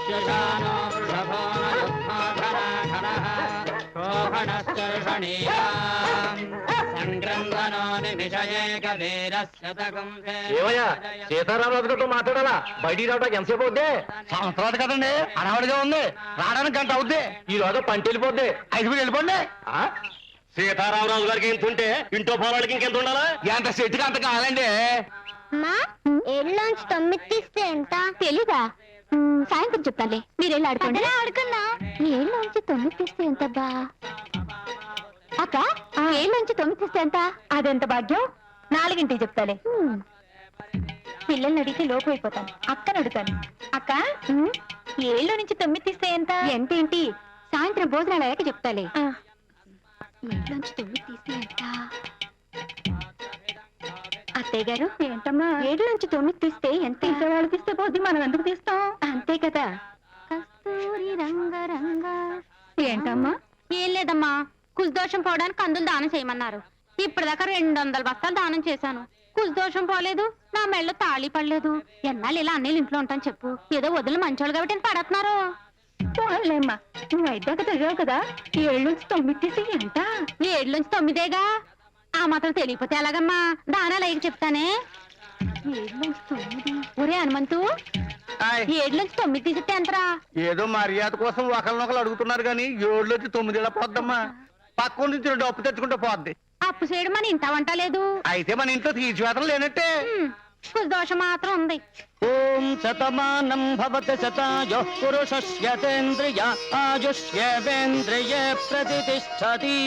శ్యానో వృషభో ఏమయ్యా సీతారామరాజు గారితో మాట్లాడాలా బయటికి రావడానికి ఎంతసేపు అవుద్ది? సంవత్సరాలు కదండి అడవడిగా ఉంది రావడానికి గంట అవుద్ది. ఈ రోజు పంట వెళ్ళిపోద్ది. 5 మీరు వెళ్ళిపోండి. సీతారామరాజు గారికి ఎంత ఉంటే ఇంట్లో పోరాడికి ఇంకెంత ఉండాలా? ఎంత చెట్టుకి అంత కావాలండి. అమ్మా 7 తీస్తే ఎంత తెలీదా? సాయంత్రం చెప్తాలే, మీరు వెళ్ళి ఆడుకోండి. ఆడుకున్నా 7 తీస్తే ఎంత బా అక్క? 7 తీస్తే ఎంత? అదెంత భాగ్యం? 4 చెప్తాలే. పిల్లల్ని అడిగితే లోపు అయిపోతాను. అక్కని అడుగుతాను. అక్క 7 తీస్తే ఎంత? ఎంతేంటి? సాయంత్రం భోజనాలు అయ్యాక చెప్తాలే. 7 తీస్తే ఎంత? అత్తయ్య గారు ఏంటమ్మా 7 తీస్తే ఎంత? తీసేవాళ్ళు తీస్తే పోద్ది, మనం ఎందుకు తీస్తాం? అంతే కదా. కస్తూరి రంగ రంగ. ఏంటమ్మా? ఏం లేదమ్మా, కుజదోషం పోవడానికి కందులు దానం చేయమన్నారు. ఇప్పటిదాకా 200 బస్తాలు దానం చేశాను. కుజదోషం పోలేదు, నా మెళ్ళ తాళి పడలేదు. ఎన్నాళ్ళు ఇలా అన్నీళ్ళు ఇంట్లో ఉంటాను చెప్పు. ఏదో వదిలి మంచోళ్ళు కాబట్టి పడుతున్నారు. పోలేమ్మా, నువ్వు 5 దాకా చదివావు కదా. 7 తీసి ఎంత? 7 ఆ మాత్రం తెలియపోతే ఎలాగమ్మా? దానాలు అయ్యి చెప్తానే. 7 ఒరే హనుమంతు, 7 తీసితే ఎంతరా? ఏదో మర్యాద కోసం ఒకరినొకరు అడుగుతున్నారు కానీ 7 పోద్దమ్మా. పక్క నుంచి 2 అప్పు తెచ్చుకుంటే పోద్ది. అప్పు చేయడం మన ఇంట వంట లేదు. అయితే మన ఇంట్లో తీర్చివేతం లేనట్టే. దోషం మాత్రం ఉంది. ఓం శతమానం భవతి శతాయో పురుషస్యేంద్రియ ఆయుష్యేంద్రియ ప్రతిష్టతి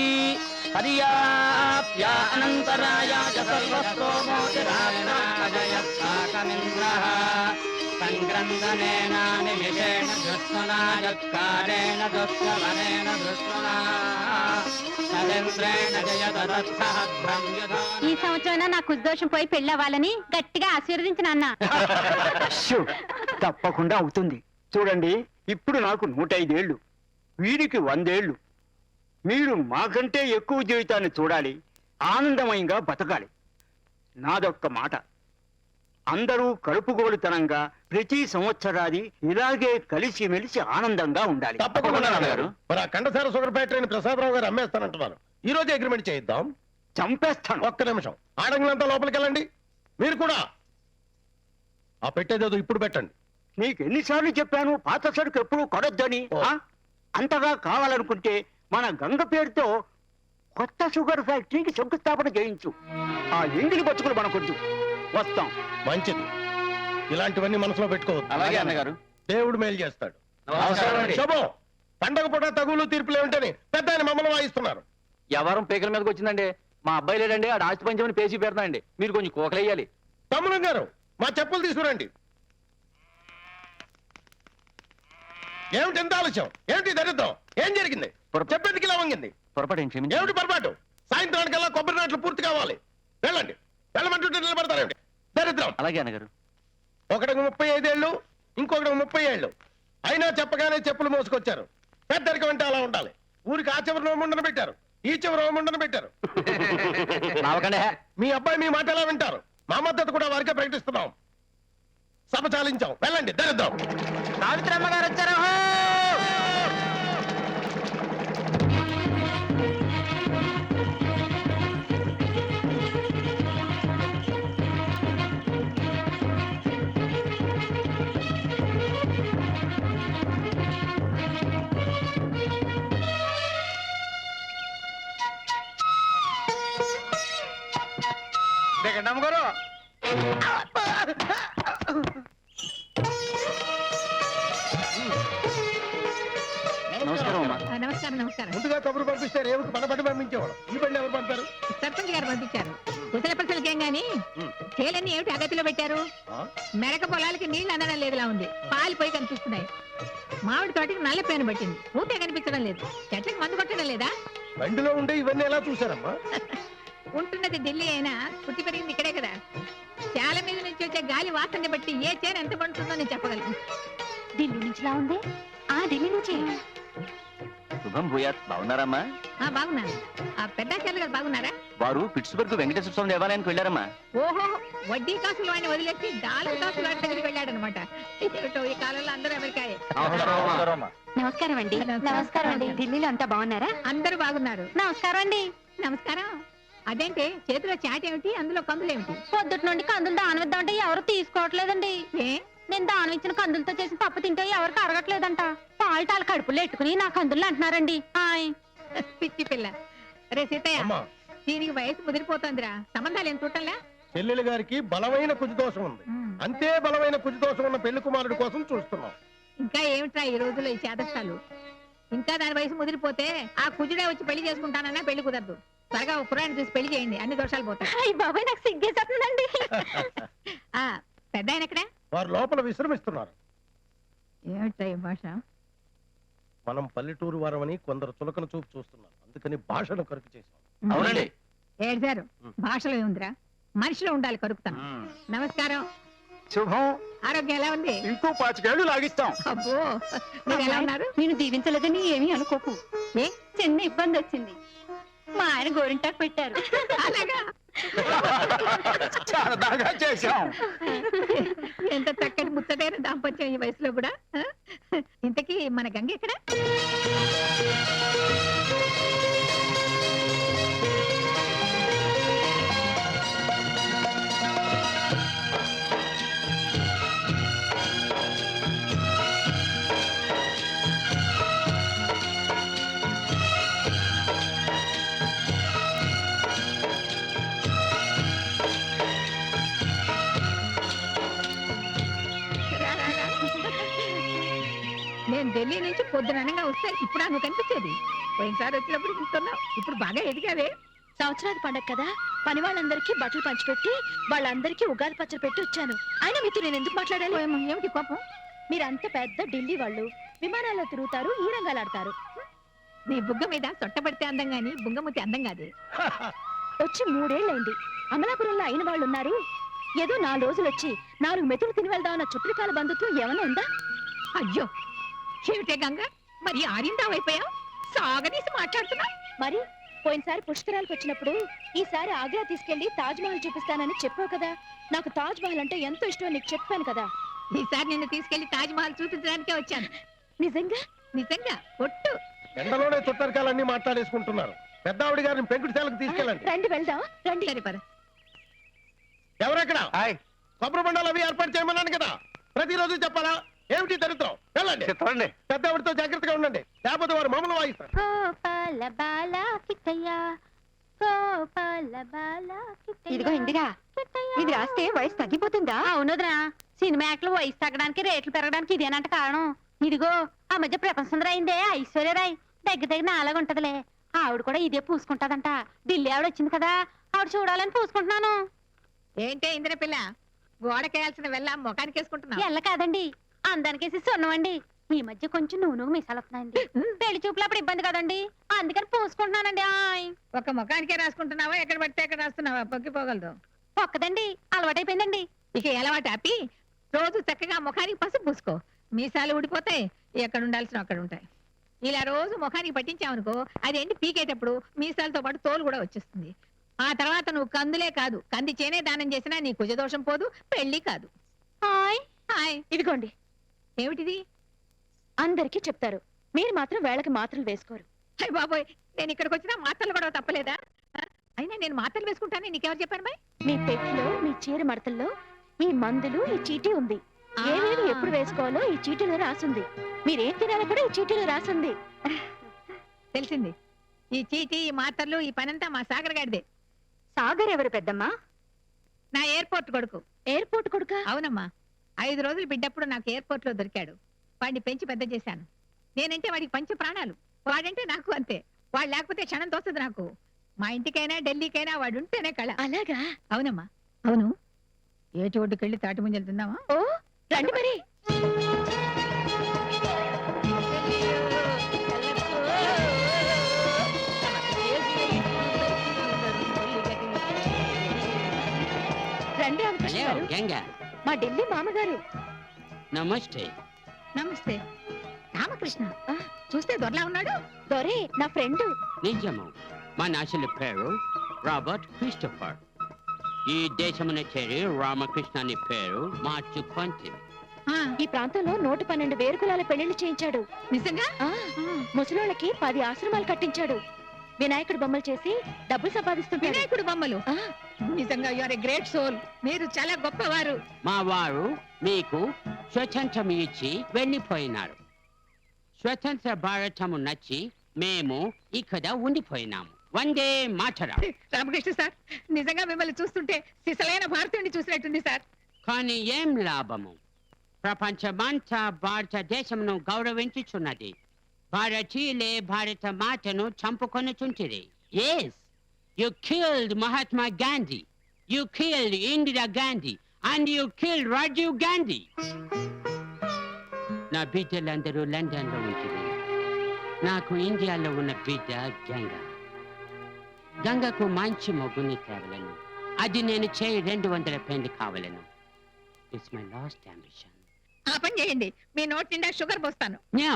హరియాప్య అనంతరాయాయ సర్వస్రోమోదిరాజయస్సాకమింద్రః సంగ్రంథనేన నిమిషేణ దృష్టునా యత్కారేణ దుష్యవనేన దృష్టునా సరేంద్రేణ జయదత్తః బ్రహ్మయుధా. ఈ సంవత్సరం నా కుదోషం పోయి పెళ్ళవ్వాలని గట్టిగా ఆశీర్వదించిన అన్న. తప్పకుండా అవుతుంది. చూడండి, ఇప్పుడు నాకు 105 ఏళ్ళు, వీడికి 100 ఏళ్ళు. మీరు మాకంటే ఎక్కువ జీవితాన్ని చూడాలి, ఆనందమయంగా బతకాలి. నాదొక్క మాట, అందరూ కలుపుగోలుతనంగా ప్రతి సంవత్సరాది ఇలాగే కలిసిమెలిసి ఆనందంగా ఉండాలి. తప్పకుండా నాన్నగారు. మరి ఆ కండసార షుగర్ ఫ్యాక్టరీని ప్రసాదరావు గారు అమ్మేస్తానంటున్నారు. ఈ రోజు అగ్రిమెంట్ చేయిద్దాం. చంపేస్తాను. ఒక్క నిమిషం, ఆడంగులంతా లోపలికి వెళ్ళండి. మీరు కూడా ఆ పెట్టేదేదో ఇప్పుడు పెట్టండి. నీకు ఎన్నిసార్లు చెప్పాను పాత సరుకు ఎప్పుడు కొడొద్దని? అంతగా కావాలనుకుంటే మన గంగ పేరుతో కొత్త షుగర్ ఫ్యాక్టరీకి శంకుస్థాపన చేయించు. ఆ ఎంగిలి బతుకులు మనకొద్దు. వస్తాం. మంచిది, ఇలాంటివన్నీ మనసులో పెట్టుకోవద్దు. అలాగే అన్నగారు. దేవుడు మేలు చేస్తాడు. నమస్కారం అండి. శుభం. పండగ పూట తగులు తీర్పులు ఏమిటని పెద్ద ఆయన మమ్మల్ని వాయిస్తున్నారు. ఎవరం పేకల మీదకి వచ్చిందండి. మా అబ్బాయి లేడండి, ఆడ ఆస్తి పంచమని పేసి పెడతానండి. మీరు కొంచెం కోకలేయాలి. తమ్ముడు గారు, మా చెప్పులు తీసుకురండి. ఏమిటి ఎంత ఆలస్యం? ఏమిటి దరిద్రం? ఏం జరిగింది? చెప్పేందుకు ఇలా వంగింది? పొరపాటు ఏమిటి పొరపాటు? సాయంత్రానికల్లా కొబ్బరి నాట్లు పూర్తి కావాలి. వెళ్ళండి. వెళ్ళమంటుంటే నిలబడతారేమిటి? దరిద్రం. అలాగే అన్నగారు. ఒకటికి 35 ఏళ్ళు, ఇంకొకటికి 30 ఏళ్ళు. అయినా చెప్పగానే చెప్పులు మోసుకొచ్చారు. పెద్దరికం అంటే అలా ఉండాలి. ఊరికి ఆ చివరి రోముండను పెట్టారు, ఈ చివరి రోముండను పెట్టారు. మీ అబ్బాయి మీ మాట ఎలా వింటారు? మా మద్దతు కూడా వారికే ప్రకటిస్తున్నాం. సభ చాలించాం. వెళ్ళండి. దరిద్రం. సావిత్రమ్మ గారు వచ్చారు. దిగండమ్మ గారు. నమస్కారం అమ్మా. నమస్కారం నమస్కారం. ముందుగా కబురు పంపిస్తే రేవుకు మన బండి పంపించేవాడు. ఈ బండి ఎవరు పంపారు? సర్పంచ్ గారు పంపించారు. కుశల ప్రశ్నలకేం గాని చేలన్నీ ఏమిటి అగతిలో పెట్టారు? మెరక పొలాలకి నీళ్లు అందడం లేదులా ఉంది. పాలిపోయి కనిపిస్తున్నాయి. మామిడి తోటకి నల్ల పేను పట్టింది. ఊటే కనిపించడం లేదు. చెట్లకు మందు కొట్టడం లేదా? బండిలో ఉండే ఇవన్నీ ఎలా చూసారమ్మా? ఉంటున్నది ఢిల్లీ అయినా పుట్టి పెరిగింది ఇక్కడే కదా. చాల మీద నుంచి వచ్చే గాలి వాసన బట్టి ఏ చేను ఎంత పండుతుందో నేను చెప్పగలను. ఢిల్లీ నుంచిలా ఉంది. ఢిల్లీ నుంచి. శుభం భూయాత్. బాగున్నారమ్మా? బాగున్నాను. ఆ పెద్ద చెల్లెలు గారు బాగున్నారా? వారు పిట్స్బర్గ్ వెంకటేశ్వర స్వామి దేవాలయానికి వెళ్ళారమ్మా. ఓహో, వడ్డీ కాసులు వాడిని వదిలేసి డాలర్ కాసులు వాడి దగ్గరికి వెళ్ళాడనమాట. ఏమిటో ఈ కాలంలో అందరూ అమెరికాయే. నమస్కారం అండి. నమస్కారం అండి. ఢిల్లీలో అంతా బాగున్నారా? అందరూ బాగున్నారు. నమస్కారం అండి. నమస్కారం. అదేంటి చేతిలో చాట్ ఏమిటి, అందులో కందులు ఏమిటి? పొద్దుటి నుండి కందులు దానమిద్దామంటే ఎవరు తీసుకోవట్లేదండి. ఏ నేను దానం ఇచ్చిన కందులతో చేసిన పప్పు తింటే ఎవరికి అరగట్లేదంట. పాల్టాలు కడుపులో ఎట్టుకుని నా కందులు అంటున్నారండి. ఆయ్ పిచ్చి పిల్ల. రే సీతయ్య, అమ్మా దీనికి వయసు ముదిరిపోతుందిరా. సంబంధాలు ఏం చూడటంలా? చెల్లెలు గారికి బలమైన కుజదోషం ఉంది. అంతే బలమైన కుజదోషం ఉన్న పెళ్లి కుమారుడి కోసం చూస్తున్నాం. ఇంకా ఏమిట్రా ఈ రోజుల్లో ఈ చేదస్తాలు? ఇంకా దాని వయసు ముదిరిపోతే ఆ కుజుడే వచ్చి పెళ్లి చేసుకుంటానన్నా పెళ్లి కుదరదు. త్వరగా ఒక కుర్రాన్ని చూసి పెళ్లి చేయండి, అన్ని దోషాలు పోతాయి. అయ్య బాబాయ్, నాకు సిగ్గేసేస్తుందండి. ఆ పెద్ద ఆయన ఎక్కడా? వారు లోపల విశ్రమిస్తున్నారు. ఏమిట్రా ఈ భాష? మనం పల్లెటూరు వారమని కొందరు చులకన చూపు చూస్తున్నారు. అందుకని భాషను కరుకు చేశాం. అవునండి. ఏడ్చారు. భాషలో ఏముందిరా, మనిషిలో ఉండాలి కరుకుతాను. నమస్కారం. శుభం. ఆరోగ్యం ఎలా ఉంది? ఇంకో 5 ఏళ్ళు లాగిస్తాం. అబ్బో, మీరు ఎలా ఉన్నారు? నేను దీవించలేదని ఏమీ అనుకోకు. ఏ చిన్న ఇబ్బంది వచ్చింది. మా ఆయన గోరింటాకు పెట్టారు. అలాగా? సరదాగా చేశాం. ఎంత చక్కటి ముచ్చటైన దాంపత్యం ఈ వయసులో కూడా. ఆ? ఇంతకీ మన గంగ ఎక్కడ? రా, రా, రా. నేను ఢిల్లీ నుంచి పొద్దుననగా వస్తే ఇప్పుడు నువ్వు కనిపించేది. పోయినసారి వచ్చినప్పుడు ఇంటున్నావు, ఇప్పుడు బాగా ఎదిగావే. సంవత్సరాది పండగ కదా, పని వాళ్ళందరికీ బట్టలు పంచిపెట్టి వాళ్ళందరికీ ఉగాది పచ్చడి పెట్టి వచ్చాను. అయినా మీతో నేను ఎందుకు మాట్లాడాలి? ఓయమ్మ, ఏమిటి కోపం? మీరంత పెద్ద ఢిల్లీ వాళ్ళు, విమానాల్లో తిరుగుతారు, ఈ రంగాలు ఆడతారు. నీ బుగ్గ మీద సొట్టపడితే అందం గాని బుగ్గముతి అందం కాదు. వచ్చి 3 ఏళ్ళైంది. అమలాపురంలో అయిన వాళ్ళు ఉన్నారు. ఏదో 4 రోజులు వచ్చి 4 మెతులు తిని వెళ్దామన్న చుట్టికాల బంధుత్వం ఏమైనా ఉందా? అయ్యో, ఏమిటే గంగ, మరి ఆరిందావైపోయావు? సాగదీసి మాట్లాడుతున్నా. మరి పోయినసారి పుష్కరాలకు వచ్చినప్పుడు ఈసారి ఆగ్రా తీసుకెళ్లి తాజ్ మహల్ చూపిస్తానని చెప్పావు కదా. నాకు తాజ్ మహల్ అంటే ఎంతో ఇష్టం నీకు చెప్పాను కదా. ఈసారి నిన్ను తీసుకెళ్లి తాజ్ మహల్ చూపించడానికే వచ్చాను. నిజంగా? నిజంగా ఒట్టు. ఎండలోనే చుట్టరికాలన్నీ మాట్లాడేసుకుంటున్నారు. పెద్ద ఆవిడ గారిని పెంకుటిశాలకు తీసుకెళ్ళండి. రండి వెళ్దాం రండి. సరే పద. ఎవరెక్కడ? హాయ్. కొబ్బరి బండాలు అవి ఏర్పాటు చేయమన్నాను కదా, ప్రతిరోజు చెప్పాలా? ఏమిటి దరిద్రం? వెళ్ళండి. చెప్పండి. పెద్ద ఆవిడతో జాగ్రత్తగా ఉండండి, లేకపోతే వారు మమ్మల్ని వాయిస్తారు. గోపాల బాల కిట్టయ్య, గోపాల బాల కిట్టయ్య. ఇదిగో ఇందిరా, ఇది రాస్తే వయసు తగ్గిపోతుందా? అవునుదరా, సినిమా యాక్ట్లు వయసు తగ్గడానికి రేట్లు పెరగడానికి ఇదేనంట కారణం. ఇదిగో ఆ మధ్య ప్రపంచ సుందరి అయిందే ఐశ్వర్యరాయ్, దగ్గర నాలాగా ఉంటదిలే. ఆవిడ కూడా ఇదే పూసుకుంటాదంట. ఢిల్లీ ఆవిడ వచ్చింది కదా, ఆవిడ చూడాలని పూసుకుంటున్నాను. ఏంటే ఇంద్ర పిల్ల, గోడకేయాల్సిన వెళ్ళ ముఖానికి వేసుకుంటున్నావు? ఎల్ల కాదండి, అందానికేసి సొన్నమండి. ఈ మధ్య కొంచెం నువ్వు మిసాలు వస్తున్నాయండి. పెళ్లి చూపులు అప్పుడు ఇబ్బంది కదండి, అందుకని పూసుకుంటున్నానండి. ఆయ్ ఒక ముఖానికే రాసుకుంటున్నావా, ఎక్కడ పడితే ఎక్కడ రాస్తున్నావా? పొగ్గిపోగలదు. ఒక్కదండి, అలవాటైపోయిందండి. ఇక అలవాటు ఆపి రోజు చక్కగా ముఖానికి పసుపు పూసుకో. మీసాలు ఊడిపోతాయి, ఎక్కడ ఉండాల్సిన అక్కడ ఉంటాయి. ఇలా రోజు ముఖానికి పట్టించావనుకో, అదేంటి పీకేటప్పుడు మీసాలతో పాటు తోలు కూడా వచ్చేస్తుంది. ఆ తర్వాత నువ్వు కందులే కాదు, కంది చేనే దానం చేసినా నీ కుజదోషం పోదు, పెళ్లి కాదు. Hi hi. ఇదిగోండి, ఏమిటిది? అందరికీ చెప్తారు, మీరు మాత్రం వేళకి మాత్రలు వేసుకోరు. అయ్య బాబోయ్, నేను ఇక్కడికి వచ్చినా మాత్రలు కూడా తప్పలేదా? ఆ? అయినా నేను మాత్రలు వేసుకుంటానని నీకెవరు చెప్పాను బాయ్? మీ పెట్టిలో మీ చీర మడతల్లో ఈ మందులు ఈ చీటీ ఉంది. ఏవేవి ఎప్పుడు వేసుకోవాలో ఈ చీటీలో రాసుంది. మీరేం తినాలో కూడా ఈ చీటీలో రాసుంది. తెలిసింది. ఈ చీటీ, ఈ మాత్రలు, ఈ పనంతా మా సాగర్ గాడిదే. సాగర్ ఎవరు పెద్దమ్మా? నా ఎయిర్పోర్ట్ కొడుకు. ఎయిర్పోర్ట్ కొడుక? అవునమ్మా, 5 రోజులు బిడ్డప్పుడు నాకు ఎయిర్పోర్ట్ లో దొరికాడు. వాడిని పెంచి పెద్ద చేశాను. నేనంటే వాడికి పంచ ప్రాణాలు, వాడంటే నాకు అంతే. వాడు లేకపోతే క్షణం తోస్తుంది నాకు. మా ఇంటికైనా ఢిల్లీకైనా వాడు ఉంటేనే కళ. అలాగా? అవునమ్మా. అవును, ఏ చోటుకెళ్ళి తాటి ముంజలు తిందామా? ఓ రండి మరి. రండి రామకృష్ణ గారు. గంగ మా ఢిల్లీ మామగారు. నమస్తే. నమస్తే. రామకృష్ణ, చూస్తే దొరలా ఉన్నాడు. దొరే నా ఫ్రెండ్. నిజము. మా నాశల పేరు రాబర్ట్ క్రిస్టోఫర్. ఈ దేశమున చేరి రామకృష్ణ అని పేరు మార్చుకొంటిని. ఈ ప్రాంతంలో 112 వేరుకులాల పెళ్లిళ్ళు చేయించాడు. నిజంగా ముసలోళ్ళకి 10 ఆశ్రమాలు కట్టించాడు. వినాయకుడు బొమ్మలు చేసి డబ్బులు సంపాదిస్తుంటాడు. వినాయకుడు బొమ్మలు ఆ, నిజంగా you are a great soul. మీరు చాలా గొప్పవారు. మా వారు మీకు స్వతంత్రం ఇచ్చి వెళ్ళిపోయినారు. స్వతంత్ర భారతము నచ్చి మేము ఇక్కడ ఉండిపోయినాము. వందే మాతరం. రామకృష్ణ సార్, నిజంగా మిమ్మల్ని చూస్తుంటే సిసలైన భారతీయుని చూసినట్టుంది సార్. కానీ ఏం లాభము? ప్రపంచమంతా భారతదేశమును గౌరవించుచున్నది. భారతీయులే భారత మాతను చంపుకొనుచుంటిరి. Yes, you killed Mahatma Gandhi, you killed Indira Gandhi, and you killed Rajiv Gandhi. నా బిడ్డలందరూ లండన్ లో ఉంటుంది. నాకు ఇండియాలో ఉన్న బిడ్డ గంగకు మంచి మొగ్గుని తేవలను. అది నేను చేయి 200 పెండ్లి కావలను. It's my last ambition. ఆ పని చేయండి, మీ నోటి నిండా షుగర్ పోస్తాను. నో,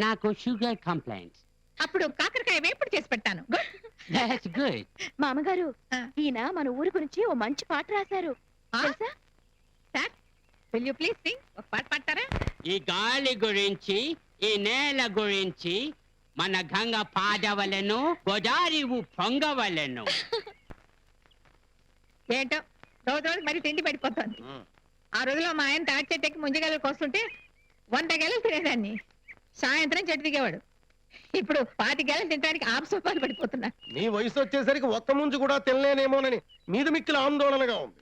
నాకు షుగర్ కంప్లైంట్స్. అప్పుడు కాకరకాయ వేపుడు చేసి పెడతాను. Good. That's good. మామగారు ఆ. ఈయన మన ఊరి గురించి ఓ మంచి పాట రాశారు. ఆ? తెలుసా? Sir, will you please sing? ఒక పాట పాడతారా? ఈ గాలి గురించి, ఈ నేల గురించి మన గంగ పాడవలను, గోదావరి పొంగవలను. ఏంటో రోజు రోజు మరి తిండి పడిపోతుంది. ఆ రోజులో మా ఆయన తాటి చెట్టుకి ముంజగలు కోస్తుంటే 100 గెలలు తినేదాన్ని. సాయంత్రం చెట్టు దిగేవాడు. ఇప్పుడు 20 గెలలు తినడానికి ఆపసోపాలు పడిపోతున్నా. నీ వయసు వచ్చేసరికి ఒక్క ముందు కూడా తినలేనేమోనని మీద మిక్కిల ఆందోళనగా ఉంది.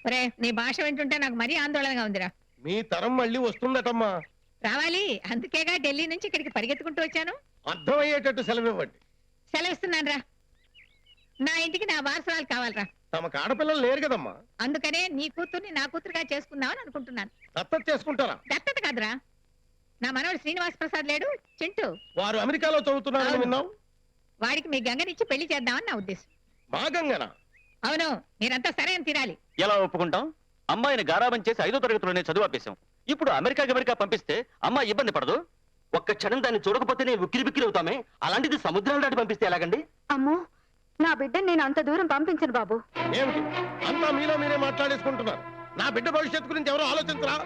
ఒరే, నీ భాష వింటుంటే నాకు మరీ ఆందోళనగా ఉందిరా. మీ తరం మళ్ళీ వస్తుందటమ్మా. రావాలి, అందుకేగా ఢిల్లీ నుంచి ఇక్కడికి పరిగెత్తుకుంటూ వచ్చాను. అర్థమయ్యేటట్టు సెలవు ఇవ్వండి. సెలవిస్తున్నాను రా. నా ఇంటికి నా వారసురాలు కావాలరా. తమకు ఆడపిల్లలు లేరు కదమ్మా. అందుకనే నీ కూతుర్ని నా కూతురుగా చేసుకుందామని అనుకుంటున్నాను. దత్తత చేసుకుంటారా? దత్తత కాదురా, నా మనవడు శ్రీనివాస్ ప్రసాద్ లేడు, చింటూ. వారు అమెరికాలో చదువుతున్నారని అవును. విన్నాం. వాడికి మీ గంగనిచ్చి పెళ్లి చేద్దామని నా ఉద్దేశం. భాగంగానా? అవును, మీరంతా సరే అని తినాలి. ఎలా ఒప్పుకుంటాం? అమ్మాయిని గారాబం చేసి 5వ తరగతిలోనే చదువు ఆపేశాం. ఇప్పుడు అమెరికా పంపిస్తే అమ్మాయి ఇబ్బంది పడదు. ఒక్క క్షణం దాన్ని చూడకపోతేనే ఉక్కిరి బిక్కిరి అవుతామే. అలాంటిది సముద్రాలు దాటి పంపిస్తే ఎలాగండి? అమ్మో, నా బిడ్డని నేను అంత దూరం పంపించను బాబు. ఏమిటి అంతా మీలో మీరే మాట్లాడేసుకుంటున్నారు? నా బిడ్డ భవిష్యత్తు గురించి ఎవరో ఆలోచించరా?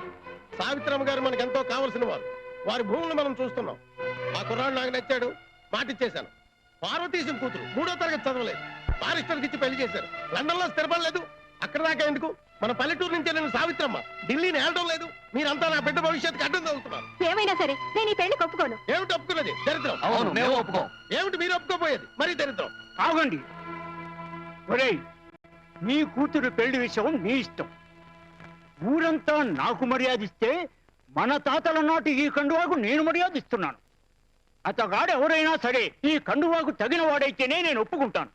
సావిత్రమ్మ గారు మనకు ఎంతో కావలసిన వారు. వారి భూములు మనం చూస్తున్నాం. ఆ కుర్రాడు నాకు నచ్చాడు, మాటిచ్చేశాను. పార్వతీశం కూతురు 3వ తరగతి చదవలేదు, బారిస్టర్కి ఇచ్చి పెళ్లి చేశారు. లండన్ లో స్థిరపడలేదు. అక్కడ దాకా ఎందుకు? మన పల్లెటూరు నుంచే నేను సావిత్రమ్మ ఢిల్లీని ఏడటం లేదు. మీరంతా నా బిడ్డ భవిష్యత్తుకి అడ్డం చదువుతున్నారు. ఏమైనా సరే నేను ఈ పెళ్లి ఒప్పుకోను. ఏమిటి ఒప్పుకున్నది? దరిద్రం. అవును, మేము ఒప్పుకోం. ఏమిటి మీరు ఒప్పుకోపోయేది? మరీ దరిద్రం. ఆగండి. ఒరేయ్, నీ కూతురు పెళ్లి విషయం నీ ఇష్టం. ఊరంతా నాకు మర్యాదిస్తే మన తాతల నాటి ఈ కండువాకు నేను మర్యాదిస్తున్నాను. అతగాడు ఎవరైనా సరే ఈ కండువాకు తగిన వాడైతేనే నేను ఒప్పుకుంటాను.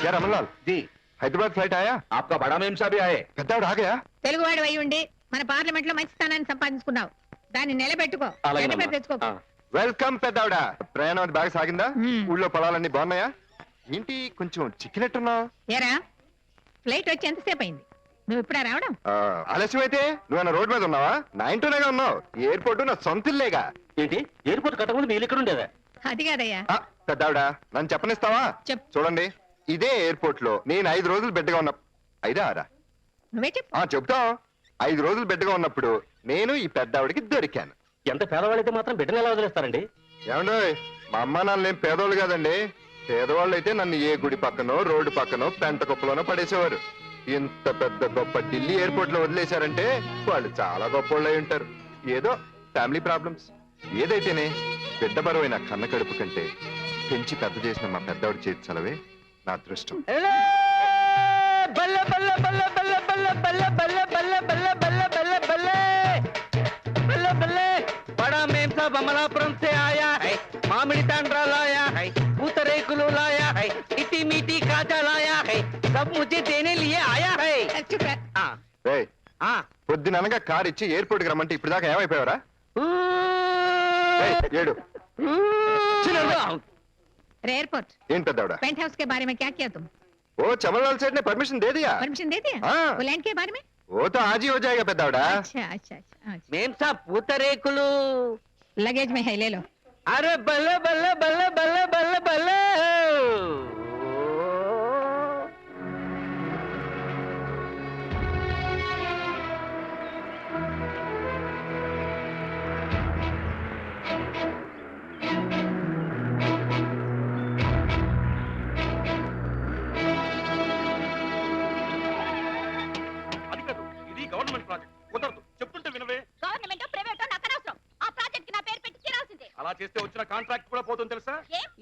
क्या रमनलाल ది हैदराबाद फ्लाइट आया? आपका बड़ा मेम साहब भी आए. పెద్దావిడ आ गया? తెలుగువాడు అయి ఉండి మన పార్లమెంట్ లో మంచి స్థానాన్ని సంపాదించుకున్నావు. దాన్ని నిలబెట్టుకో. చెడ్డ పేరు తెచ్చుకోకు. వెల్కమ్ పెద్దావిడ. ప్రయాణం అది బాగా సాగిందా? మ్మ్. ఊళ్ళో పొలాలన్నీ బాగున్నాయా? ఏంటి కొంచెం చిక్కినట్టున్నావు? ఏరా, ఫ్లైట్ వచ్చి ఎంతసేపు అయింది? నువ్వు ఇప్పుడా రావడం? ఆలస్యం అయితే నువ్వేనా రోడ్ మీద ఉన్నావా? నా ఇంట్లోనేగా ఉన్నావు. ఎయిర్పోర్ట్ నా సొంత ఇల్లేగా. ఏంటి ఎయిర్పోర్ట్ కట్టకుండా మీరు ఇక్కడ ఉండేదా? అది కాదయ్యా. పెద్దావిడ నన్ను చెప్పనిస్తావా? చెప్పు. చూడండి, ఇదే ఎయిర్పోర్ట్ లో నేను 5 రోజులు బిడ్డగా ఉన్నా. 5 6 నువ్వే చెప్పు. చెప్తాం. 5 రోజులు బిడ్డగా ఉన్నప్పుడు నేను ఈ పెద్దావిడికి దొరికాను. ఎంత పేదవాళ్ళైతే మాత్రం బిడ్డను ఎలా వదిలేస్తారండి? ఏమండో, మా అమ్మ నాన్న ఏం పేదోళ్ళు కాదండి. పేదవాళ్ళు అయితే నన్ను ఏ గుడి పక్కనో రోడ్డు పక్కనో పెంట కుప్పలోనో పడేసేవారు. ఇంత పెద్ద గొప్ప ఢిల్లీ ఎయిర్పోర్ట్ లో వదిలేశారంటే వాళ్ళు చాలా గొప్పోళ్ళు అయి ఉంటారు. ఏదో ఫ్యామిలీ ప్రాబ్లమ్స్. ఏదైతేనే బిడ్డ బరువైన కన్న కడుపు కంటే పెంచి పెద్ద చేసిన మా పెద్దవాడి చేతి చలవే నా అదృష్టం. बड़ा मेम साहब अमलापुरम से आया है, मामड़ी तांड्रा लाया है, बेटा लाया है सब मुझे देने लिए आया है చూపరా. రేయ్, పొద్దుననగా కార్ ఇచ్చి ఎయిర్పోర్ట్ కి రమ్మంటే ఇప్పుడు దాకా ఏమైపోయావరా ఏడు अरे एयरपोर्ट ఏం పెద్దవిడ पेंट हाउस के बारे में क्या किया तुम ఓ చమలలాల్ సేठ ने परमिशन दे दिया परमिशन दे दिया हाँ। वो लैंड के बारे में वो तो आज ही हो जाएगा పెద్దవిడ अच्छा अच्छा अच्छा मेम साहब पूतरेकुलू लगेज में है ले लो अरे बल्ले बल्ले बल्ले बल्ले बल्ले बल्ले అది కాదు, ఇది గవర్నమెంట్ ప్రాజెక్ట్ కుదరదు. చెప్తుంటే వినవే. గవర్నమెంట్ ప్రైవేట్ నాకు అనవసరం ఆ ప్రాజెక్ట్ కి నా పేరు పెట్టి తీరాల్సిందే అలా చేస్తే వచ్చిన కాంట్రాక్ట్ కూడా పోతుంది తెలుసా?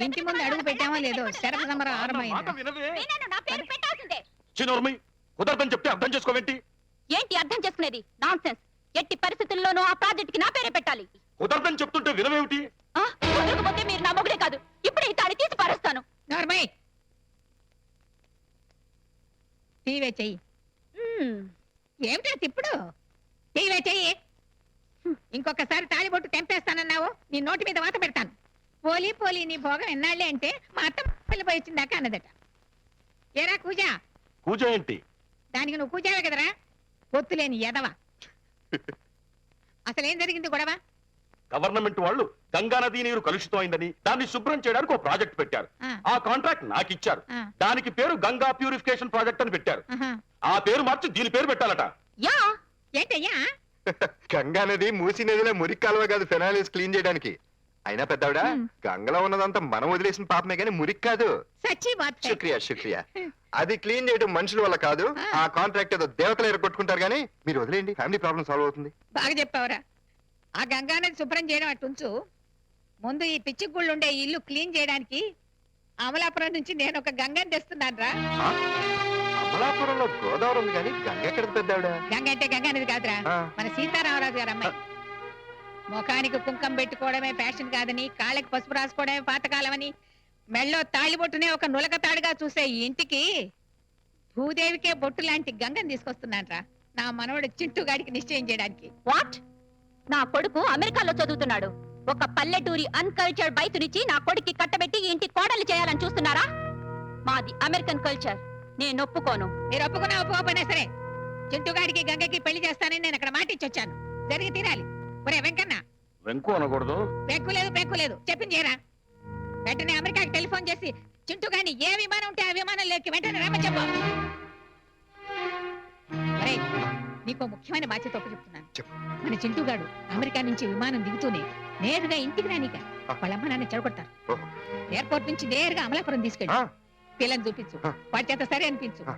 ఇంటి ముందు అడుగు పెట్టామో లేదో శరభ సమరం మాట ఆరంభమైంది వినవే. నేనేను నా పేరు పెట్టాల్సిందే చిన్నోర్మి, కుదరదని చెప్తే అర్థం చేసుకోవేంటి? ఏంటి అర్థం చేసుకునేది నాన్సెన్స్ ఎట్టి పరిస్థితుల్లోనూ ఆ ప్రాజెక్ట్ కి నా పేరే పెట్టాలి కుదరదని చెప్తుంటే వినవేమిటి? కుదరకపోతే మీరు నా మొగుడే కాదు ఇప్పుడే ఈ తాడి తీసి పారేస్తాను నార్మల్ టీవే చెయ్యి ఏమిటా తిప్పుడు టీవే చెయ్యి ఇంకొకసారి తాళిబొట్టు తెంపేస్తానన్నావు నీ నోటి మీద వాత పెడతాను పోలీ పోలీ నీ భోగం ఎన్నాళ్ళే అంటే మా అత్త పిల్లపోయి వచ్చిందాకా అన్నదట ఏరా కూజ పూజ ఏంటి? దానికి నువ్వు కూజావే కదరా పొత్తులేని ఎదవ అసలేం జరిగింది గొడవ గవర్నమెంట్ వాళ్ళు గంగా నదీ నీరు కలుషితం అయిందని దాన్ని శుభ్రం చేయడానికి ఒక ప్రాజెక్ట్ పెట్టారు. ఆ. ఆ కాంట్రాక్ట్ నాకు ఇచ్చారు. ఆ. దానికి పేరు గంగా ప్యూరిఫికేషన్ ప్రాజెక్ట్ అని పెట్టారు. ఆహా. ఆ పేరు మార్చి దీని పేరు పెట్టాలట. యా ఏంటయ్యా గంగా నది మూసి నదిలో మురికి కాలువ కాదు ఫెనాలిస్ క్లీన్ చేయడానికి. అయినా పెద్దవిడ గంగలో ఉన్నదంతా మనం వదిలేసిన పాపమే కానీ మురికి కాదు. సచ్చి బాత్ హై. శుక్రియా శుక్రియా. అది క్లీన్ చేయడం మనుషుల వల్ల కాదు. ఆ కాంట్రాక్ట్ ఏదో దేవతలు ఎరగొట్టుకుంటారు కానీ మీరు వదిలేయండి, ఫ్యామిలీ ప్రాబ్లం సాల్వ్ అవుతుంది. బాగా చెప్పావురా ఆ గంగానది శుభ్రం చేయడం అట్టుంచు ముందు ఈ పిచ్చి గుళ్ళు ఉండే ఈ ఇల్లు క్లీన్ చేయడానికి అమలాపురం నుంచి నేను ఒక గంగని తెస్తున్నాను రా ఆ? అమలాపురంలో గోదావరి ఉంది కానీ గంగ ఎక్కడ పెద్దవిడ? గంగ అంటే గంగానది కాదురా ఆ. మన సీతారామరాజు గారు అమ్మాయి ముఖానికి కుంకం పెట్టుకోవడమే ఫ్యాషన్ కాదని కాళ్ళకి పసుపు రాసుకోవడమే పాతకాలమని మెళ్ళో తాళిబొట్టునే ఒక నులక తాడుగా చూసే ఈ ఇంటికి భూదేవికే బొట్టు లాంటి గంగని తీసుకొస్తున్నాను రా నా మనవడు చింటూ గాడికి నిశ్చయం చేయడానికి వాట్ నా కొడుకు అమెరికాలో చదువుతున్నాడు ఒక పల్లెటూరి అన్కల్చర్డ్ బయతునిచ్చి నా కొడుక్కి కట్టబెట్టి ఈ ఇంటి కోడలు చేయాలని చూస్తున్నారా మాది అమెరికన్ కల్చర్ నేను ఒప్పుకోను మీరు ఒప్పుకోపోయినా సరే చింటూ గాడికి గంగకి పెళ్లి చేస్తానని నేను అక్కడ మాటిచ్చి వచ్చాను జరిగి తీరాలి ఒరే వెంకన్న వెంకు అనకూడదు. పెంకు లేదు చెప్పింది చేయరా వెంటనే అమెరికాకి టెలిఫోన్ చేసి చింటూ గాని ఏ విమానం ఉంటే ఆ విమానంలోకి వెంటనే రమ్మని చెప్పు ఒరేయ్, నీకో ముఖ్యమైన బాధ్యత చెప్తున్నాను చెప్పు. మన చింటూగాడు అమెరికా నుంచి విమానం దిగుతూనే నేరుగా ఇంటికి రానిక వాళ్ళ అమ్మ నాన్న చెడగొడతారు ఓహో. ఎయిర్పోర్ట్ నుంచి నేరుగా అమలాపురం తీసుకెళ్ళి ఆ. పిల్లని చూపించు ఆ. వాడి చేత సరే అనిపించు ఆ.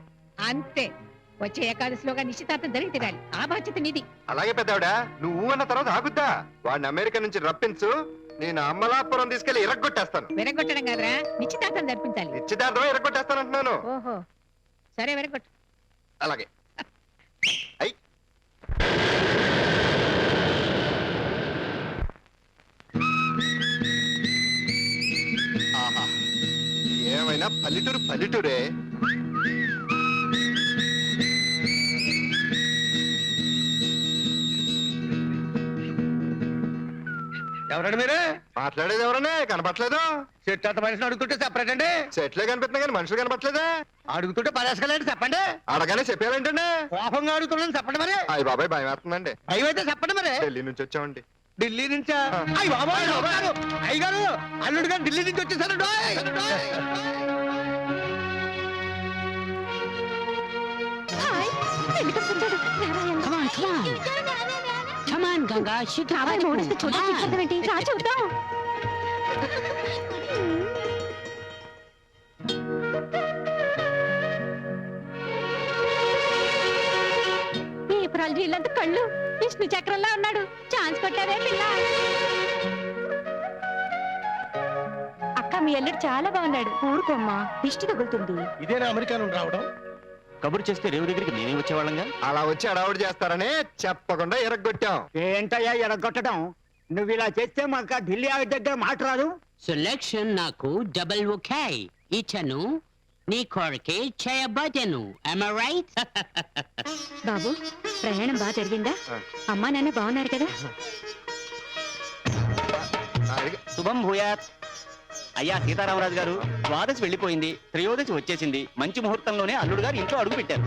అంతే వచ్చే ఏకాదశిలోగా నిశ్చితార్థం జరిగి తీరాలి ఆ బాధ్యత నీది అలాగే పెద్దవిడ, నువ్వు అన్న తర్వాత ఆగుద్దా? వాడిని అమెరికా నుంచి రప్పించు, నేను అమలాపురం తీసుకెళ్లి ఇరగొట్టేస్తాను. విరగొట్టడం కాదురా నిశ్చితార్థం జరిపించాలి నిశ్చితార్థమే ఇరగొట్టేస్తాను అంటున్నాను. ఓహో సరే విరగొట్టు అలాగే. అయ్ ఆహా, ఏమైనా పల్లెటూరు పల్లెటూరే. ఎవరండి మీరు మాట్లాడేది ఎవరనే కనపట్లేదు. చెట్టు అంత మనిషిని అడుగుతుంటే చెప్పండి అండి చెట్లే కనిపిస్తున్నాయి కానీ మనుషులు కనపట్లేదే. అడుగుతుంటే పదేసుకెళ్ళండి చెప్పండి అడగానే చెప్పారంటండి. కోపంగా అడుగుతున్నాను చెప్పండి మరి అయ్య బాబాయ్ భయం వేస్తుందండి. భయం అయితే చెప్పండి మరి ఢిల్లీ నుంచి వచ్చామండి. ఢిల్లీ నుంచా అయ్యి బాబాయ్ అయ్యగారు అల్లుడు గారు ఢిల్లీ నుంచి వచ్చేసారు హాయ్ వెళ్ళిపోతున్నాడు Come on, Ganga. Shoot రావాలి ఓడిస్తే చూద్దాం రా చూద్దాం ఏప్రాలు జీళ్ళంత కళ్ళు విష్ణు చక్రంలా ఉన్నాడు ఛాన్స్ కొట్టావే పిల్ల అక్క మీ అల్లుడు చాలా బాగున్నాడు ఊరుకోమ్మా దిష్టి తగులుతుంది ఇదేనా అమెరికా నుండి రావడం? కబురు చేస్తే రేవు దగ్గరికి నేనే వచ్చేవాళ్ళంగా. అలా వచ్చి అడావుడు చేస్తారని చెప్పకుండా ఇరగొట్టాం. ఏంటయ్యా ఎరగొట్టడం? నువ్వు ఇలా చేస్తే మాకు ఢిల్లీ ఆవిడ దగ్గర మాట రాదు. Selection నాకు double okay. ఇచ్చను నీ కొడుకే చేయబోతేను రైట్? బాబు ప్రయాణం బాగా జరిగిందా అమ్మా నాన్న బాగున్నారు కదా శుభం భూయాత్. అయ్యా సీతారామరాజు గారు, ద్వాదశి వెళ్ళిపోయింది, త్రయోదశి వచ్చేసింది. మంచి ముహూర్తంలోనే అల్లుడు గారు ఇంట్లో అడుగు పెట్టారు.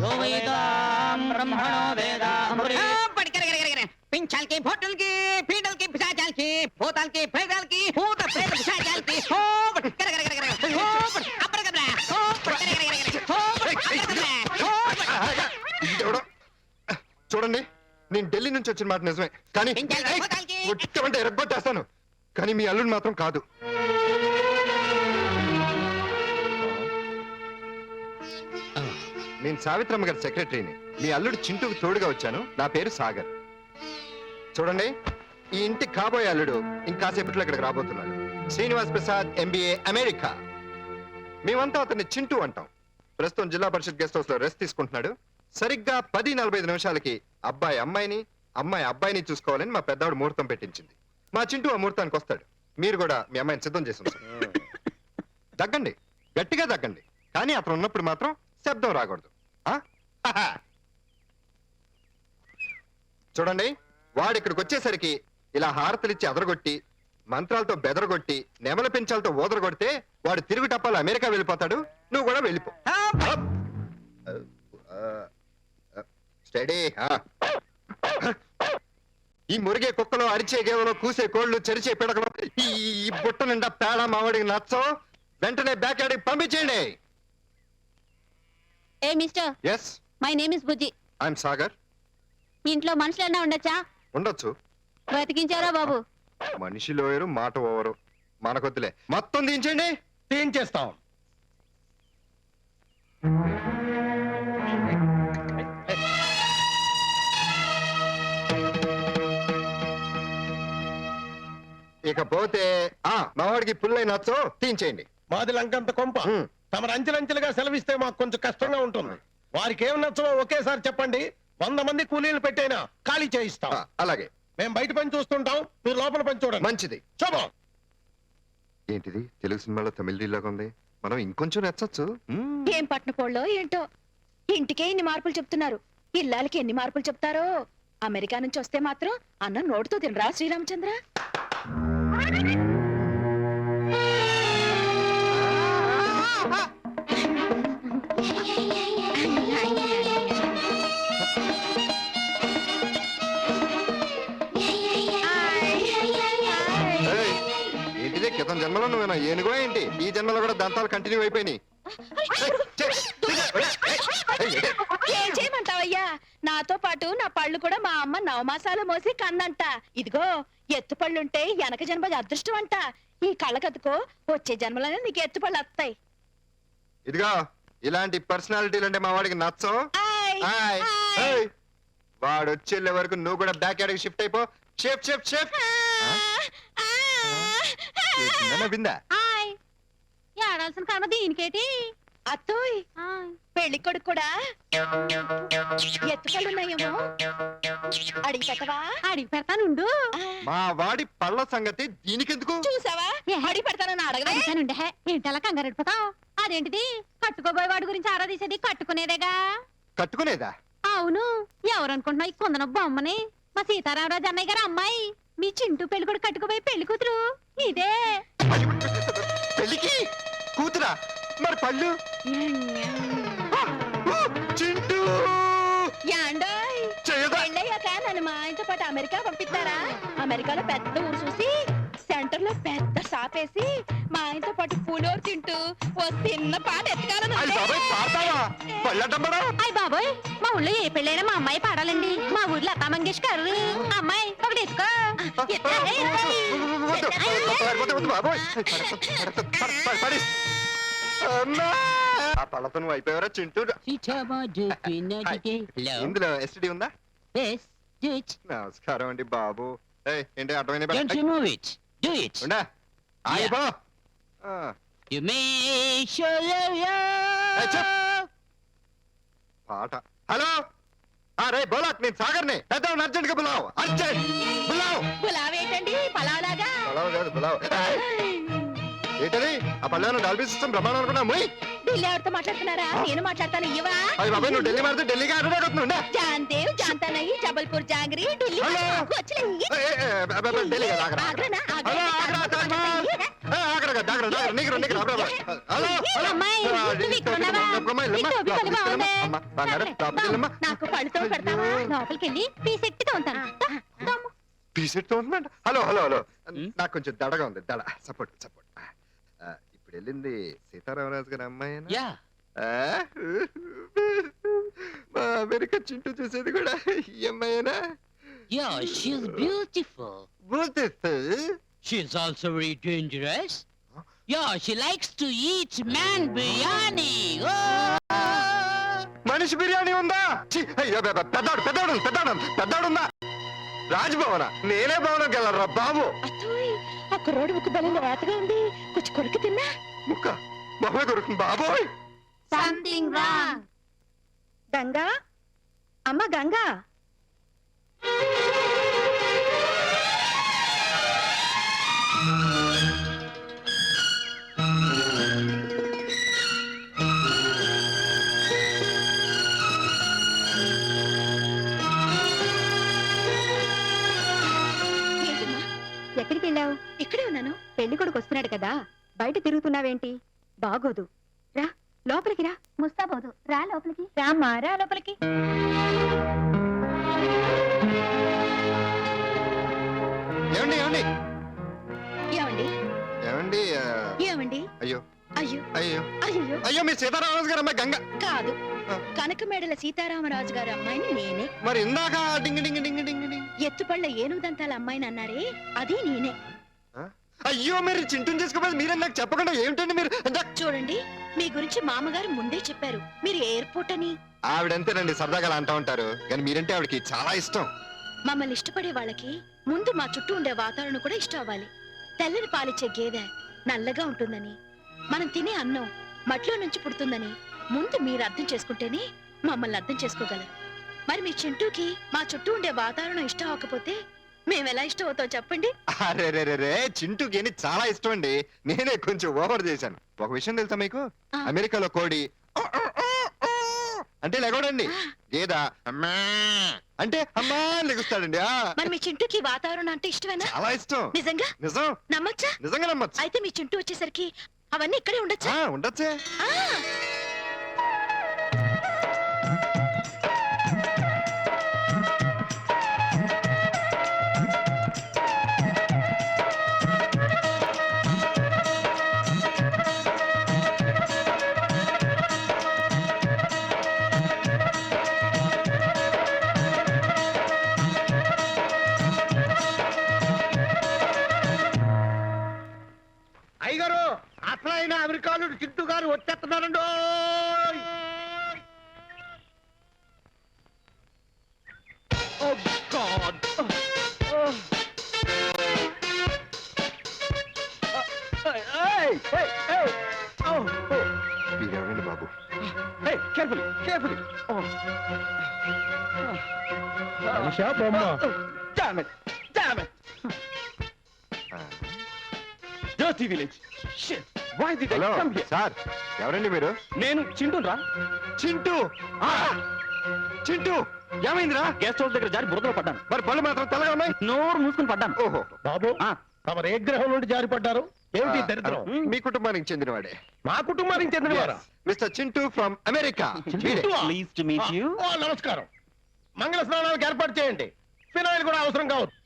పింఛాల్ కి భోటల్ కి పీడల్ కి పిశాచాల్ కి భూతాల్ కి ప్రేతాల్ కి భూత ప్రేత పిశాచాల్ కి ఇదెవడో? చూడండి, నేను ఢిల్లీ నుంచి వచ్చిన మాట నిజమే, కానీ ఉట్టమంటే ఎరగొట్టేస్తాను. కానీ మీ అల్లుడు మాత్రం కాదు. నేను సావిత్రమ్మ గారి సెక్రటరీని. మీ అల్లుడు చింటూకి తోడుగా వచ్చాను. నా పేరు సాగర్. చూడండి, ఈ ఇంటి కాబోయే అల్లుడు ఇంకాసేపట్లో ఇక్కడికి రాబోతున్నాడు. Srinivas Prasad, MBA, America. మేమంతా అతన్ని చింటూ అంటాం. ప్రస్తుతం జిల్లా పరిషత్ గెస్ట్ హౌస్ లో రెస్ట్ తీసుకుంటున్నాడు. సరిగ్గా 10:45 నిమిషాలకి అబ్బాయి అమ్మాయిని, అమ్మాయి అబ్బాయిని చూసుకోవాలని మా పెద్దవాడు ముహూర్తం పెట్టించింది. మా చింటూ ఆ ముహూర్తానికి వస్తాడు. మీరు కూడా మీ అమ్మాయిని సిద్ధం చేసి ఉంచండి. దగ్గండి, గట్టిగా దగ్గండి, కానీ అతను ఉన్నప్పుడు మాత్రం శబ్దం రాకూడదు. ఆ? హాహా. చూడండి, వాడు ఇక్కడికి వచ్చేసరికి ఇలా హారతలిచ్చి అదరగొట్టి, మంత్రాలతో బెదరగొట్టి, నెమల పెంచాలతో ఓదరగొడితే వాడు తిరుగు టప్పాలు అమెరికా వెళ్ళిపోతాడు. నువ్వు కూడా వెళ్ళిపో. స్టడీ. ఈ మురిగే కుక్కలో, అరిచే గేవలో, కూసే కోళ్లు, చెరిచే పిడకలు, ఈ బుట్ట నిండా పేడ మావాడికి నచ్చో వెంటనే బ్యాక్ యార్డ్కి పంపించేయండి. ఏ mister S, my name is Bujji. I'm Sagar. ఇంట్లో మనుషులన్నా ఉండొచ్చా? ఉండొచ్చు. బ్రతికించారా బాబు? మనిషి లోయరు, మాట ఓవరు. మనకొద్దులే, మొత్తం దించండి. తీయించేస్తాం. ఇకపోతే మావాడికి పుల్లై నచ్చో తీయించేయండి. మాది లంకంత కొంప. హ్మ్. తమరు అంచెలంచెలుగా సెలవిస్తే మాకు కొంచెం కష్టంగా ఉంటుంది. వారికి ఏం నచ్చో ఒకేసారి చెప్పండి. 100 మంది కూలీలు పెట్టైనా ఖాళీ చేయిస్తాం. అలాగే. మేము బయట పని చూస్తుంటాం, మీరు లోపల పని చూడండి. మంచిది. శుభం. ఏంటిది, తెలుగు సినిమాలో తమిళ డీలాగా ఉంది. మనం ఇంకొంచెం నచ్చచ్చు. ఏం పట్నపోళ్ళో ఏంటో ఇంటికే ఇన్ని మార్పులు చెప్తున్నారు. ఇల్లాలకి ఎన్ని మార్పులు చెప్తారో. అమెరికా నుంచి వస్తే మాత్రం అన్నం నోటితో తినరా శ్రీరామచంద్ర? ఏంటిది, క్రితం జన్మలో నువ్వేనా ఏనుగో ఏంటి? ఈ జన్మలో కూడా దంతాలు కంటిన్యూ అయిపోయినాయి. ఏం చేయమంటావయ్యా? నాతో పాటు నా పళ్ళు కూడా మా అమ్మ 9 మాసాలు మోసి కందంట. ఇదిగో ఎత్తు పళ్ళుంటే వెనక జన్మ అదృష్టం అంట. ఈ కళ్ళకతుకో వచ్చే జన్మలోనే నీకు ఎత్తు పళ్ళు వస్తాయి. ఇదిగో, ఇలాంటి పర్సనాలిటీలు అంటే మా వాడికి నచ్చో. ఆయ్, హాయ్. ఆయ్. ఏయ్, వాడు వచ్చే వరకు నువ్వు కూడా బ్యాక్ యార్డ్కి షిఫ్ట్ అయిపో. Shift shift shift. విందా? ఆయ్. ఏడాల్సిన కర్మ దీనికేటి? అత్తోయ్, పెళ్లి కొడుకు కూడా ఎత్తుకలున్నాయేమో అడిగి పెట్టవా? అడిగి పెడతానుండు. మా వాడి పళ్ళ సంగతి దీనికెందుకు? చూసావా, అడిగి పెడతానని అడగనుండే. ఏంటలా కంగారెడిపోతావు? అదేంటిది, కట్టుకోబోయే వాడి గురించి ఆరాధీసేది కట్టుకునేదేగా. కట్టుకునేదా? అవును. ఎవరనుకుంటున్నావు ఈ కొందన బొమ్మని? మా సీతారామరాజు అన్నయ్య గారు అమ్మాయి. మీ చింటూ పెళ్లి కూడా కట్టుకోబోయే పెళ్లి కూతురు ఇదే. పెళ్లికి కూతురా? మరి పళ్ళు? చింటూ యాండోయ్, చేయదా? పెళ్ళయ్యాక నన్ను మా ఆయనతో పాటు అమెరికా పంపిస్తారా? అమెరికాలో పెద్ద ఊరు చూసి సెంటర్ లో పెద్ద షాపేసి మా ఆయనతో పాటు పూలోరు తింటూ ఓ చిన్న పాట ఎత్తుకాలను. అయ్ బాబోయ్, మా ఊళ్ళో ఏ పెళ్ళైనా మా అమ్మాయి పాడాలండి. మా ఊర్లో లతా మంగేష్కర్ అమ్మాయి ఒకటి ఎత్తుకో. ఆ పళ్ళతో నువ్వు అయిపోయావరా చింటూ? ఇందులో ఎస్టిడి ఉందా? నమస్కారం అండి బాబు. ఏంటి అర్థమైన ఉండా? ఆగిపో. పాట. హలో, రే బోలాక్, నేను సాగర్ని. పెద్ద అర్జెంట్ గా బులావ్. అర్జెంట్ బులావ్. పులావేటండి పలావలాగా? బులావ్ కాదు, బులావ్. ఏంటది ఆ పళ్ళేమో డాల్బీ సిస్టమ్ ప్రమాణం అనుకున్నా మొయ్ ఢిల్లీ ఎవరితో మాట్లాడుతున్నారా నేను మాట్లాడతాను ఇవ్వా అయ్యి బాబాయ్ నువ్వు ఢిల్లీ మారితే ఢిల్లీకి ఆడుతున్నా జాందేవ్ జాంతానయి జబల్పూర్ జాంగ్రీ ఢిల్లీ హలో. వచ్చలే ఢిల్లీ కదా అక్కడ ఆగ్రానా హలో ఆగ్రా తాజ్మహల్ అక్కడ నీకు అమ్మాయి, నువ్వు ఇక్కడ ఉన్నావా? నీకు ఓపిక బాగుందే. నాకు పళ్ళుతో పెడతావా లోపలికి వెళ్ళి పీసెట్టుతో ఉంటాను పీసెట్తో ఉందంట హలో హలో హలో నాకు కొంచెం దడగా ఉంది దడ సపోర్ట్ ఇప్పుడు వెళ్ళింది సీతారామరాజు గారి అమ్మాయి యా మా అమెరికా చింటూ చూసేది కూడా ఈ అమ్మాయినా yeah she's beautiful she's also very dangerous yeah she likes to eat man biryani మనిషి బిర్యానీ ఉందా ఛీ, అయ్యో, పెద్దవాడు ఉందా రాజ్భవన నేనే భవనంకి వెళ్ళరా బాబు అత్తోయ్ ఆ కుర్రోడు ముక్కు బలి లేతగా ఉంది కొంచెం కొరికి తిన్నా ముక్క మొహమే దొరుకుతుంది బాబోయ్ సంథింగ్ రాంగ్ గంగా అమ్మ గంగా ఏంటమ్మా? ఎక్కడికి వెళ్ళావు ఇక్కడే ఉన్నాను పెళ్లి కొడుకు వస్తున్నాడు కదా బయట తిరుగుతున్నావేంటి బాగోదు రా లోపలికి రా ముస్తాబోదు రా లోపలికి రామ్మా రా లోపలికి ఏమండి ఏమండి ఏమండి ఏమండి ఏమండి అయ్యో అయ్యో అయ్యో అయ్యో అయ్యో మీ సీతారామరాజు గారు అమ్మాయి గంగ కాదు కనకమేడల సీతారామరాజు గారి అమ్మాయిని నేనే మరి ఇందాక డింగ్ డింగ్ డింగ్ డింగ్ డింగ్ ఎత్తుపళ్ళ ఏనుగుదంతాల అమ్మాయిని అన్నారే అది నేనే అయ్యో మీరు చింటూని చేసుకోవాలి మీరే నాకు చెప్పకుండా ఏమిటండి మీరు చూడండి మీ గురించి మామగారు ముందే చెప్పారు మీరు ఎయిర్పోర్ట్ అని ఆవిడంతేనండి సరదాగా అలా అంటూ ఉంటారు కానీ మీరంటే ఆవిడకి చాలా ఇష్టం మమ్మల్ని ఇష్టపడే వాళ్ళకి ముందు మా చుట్టూ ఉండే వాతావరణం కూడా ఇష్టం అవ్వాలి తెల్లని పాలిచ్చే గేదె నల్లగా ఉంటుందని మనం తినే అన్నం మట్లో నుంచి పుడుతుందని ముందు మీరు అర్థం చేసుకుంటేనే మమ్మల్ని అర్థం చేసుకోగలరు మరి మీ చింటూకి మా చుట్టూ ఉండే వాతావరణం ఇష్టం అవ్వకపోతే మేమెలా ఇష్టం అవుతాం చెప్పండి అరే రే రే రే చింటూకి అని చాలా ఇష్టం అండి నేనే కొంచెం ఓవర్ చేశాను ఒక విషయం తెలుసా మీకు ఆ. అమెరికాలో కోడి అంటే లెగవడండి గేద అమ్మా అంటే అమ్మా అని లెగుస్తాడండి మరి మీ చింటూకి వాతావరణం అంటే ఇష్టమేనా చాలా ఇష్టం నిజంగా నిజం నమ్మచ్చా నిజంగా నమ్మచ్చు అయితే మీ చింటూ వచ్చేసరికి అవన్నీ ఇక్కడే ఉండొచ్చా ఉండొచ్చే ఆ, అయ్యగారు అసలైన అమెరికాను చింటూ గారు వచ్చేస్తున్నారండి మీరెవరండి బాబు మనిషా బొమ్మ హలో సార్ ఎవరండి మీరు నేను చింటూరా చింటూ చింటూ ఏమైందిరా గెస్ట్ హౌస్ దగ్గర జారి బురదలో పడ్డాను మరి పళ్ళు మాత్రం తెల్లగా ఉన్నాయి నోరు మూసుకుని పడ్డాను ఓహో బాబు ఆ. తమరు ఏ గ్రహం నుండి జారిపడ్డారు ఏమిటి ఈ దరిద్రం మీ కుటుంబానికి చెందినవాడే మా కుటుంబానికి చెందినవారా mister Chintu from America please to meet you నమస్కారం మంగళ స్నానాలకు ఏర్పాటు చేయండి ఫినాయిల్ కూడా అవసరం కావచ్చు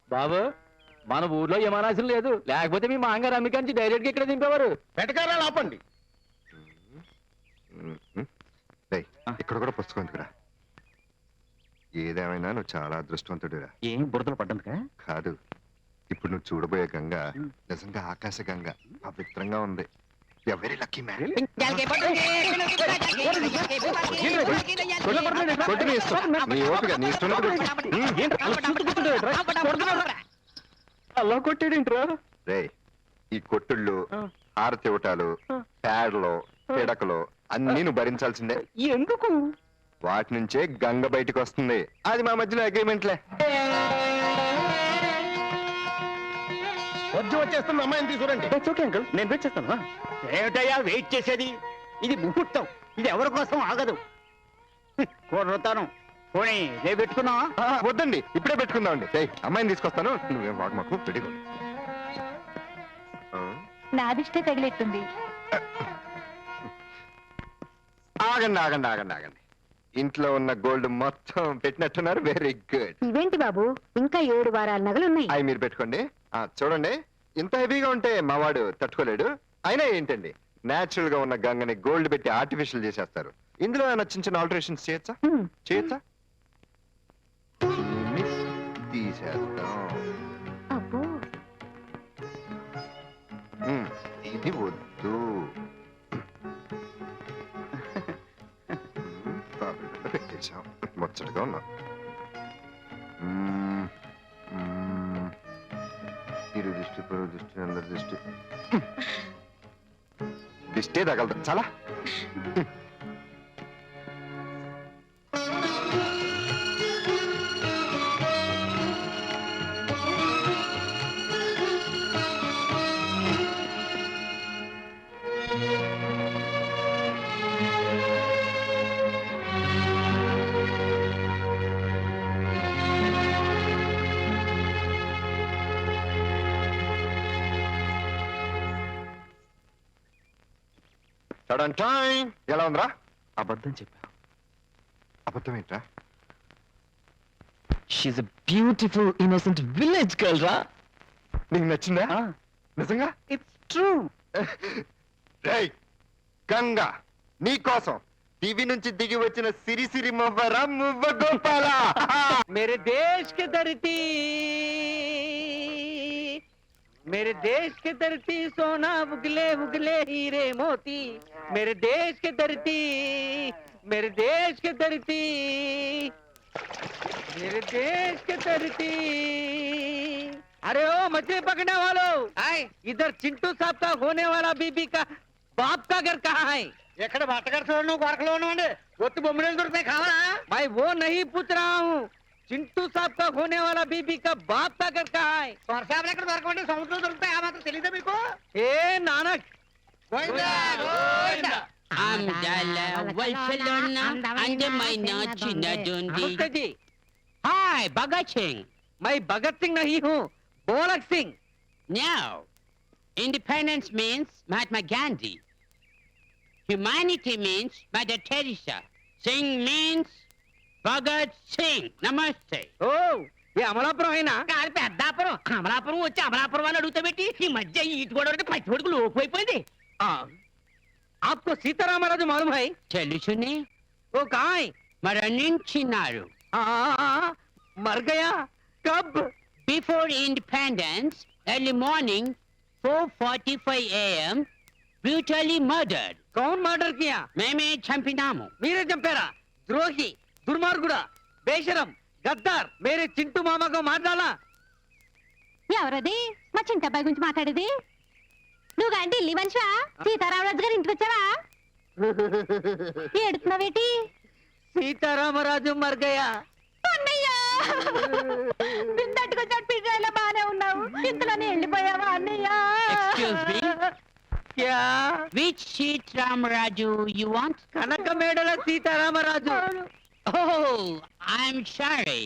బాబు మన ఊర్లో విమానాశ్రయం లేదు లేకపోతే మీ మాంగారు అమెరికా నుంచి డైరెక్ట్ గా ఇక్కడ దింపేవారు వెటకారాలు ఆపండి ఇక్కడ కూడా పుస్తకం ఎందుకురా ఏదేమైనా నువ్వు చాలా అదృష్టవంతుడురా ఏం బురదలో పడ్డందుకా కాదు ఇప్పుడు నువ్వు చూడబోయే గంగ నిజంగా ఆకాశ గంగ పవిత్రంగా ఉంది వెరీ లక్కీ మ్యాన్ కొట్టు నీ ఇష్టం. నీ ఓపిక నీ ఇష్టం అలా కొట్టాడేంట్రా? రే ఈ కొట్టుళ్ళు హారతి ఇవ్వటాలు పేడలు పిడకలు అన్నీ నువ్వు భరించాల్సిందే. ఎందుకు? వాటి నుంచే గంగ బయటకు వస్తుంది. అది మా మధ్యలో అగ్రిమెంట్లే. వచ్చేస్తుంది, అమ్మాయిని తీసుకురండి. ఓకే అంకుల్, నేను వెయిట్ చేస్తాను. ఏమిటయ్యా వెయిట్ చేసేది? ఇది ముహూర్తం, ఇది ఎవరి కోసం ఆగదు. కోరుతాను పోనీ రేపు పెట్టుకున్నావా? వద్దండి, ఇప్పుడే పెట్టుకుందామండి. ఏయ్, అమ్మాయిని తీసుకొస్తాను, నువ్వేం వాడు మాకు పెట్టుకో. నాదిష్టే తగిలెట్టుంది. ఆగండి ఆగండి ఆగండి ఆగండి. ఇంట్లో ఉన్న గోల్డ్ మొత్తం పెట్టినట్టున్నారు. Very good. ఇవేంటి బాబు, ఇంకా 7 వారాల నగలున్నాయి. అవి మీరు పెట్టుకోండి. చూడండి, ఇంత హెవీగా ఉంటే మావాడు తట్టుకోలేడు. అయినా ఏంటండి, నేచురల్ గా ఉన్న గంగని గోల్డ్ పెట్టి ఆర్టిఫిషియల్ చేసేస్తారు. ఇందులో ఏమైనా చిన్న చిన్న ఆల్టరేషన్స్ చేయొచ్చా? చేయొచ్చా? తీసేద్దాం. అబ్బో, ఇది వద్దు. పెట్టేశాం, ముచ్చటగా ఉన్నా. ఇరు దృష్టి పొరుగు దృష్టి అందరి దృష్టి దిష్టే తగలదు చాలా. ఎలా ఉందిరా? అబద్ధం చెప్పా. అబద్ధం ఏంట్రా? She's a beautiful innocent village girl రా. నీకు నచ్చిందా? నిజంగా? It's true. రేయ్ గంగా, నీ కోసం టీవీ నుంచి దిగి వచ్చిన సిరి సిరి మువ్వరా మువ్వ గోపాల. मेरे देश के धरती, मेरे देश के धरती सोना उगले उगले हीरे मोती, मेरे देश के धरती, मेरे देश के धरती, मेरे देश के धरती. अरे ओ मछली पकड़ने वालों, आए इधर चिंटू साहब का होने वाला बीबी का बाप का घर कहाँ है? ఎక్కడ బట్టగడతాను గొరకలోను అండి ఒత్తి బొమ్మలు దొరుకుతాయి కావాలా? मैं वो नहीं पूछ रहा हूँ, चिंटू साहब का होने वाला बीबी का बाप का घर कहाँ है? వర్షాలు ఎక్కడ దొరకమండి, సముద్రం దొరుకుతాయి. ఆ మాత్రం తెలియదా మీకు? ए नानक, అందాల వల్సలోన అందమైన చిన్నదుంది. नमस्ते जी. హాయ్ భగత్ సింగ్. मैं भगत सिंह नहीं हूँ, बोलक Singh. Now, independence means Mahatma Gandhi. Humanity means Mother Teresa. Singh means Bhagat Singh. Namaste. ओ ये अमलापुరం అయినా? కాదు పెద్దాపురం. అమలాపురం వచ్చి అమలాపురం అని అడుగుతా పెట్టి ఈ మధ్య ఈటు కూడా పచ్చి కొడుకు లోపు అయిపోయింది. आपको सीतारामराजु मालूम है? తెలుసుని वो कहाँ है? మరణించినారు. मर गया? कब? Before independence, early morning, 4:45 a.m., brutally murdered. कौन मर्डर किया? మేమే చంపినాము. మీరే చంపారా? ద్రోహి, దుర్మార్గుడా, బేషరం, గద్దార్, మేరే చింటూ మామకు మాట్లాడాలా? ఎవరది? మా చింతబ్బాయి గురించి మాట్లాడేది నువ్వు అంటే ఇల్లి మనిషివా? సీతారామరాజు గారి ఇంటికి వచ్చావా? ఏడుతున్నావేటి? సీతారామరాజు మర్ గయా. బిందట్టుకొచ్చాడు పిజ్జాయిలో బానే ఉన్నావు, ఇంతలోనే వెళ్ళిపోయావా అన్నయ్య? Excuse me? క్యా? Which Sitaramraju you want? కనక మేడల సీతారామరాజు. Oh, I'm sorry.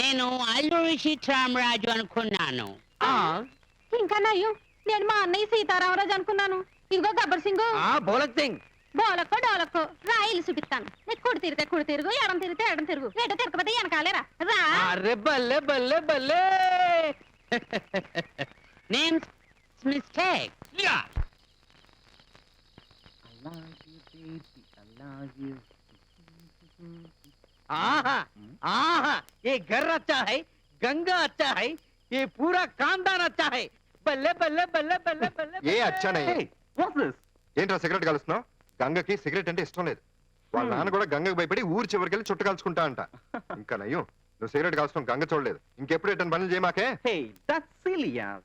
నేను అల్లూరి సీతారామరాజు అనుకున్నాను. ఇంకా నయ్యం, నేను మా అన్నయ్య సీతారామరాజు అనుకున్నాను. ఇదిగో గబ్బర్ సింగ్, బోలక్ సింగ్. బోలక్కో డోలక్కో రా, ఇల్లు చూపిస్తాను. నీకు కుడి తిరిగితే కుడి తిరుగు, ఎడం తిరిగితే ఎడం తిరుగు, ఎట తిరగకపోతే వెనకాలేరా రా. అరే బల్లే బల్లే బల్లే. Name's mistake. Yeah. आहा, आहा, ये घर अच्छा है, गंगा अच्छा है, ये पूरा खानदान अच्छा है. बल्ले बल्ले बल्ले बल्ले बल्ले. ఏ అచ్చానయ్య? ఏంట్రా సిగరెట్ కలుస్తున్నావు? గంగకి సిగరెట్ అంటే ఇష్టం లేదు. వాళ్ళ నాన్న కూడా గంగకు భయపడి ఊరు చివరికి వెళ్ళి చుట్ట కాల్చుకుంటా అంట. ఇంకా నయ్యం నువ్వు సిగరెట్ కాల్చడం గంగ చూడలేదు. ఇంకెప్పుడు ఎట్టని పనులు చేయమాకే.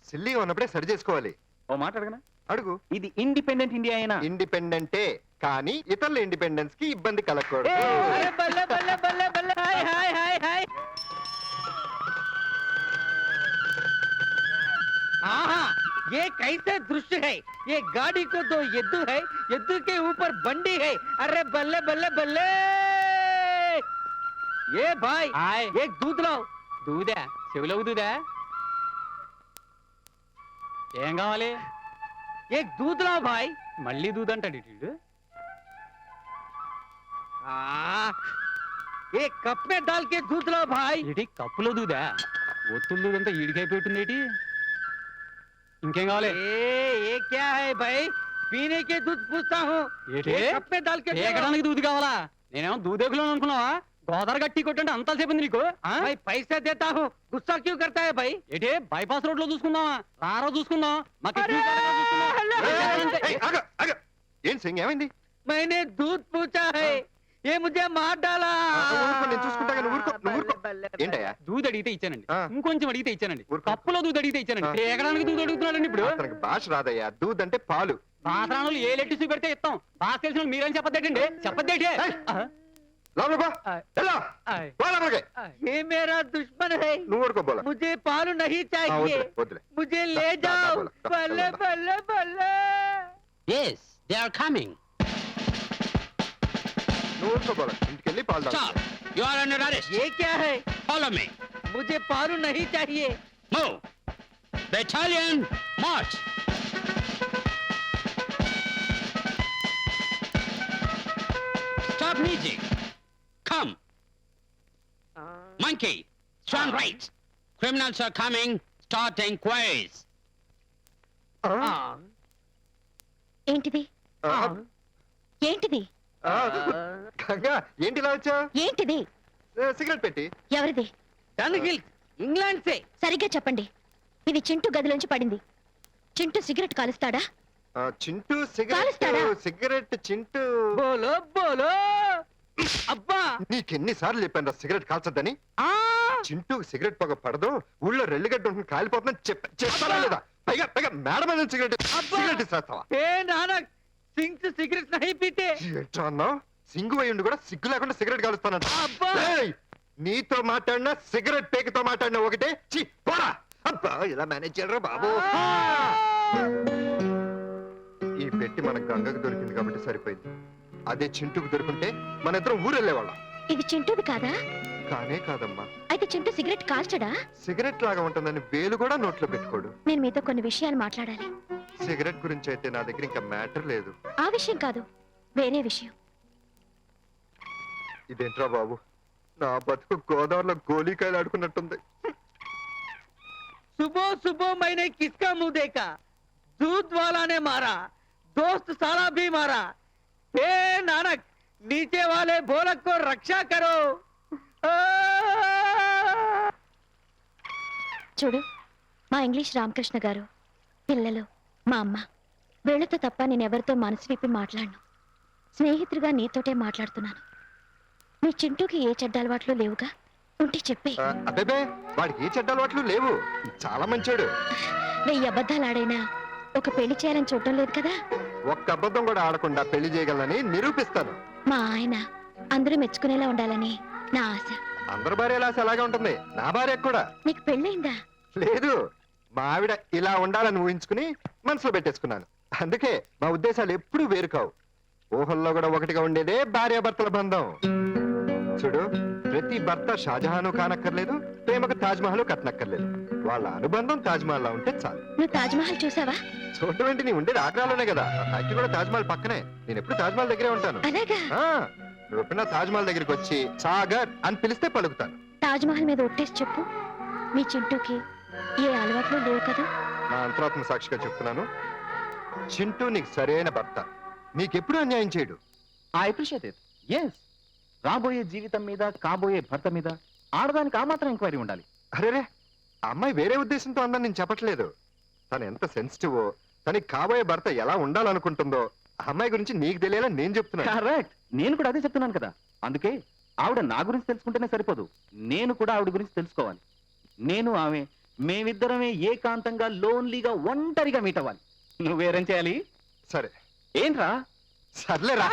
సిల్లీగా ఉన్నప్పుడే సరి చేసుకోవాలి. ఓ మాట అడగనా? అడుగు. ఇది ఇండిపెండెంట్ ఇండియా అయినా ఇండిపెండెంటే కానీ ఇతరుల ఇండిపెండెన్స్ కి ఇబ్బంది కలగకూడదు. अरे बल्ले बल्ले बल्ले बल्ले हाय हाय हाय हाय आहा ये कैसे दृश्य है ये गाड़ी को दो यद्दू है यद्दू के ऊपर बंडी है अरे बल्ले बल्ले बल्ले ये भाई एक दूध लाओ దూదా చెవిలోకి దూదా ఏం కావాలి? एक दूध लाओ भाई మళ్ళీ దూదంటాడు ఇటు. एक कप में डाल के दूध लाओ भाई ఏంటి కప్పులో దూదా? ఒత్తులు దూదంతా ఈడికైపోతుంది ఏంటి? ఇంకేం కావాలి? ये क्या है भाई पीने के दूध पूछता हूँ ఏంటి? एक कप में डाल के दो। ఏకడానికి దూది కావాలా? నేనేమో దూదేకులో అనుకున్నావా? గోదావరి గట్టి కొట్టంటే అంతా చెప్పింది నీకు. ఆ? भाई पैसे देता हूँ गुस्सा क्यों करता है भाई ఏంటి బైపాస్ రోడ్ లో చూసుకుందామా? రారో చూసుకుందాం. మాకు ఎప్పుడు కావాలో చూసుకుందాం. ఏయ్, ఆగు, ఆగు. ఏం సింగ్ ఏమైంది? मैंने दूध पूछा है ये मुझे मार डाला ఊరుకో, నేను చూసుకుంటాగా, నువ్వు ఊరుకో, నువ్వు ఊరుకో. ఏంటయ్యా? దూది అడిగితే ఇచ్చానండి. ఆ. ఇంకొంచెం అడిగితే ఇచ్చానండి. ఊరుకో. కప్పులో దూది అడిగితే ఇచ్చానండి. ఏకడానికి దూది అడుగుతున్నాడండి ఇప్పుడు. అతనికి భాష రాదయ్యా. దూద్ అంటే పాలు. పాత్రాణులు ఏ లెట్టి చూపెడితే ఇస్తాం. బాగా తెలిసిన వాళ్ళు మీరేం చెప్పద్దేటండి? చెప్పద్దేటి? ఏయ్. లోపలికి పో. వెళ్ళు. పో లోపలికి. ये मेरा दुश्मन है నువ్వు ఊరుకో బోల. मुझे पालू नहीं चाहिए వద్దులే, వద్దులే. मुझे ले दा, जाओ बोला, दा, बल्ले बोला। बल्ले बल्ले Yes, they are coming. నువ్వు ఊరుకో బోల. ఇంటికెళ్ళి పాలు తాగు. Stop. You are under arrest. ये क्या है Follow me. मुझे पालू नहीं चाहिए Move. Battalion, march. Stop music. Come. Monkey, stand right. Criminals are coming. Start inquiries. ఏంటిది ఆ, ఏంటిది ఆ, గంగా, ఏంటి ఇలా వచ్చా? ఏంటిది సిగరెట్ పెట్టి. ఎవరిది? डन हिल इंग्लैंड से సరిగ్గా చెప్పండి. ఇది చింటూ గదిలోంచి పడింది. చింటూ సిగరెట్ కాలుస్తాడా? చింటూ కాలుస్తాడా? సిగరెట్ చింటూ. बोलो बोलो अब्बा నీకెన్ని సార్లు చెప్పాను సిగరెట్ కాల్చొద్దని. आ చింటూ సిగరెట్ పొగ పడదు, ఊళ్ళో రెల్లిగడ్డ ఉంటుంది, కాలిపోతుందని చెప్పాలా లేదా? పైగా పైగా మేడం మీద సిగరెట్ అబ్బా! సిగరెట్ ఇస్తావా? ए नानक सिंह से सिगरेट नहीं पीते ఎట్లా అన్నావు? సింగు అయ్యుండి కూడా సిగ్గు లేకుండా సిగరెట్ కాలుస్తానంట. అబ్బా! ఏయ్! నీతో మాట్లాడినా సిగరెట్ పేకతో మాట్లాడినా ఒకటే. ఛీ, పోరా. అబ్బా, ఇలా మేనేజ్ చేయరా బాబు. ఈ పెట్టి మన గంగకు దొరికింది కాబట్టి సరిపోయింది. అదే చింటూకు దొరుకుంటే మన ఇద్దరం ఊరు వెళ్ళేవాళ్ళం. ఇది చింటూది కాదా? కానే కాదమ్మా. అయితే చింటూ సిగరెట్ కాల్చడా? సిగరెట్ లాగా ఉంటుందని వేలు కూడా నోట్లో పెట్టుకోడు. నేను మీతో కొన్ని విషయాలు మాట్లాడాలి. సిగరెట్ గురించి అయితే నా దగ్గర ఇంకా మ్యాటర్ లేదు. ఆ విషయం కాదు, వేరే విషయం. ఇదేంట్రా బాబు, నా బతుకు గోదావరిలో గోలీకాయలు ఆడుకున్నట్టుంది. सुबह सुबह मैंने किसका मुंह देखा दूध वाला ने मारा दोस्त साला भी मारा हे नानक नीचे वाले भोलक को रक्षा करो చూడు, మా ఇంగ్లీష్ రామకృష్ణ గారు, పిల్లలు, మా అమ్మ, వీళ్లతో తప్ప నేను ఎవరితో మనసు విప్పి మాట్లాడను. స్నేహితుడిగా నీతోటే మాట్లాడుతున్నాను. మీ చింటూకి ఏ చెడ్డ అలవాట్లు లేవుగా? ఉంటే చెప్పే. అబ్బేబే, వాడికి ఏ చెడ్డ అలవాట్లు లేవు. చాలా మంచోడు. 1000 అబద్ధాలు ఆడైనా ఒక పెళ్లి చేయాలని చూడటం లేదు కదా. ఒక్క అబద్ధం కూడా ఆడకుండా పెళ్లి చేయగలనని నిరూపిస్తాను. మా ఆయన అందరూ మెచ్చుకునేలా ఉండాలని నా ఆశ. అందరి భార్య లాస అలాగే ఉంటుంది. నా భార్య కూడా. నీకు పెళ్ళైందా? లేదు, మా ఆవిడ ఇలా ఉండాలని ఊహించుకుని మనసులో పెట్టేసుకున్నాను. అందుకే మా ఉద్దేశాలు ఎప్పుడూ వేరు కావు. ఊహల్లో కూడా ఒకటిగా ఉండేదే భార్యాభర్తల బంధం. చూడు, ప్రతి భర్త షాజహాను కానక్కర్లేదు, ప్రేమకు తాజ్ మహల్ కట్టనక్కర్లేదు. వాళ్ళ అనుబంధం తాజ్ మహల్ లా ఉంటే చాలు. నువ్వు తాజ్ మహల్ చూసావా? చూడటం ఏంటి, నీ ఉండేది ఆగ్రాలోనే కదా. ఫ్యాక్టరీ కూడా తాజ్ మహల్ పక్కనే. నేను ఎప్పుడు తాజ్ మహల్ దగ్గరే ఉంటాను. అలాగా? ఆ, నువ్వు ఎప్పుడైనా తాజ్ మహల్ దగ్గరికి వచ్చి సాగర్ అని పిలిస్తే పలుకుతాను. తాజ్ మహల్ మీద ఒట్టేసి చెప్పు, మీ చింటూకి ఏ అలవాట్లు లేవు కదా. నా అంతరాత్మ సాక్షిగా చెప్తున్నాను, చింటూ నీకు సరైన భర్త. నీకెప్పుడు అన్యాయం చేయడు. I appreciate it. ఎస్, రాబోయే జీవితం మీద, కాబోయే భర్త మీద ఆడదానికి ఆ మాత్రం ఎంక్వైరీ ఉండాలి. అరేరే, ఆ అమ్మాయి వేరే ఉద్దేశంతో అందని నేను చెప్పట్లేదు. తను ఎంత సెన్సిటివో, తనకి కాబోయే భర్త ఎలా ఉండాలనుకుంటుందో ఆ అమ్మాయి గురించి నీకు తెలియాలని నేను చెప్తున్నాను. కరెక్ట్, నేను కూడా అదే చెప్తున్నాను కదా. అందుకే ఆవిడ నా గురించి తెలుసుకుంటేనే సరిపోదు, నేను కూడా ఆవిడ గురించి తెలుసుకోవాలి. నేను ఆమె మేమిద్దరమే ఏకాంతంగా లోన్లీగా ఒంటరిగా మీట్ అవ్వాలి. నువ్వేరేం చేయాలి? సరే ఏంట్రా? సర్లేరా.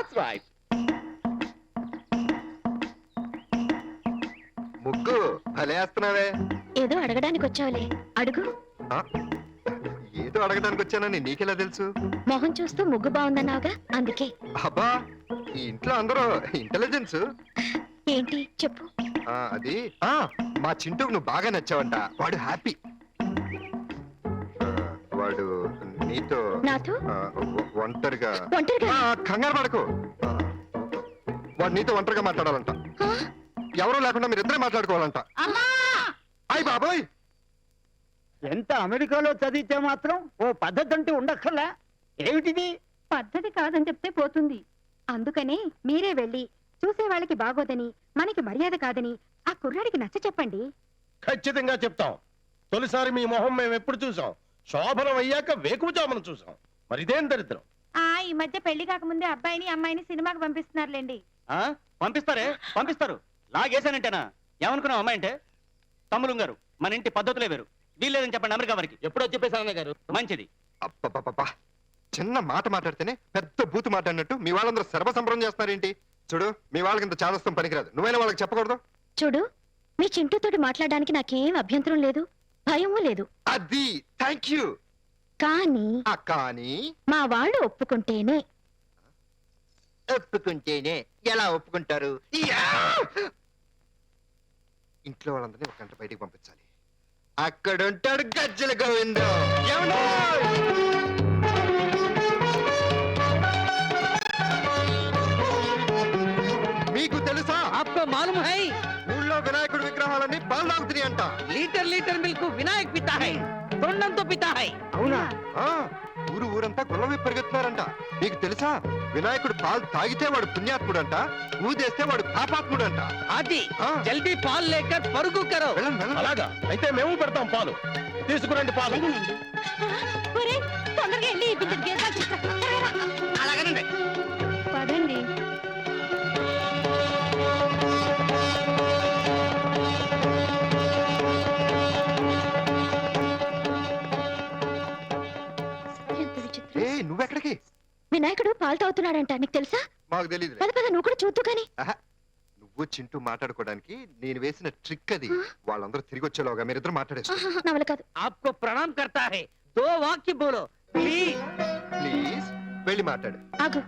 ముగ్గు భలే వేస్తున్నావే. ఏదో అడగడానికి వచ్చావులే, అడుగు. ఆ, ఏదో అడగడానికి వచ్చానని నీకెలా తెలుసు? మొహం చూస్తూ ముగ్గు బాగుందన్నావుగా, అందుకే. అబ్బా, ఈ ఇంట్లో అందరూ ఇంటెలిజెన్స్. ఏంటి చెప్పు. అది మా చింటూకు నువ్వు బాగా నచ్చావంట. వాడు హ్యాపీ. వాడు నీతో నాతో ఒంటరిగా ఒంటరిగా కంగారు పడకు. వాడు నీతో ఒంటరిగా మాట్లాడాలంట. ఆ? ఎవరూ లేకుండా మీరు ఇద్దరే మాట్లాడుకోవాలంట. అయ్ బాబోయ్, ఎంత అమెరికాలో చదివితే మాత్రం ఓ పద్ధతి అంటూ ఉండక్కర్లా. ఏమిటిది? పద్ధతి కాదని చెప్తే పోతుంది. అందుకనే మీరే వెళ్ళి చూసే వాళ్ళకి బాగోదని, మనకి మర్యాద కాదని ఆ కుర్రాడికి నచ్చ చెప్పండి. ఖచ్చితంగా చెప్తాం. తొలిసారి మీ మొహం మేము ఎప్పుడు చూసాం? శోభనం అయ్యాక వేకువజామున చూసాం. మరి ఇదేం దరిద్రం? ఈ మధ్య పెళ్లి కాకముందే అబ్బాయిని అమ్మాయిని సినిమాకి పంపిస్తున్నారులేండి. పంపిస్తారే, పంపిస్తారు. లాగేశానంటేనా? ఏమనుకున్నావు అమ్మాయి అంటే? తమ్ములు గారు, మన ఇంటి పద్ధతులే వేరు. వీల్లేదని చెప్పండి అమెరికా వారికి. ఎప్పుడో చెప్పేశాను గారు. మంచిది. అప్పపప్పా, చిన్న మాట మాట్లాడితేనే పెద్ద బూతు మాట్లాడినట్టు మీ వాళ్ళందరూ సర్వసంబరం చేస్తున్నారేంటి? చూడు, మీ వాళ్ళకి ఇంత చాదస్తం పనికిరాదు. నువ్వైనా వాళ్ళకి చెప్పకూడదు. చూడు, మీ చింటూతోటి మాట్లాడడానికి నాకేం అభ్యంతరం లేదు, భయమూ లేదు. అది థ్యాంక్ యూ. కానీ కానీ మా వాళ్ళు ఒప్పుకుంటేనే. ఒప్పుకుంటేనే ఎలా ఒప్పుకుంటారు? ఇంట్లో వాళ్ళందరినీ ఒక గంట బయటికి పంపించాలి. అక్కడ ఉంటాడు గజ్జల గోవిందం. మీకు తెలుసా? आपको मालूम है? ఊళ్ళో వినాయకుడి విగ్రహాలన్నీ పాలు తాగుతున్నాయి అంట. लीटर लीटर मिल्क विनायक पीता है, तोंडंతో पीता है. అవునా? ఆ, ఊరంతా గుళ్ళవి పరిగెత్తున్నారంట. మీకు తెలుసా? వినాయకుడు పాలు తాగితే వాడు పుణ్యాత్ముడంట, ఊదేస్తే వాడు పాపాత్ముడంట. आदि ఆ. जल्दी पाल लेकर परुగు करो. వెళ్ళండి, వెళ్ళండి. అలాగా అయితే మేము పెడతాం పాలు. తీసుకురండి పాలు. అలాగనండి. పదండి. ఎంత విచిత్రం. ఏ నువ్వెక్కడికి? వినాయకుడు పాలు తాగుతున్నాడంట, నీకు తెలుసా? మాకు తెలియదు. పద పద, నువ్వు కూడా చూద్దు గాని. నువ్వు చింటూ మాట్లాడుకోవడానికి నేను వేసిన ట్రిక్ అది. వాళ్ళందరూ తిరిగి వచ్చేలోగా మీరిద్దరు మాట్లాడేస్తారు. నా వల్ల కాదు. आपको प्रणाम करता है, दो वाक्य बोलो प्लीज. ప్లీజ్ వెళ్ళి మాట్లాడు. ఆగు,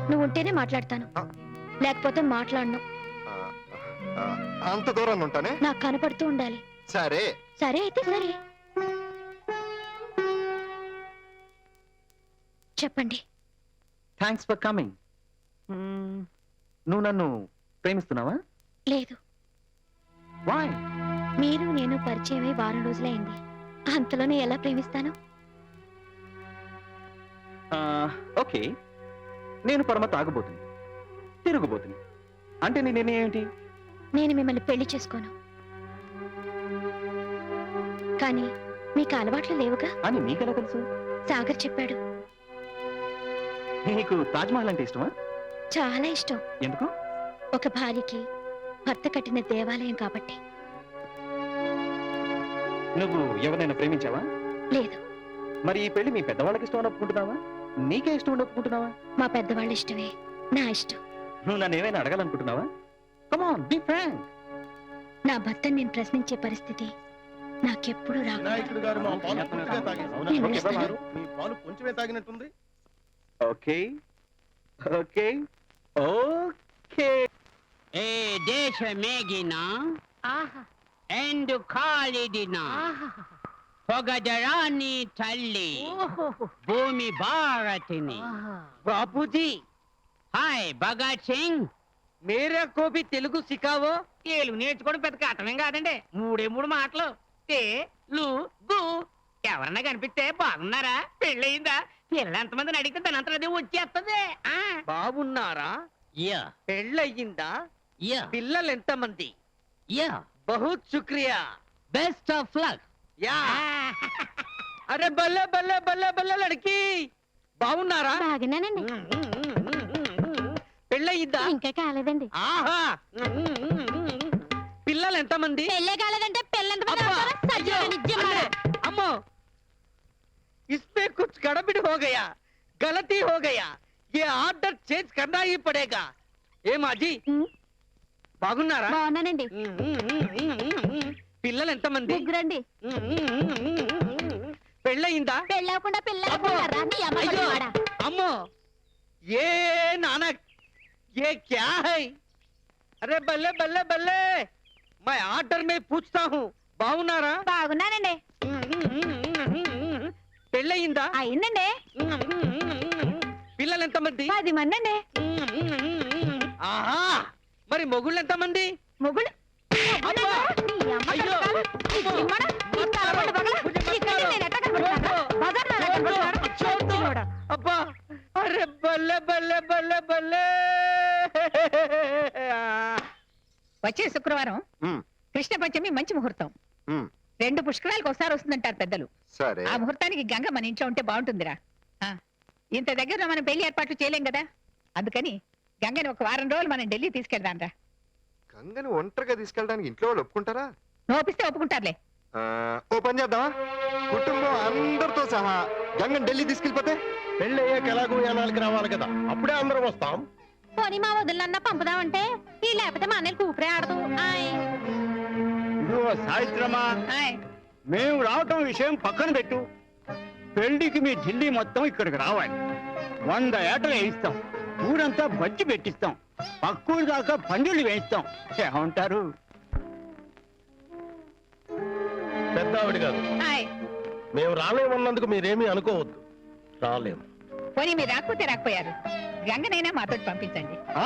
నువ్వు ఉంటేనే మాట్లాడతాను, ఆ. లేకపోతే మాట్లాడను. ఆ, ఆ, అంత దూరాన్ని ఉంటానే. నాకు కనపడుతూ ఉండాలి. సరే. సరే అయితే సరే. చెప్పండి. Thanks for coming. నువ్వు నన్ను ప్రేమిస్తున్నావా? లేదు, వాయ్? మీరు నేను పరిచయమై వారం రోజులైంది. అంతలోనే ఎలా ప్రేమిస్తాను? ఓకే, నేను పరమ తాగుబోతుని, తిరుగుబోతుని. అంటే నీ నిర్ణయం ఏంటి? నేను మిమ్మల్ని పెళ్లి చేసుకోను. కానీ మీకు అలవాట్లు లేవుగా అని నీకెలా తెలుసు? సాగర్ చెప్పాడు. నీకు తాజ్మహల్ అంటే ఇష్టమా? చాలా ఇష్టం. ఎందుకు? ఒక భార్యకి భర్త కట్టిన దేవాలయం కాబట్టి. నువ్వు ఎవరైనా ప్రేమించావా? లేదు, మరి ఈ పెళ్లి మీ పెద్దవాళ్ళకి ఇష్టం అని ఒప్పుకుంటున్నావా? నీకే ఇష్టం అని ఒప్పుకుంటున్నావా? మా పెద్దవాళ్ళ ఇష్టమే నా ఇష్టం. నువ్వు నన్ను ఏమైనా అడగాలనుకుంటున్నావా? Come on, be frank. నా భర్తను నేను ప్రశ్నించే పరిస్థితి నాకెప్పుడు రాదు. వినాయకుడు గారు మా పాలు పూర్తిగా తాగేశారు. అవునా? నేను ఓకే, వస్తాను. బాబు. మీ పాలు కొంచెమే తాగినట్టుంది. Okay okay okay. ఏ దేశ మేగిన ఎండు కాలిడిన పొగజరాని తల్లి భూమి భారతిని. बापूजी, హాయ్ భగత్ సింగ్. मेरे को भी तेलुगु सिखाओ. తెలుగు నేర్చుకోవడం పెద్ద కష్టమేం కాదండి. మూడు మాటలు. తే లు గు. ఎవరన్నా కనిపిస్తే బాగున్నారా, పెళ్ళయిందా, పిల్లలు ఎంతమందిని అడిగితే దాని అంతా అదే వచ్చేస్తుంది. బాగున్నారా? యా పెళ్ళయిందా? యా పిల్లలు ఎంతమంది? యా बहुत शुक्रिया. Best of luck. या अरे बल्ले बल्ले बल्ले बल्ले लड़की, బాగున్నారా బాగున్నానండి. పెళ్ళయిందా ఇంకా కాలేదండి. ఆహా పిల్లలు ఎంతమంది పెళ్ళే కాలేదంటే పెళ్ళంత అబ్బా! అయ్యో! అరే! అమ్మో इसमें कुछ गड़बड़ हो गया गलती हो गया ये ऑर्डर चेंज करना ही पड़ेगा ఏ మాజీ బాగున్నారా బాగున్నానండి. పిల్లలు ఎంతమంది ముగ్గురండి. పెళ్ళయిందా పెళ్ళవకుండా పిల్ల అబ్బో! అయ్యో! అమ్మో ఏ నానా ये क्या है अरे बल्ले बल्ले बल्ले मैं ऑर्डर में पूछता हूँ బాగున్నారా బాగున్నానండి. పెళ్ళయిందా అయిందండి. పిల్లలు ఎంతమంది 10 మంది అండి. ఆహా మరి మొగుళ్ళు ఎంతమంది మొగుడు అబ్బా! అయ్యో! అబ్బా అరే బల్లే బల్లే బల్లే బల్లే వచ్చే శుక్రవారం ఉమ్, కృష్ణ పంచమి మంచి ముహూర్తం ఉమ్, 2 పుష్కరాలకు ఒకసారి వస్తుందంటారు పెద్దలు సరే ఆ ముహూర్తానికి గంగ మన ఇంట్లో ఉంటే బాగుంటుందిరా ఆ, ఇంత దగ్గర మనం పెళ్లి ఏర్పాట్లు చేయలేం కదా అందుకని గంగని ఒక వారం రోజులు మనం ఢిల్లీ తీసుకెళ్దాం రా గంగని ఒంటరిగా తీసుకెళ్ళడానికి ఇంట్లో వాళ్ళు ఒప్పుకుంటారా? నువ్వు ఒప్పిస్తే ఒప్పుకుంటారులే ఆ, ఓ పని చేద్దామా, కుటుంబం అందరితో సహా గంగని ఢిల్లీ తీసుకెళ్ళిపోతే? పెళ్లి అయ్యాక ఎలాగో యానాలకి రావాలి కదా, అప్పుడే అందరం వస్తాం. పోనీ మా వదిలన్నా పంపుదామంటే ఈ లేకపోతే మా అన్నయ్య కూపరే ఆడదు. ఆయ్. ఇదిగో సావిత్రమ్మా, ఆయ్, మేము రావటం విషయం పక్కన పెట్టు. పెళ్లికి మీ ఢిల్లీ మొత్తం ఇక్కడికి రావాలి. 100 ఏటలు వేయిస్తాం, ఊరంతా బజ్జి పెట్టిస్తాం, పక్కూరు దాకా పందిళ్ళు వేయిస్తాం. ఏమంటారు? పెద్ద ఆవిడ గారు, ఆయ్. మేము రాలేమన్నందుకు మీరేమీ అనుకోవద్దు. రాలేము. పోనీ మీరు రాకపోతే రాకపోయారు గంగనైనా మాతో పంపించండి ఆ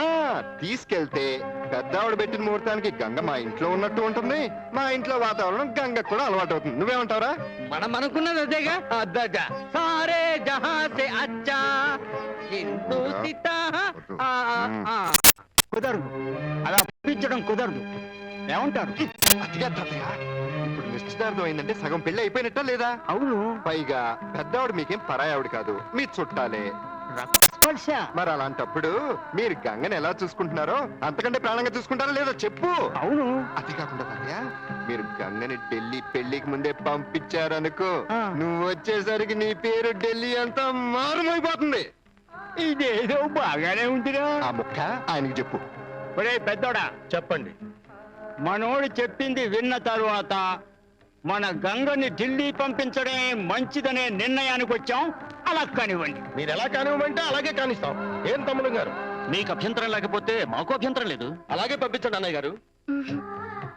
తీసుకెళ్తే పెద్దావిడ పెట్టిన ముహూర్తానికి గంగ మా ఇంట్లో ఉన్నట్టు ఉంటుంది, మా ఇంట్లో వాతావరణం గంగ కూడా అలవాటు అవుతుంది. నువ్వేమంటావురా? మనం అనుకున్నది అదేగా అద్దగా సారే జహాసే అచ్చా హిందూ సీతా ఆ, ఆ. కుదరదు, అలా పంపించడం కుదరదు. ఏమంటారు? అతిగా తాతయ్య, ఇప్పుడు నిశ్చితార్థం అయిందంటే సగం పెళ్లి అయిపోయినట్టా లేదా? అవును, పైగా పెద్దావిడ మీకేం పరాయావిడ కాదు, మీ చుట్టాలే. స్పర్శ. మరి అలాంటప్పుడు మీరు గంగని ఎలా చూసుకుంటున్నారో అంతకంటే ప్రాణంగా చూసుకుంటారా లేదా చెప్పు. అవును, అది కాకుండా తాతయ్య, మీరు గంగని ఢిల్లీ పెళ్లికి ముందే పంపించారనుకో, ఆ. నువ్వు వచ్చేసరికి నీ పేరు ఢిల్లీ అంతా మారుమైపోతుంది. ఇదేదో బాగానే ఉందిరా. ఆ ముక్క ఆయనకి చెప్పు. ఒరే పెద్దోడా, చెప్పండి. మనోడు చెప్పింది విన్న తరువాత మన గంగని ఢిల్లీ పంపించడమే మంచిదనే నిర్ణయానికి వచ్చాం. అలా కానివ్వండి. మీరు ఎలా కానివ్వమంటే అలాగే కానిస్తాం. ఏం తమ్ముడు గారు? మీకు అభ్యంతరం లేకపోతే మాకు అభ్యంతరం లేదు. అలాగే పంపించండి అన్నయ్య గారు.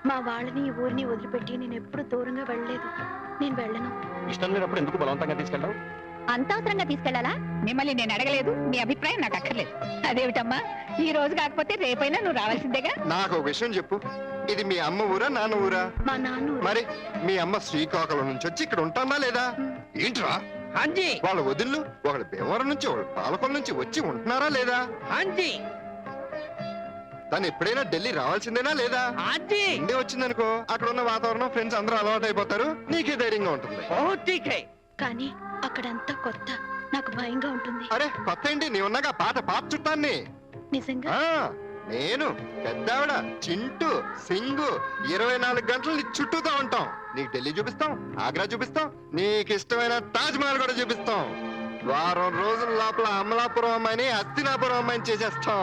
మా వాళ్ళని ఈ ఊరిని వదిలిపెట్టి నేను ఎప్పుడు దూరంగా వెళ్ళలేదు. నేను వెళ్ళను. ఇష్టం లేనప్పుడు ఎందుకు బలవంతంగా తీసుకెళ్ళాం? అంత అవసరంగా తీసుకెళ్లాలా? మిమ్మల్ని నేను అడగలేదు మీ అభిప్రాయం నాకు అక్కర్లేదు అదేమిటమ్మా ఈ రోజు కాకపోతే రేపైనా నువ్వు రావాల్సిందేగా నాకు ఒక విషయం చెప్పు, ఇది మీ అమ్మ ఊరా నాన్న ఊరా? మా నాన్న ఊరు. మరి మీ అమ్మ శ్రీకాకుళం నుంచి వచ్చి ఇక్కడ ఉంటానా లేదా? ఏంట్రా హాంజీ వాళ్ళ వదిళ్ళు ఒకళ్ళు భీమవరం నుంచి ఒకళ్ళు పాలకొల నుంచి వచ్చి ఉంటున్నారా లేదా? హాంజీ తను ఎప్పుడైనా ఢిల్లీ రావాల్సిందేనా లేదా? హాంజీ ఇండే వచ్చిందనుకో, అక్కడ ఉన్న వాతావరణం ఫ్రెండ్స్ అందరూ అలవాటు అయిపోతారు, నీకే ధైర్యంగా ఉంటుంది. బహుత్ ఠీక్ హై కానీ అక్కడంతా కొత్త, నాకు భయంగా ఉంటుంది. అరే కొత్త ఏంటి, నీ ఉన్నాగా పాత చుట్టాన్ని. నిజంగా ఆ నేను పెద్దావిడ చింటూ సింగు 24 గంటలు నీ చుట్టూతో ఉంటాం. నీకు ఢిల్లీ చూపిస్తాం, ఆగ్రా చూపిస్తాం, నీకు ఇష్టమైన తాజ్ మహల్ కూడా చూపిస్తాం. వారం రోజుల లోపల అమలాపురం అమ్మాయిని హస్తినాపురం అమ్మాయిని చేసేస్తాం.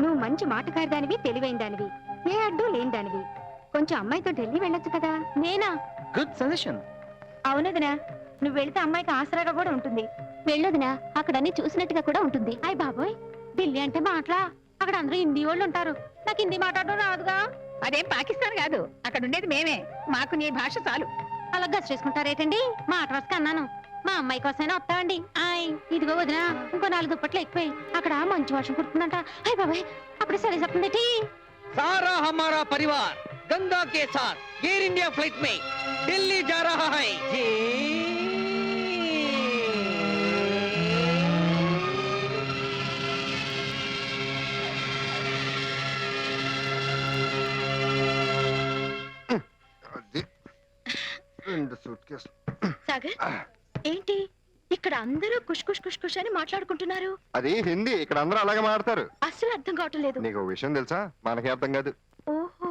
నువ్వు మంచి మాటకారి దానివి, తెలివైన దానివి, ఏ అడ్డు లేని దానివి. కొంచెం అమ్మాయితో ఢిల్లీ వెళ్ళొచ్చు కదా. నేనా? Good suggestion. అవునదినా, నువ్వు వెళితే అమ్మాయికి ఆసరాగా కూడా ఉంటుంది. వెళ్ళొదినా, అక్కడ అన్ని చూసినట్టుగా కూడా ఉంటుంది. అయ్ బాబోయ్, ఢిల్లీ అంటే మాటలా? అక్కడ అందరూ హిందీ వాళ్ళు ఉంటారు, నాకు హిందీ మాట్లాడడం రాదుగా. అదేం పాకిస్తాన్ కాదు అక్కడ ఉండేది మేమే మాకు నీ భాష చాలు అలా గస్ చేసుకుంటారేటండి? మాట వరుస అన్నాను, మా అమ్మాయి కోసమైనా వస్తామండి. ఆయ్ ఇదిగో వదినా, ఇంకో 4 దుప్పట్లు ఎక్కువై, అక్కడ మంచి వర్షం కుడుతుందంట. అయ్ బాబాయ్, అప్పుడే సరే చెప్తుంది. सारा हमारा परिवार गंगा के साथ एयर इंडिया फ्लाइट में दिल्ली जा रहा है जी అది 2 సూట్ కేసులు. సాగర్, ఏంటి అక్కడ అందరూ కుష్ కుష్ కుష్ కుష్ అని మాట్లాడుకుంటున్నారు. అది హిందీ, ఇక్కడ అందరూ అలాగే మాడతారు. అస్సలు అర్థం కావటం లేదు. నీకు ఓ విషయం తెలుసా? మనకి అర్థం కాదు. ఓహో,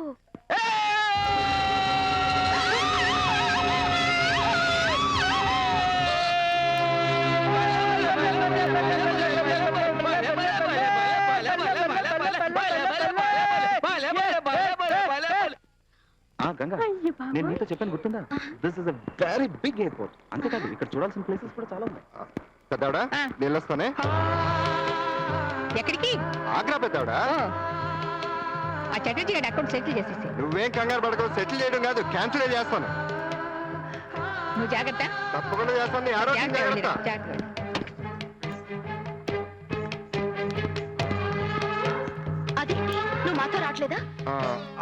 గంగా, అయ్య బాబోయ్. నేను నీతో చెప్పాను గుర్తుందా? This is a very big airport. అంతేకాదు ఇక్కడ చూడాల్సిన ప్లేసెస్ కూడా చాలా ఉన్నాయి. పెద్దవాడా, నేను వస్తానే. ఎక్కడికి? ఆగ్రా పెద్దవాడా. ఆ చటర్జీ గారి అకౌంట్ సెటిల్ చేసేసి నువ్వేం కంగారు పడకు, సెటిల్ చేయడం కాదు క్యాన్సిల్ చేస్తాను. నువ్వు జాగ్రత్త. తప్పకుండా చేస్తాను. నీ ఆరోగ్యం జాగ్రత్త జాగ్రత్త. వెళ్ళిరా, జాగ్రత్త. అదేంటి నువ్వు మాతో రావట్లేదా?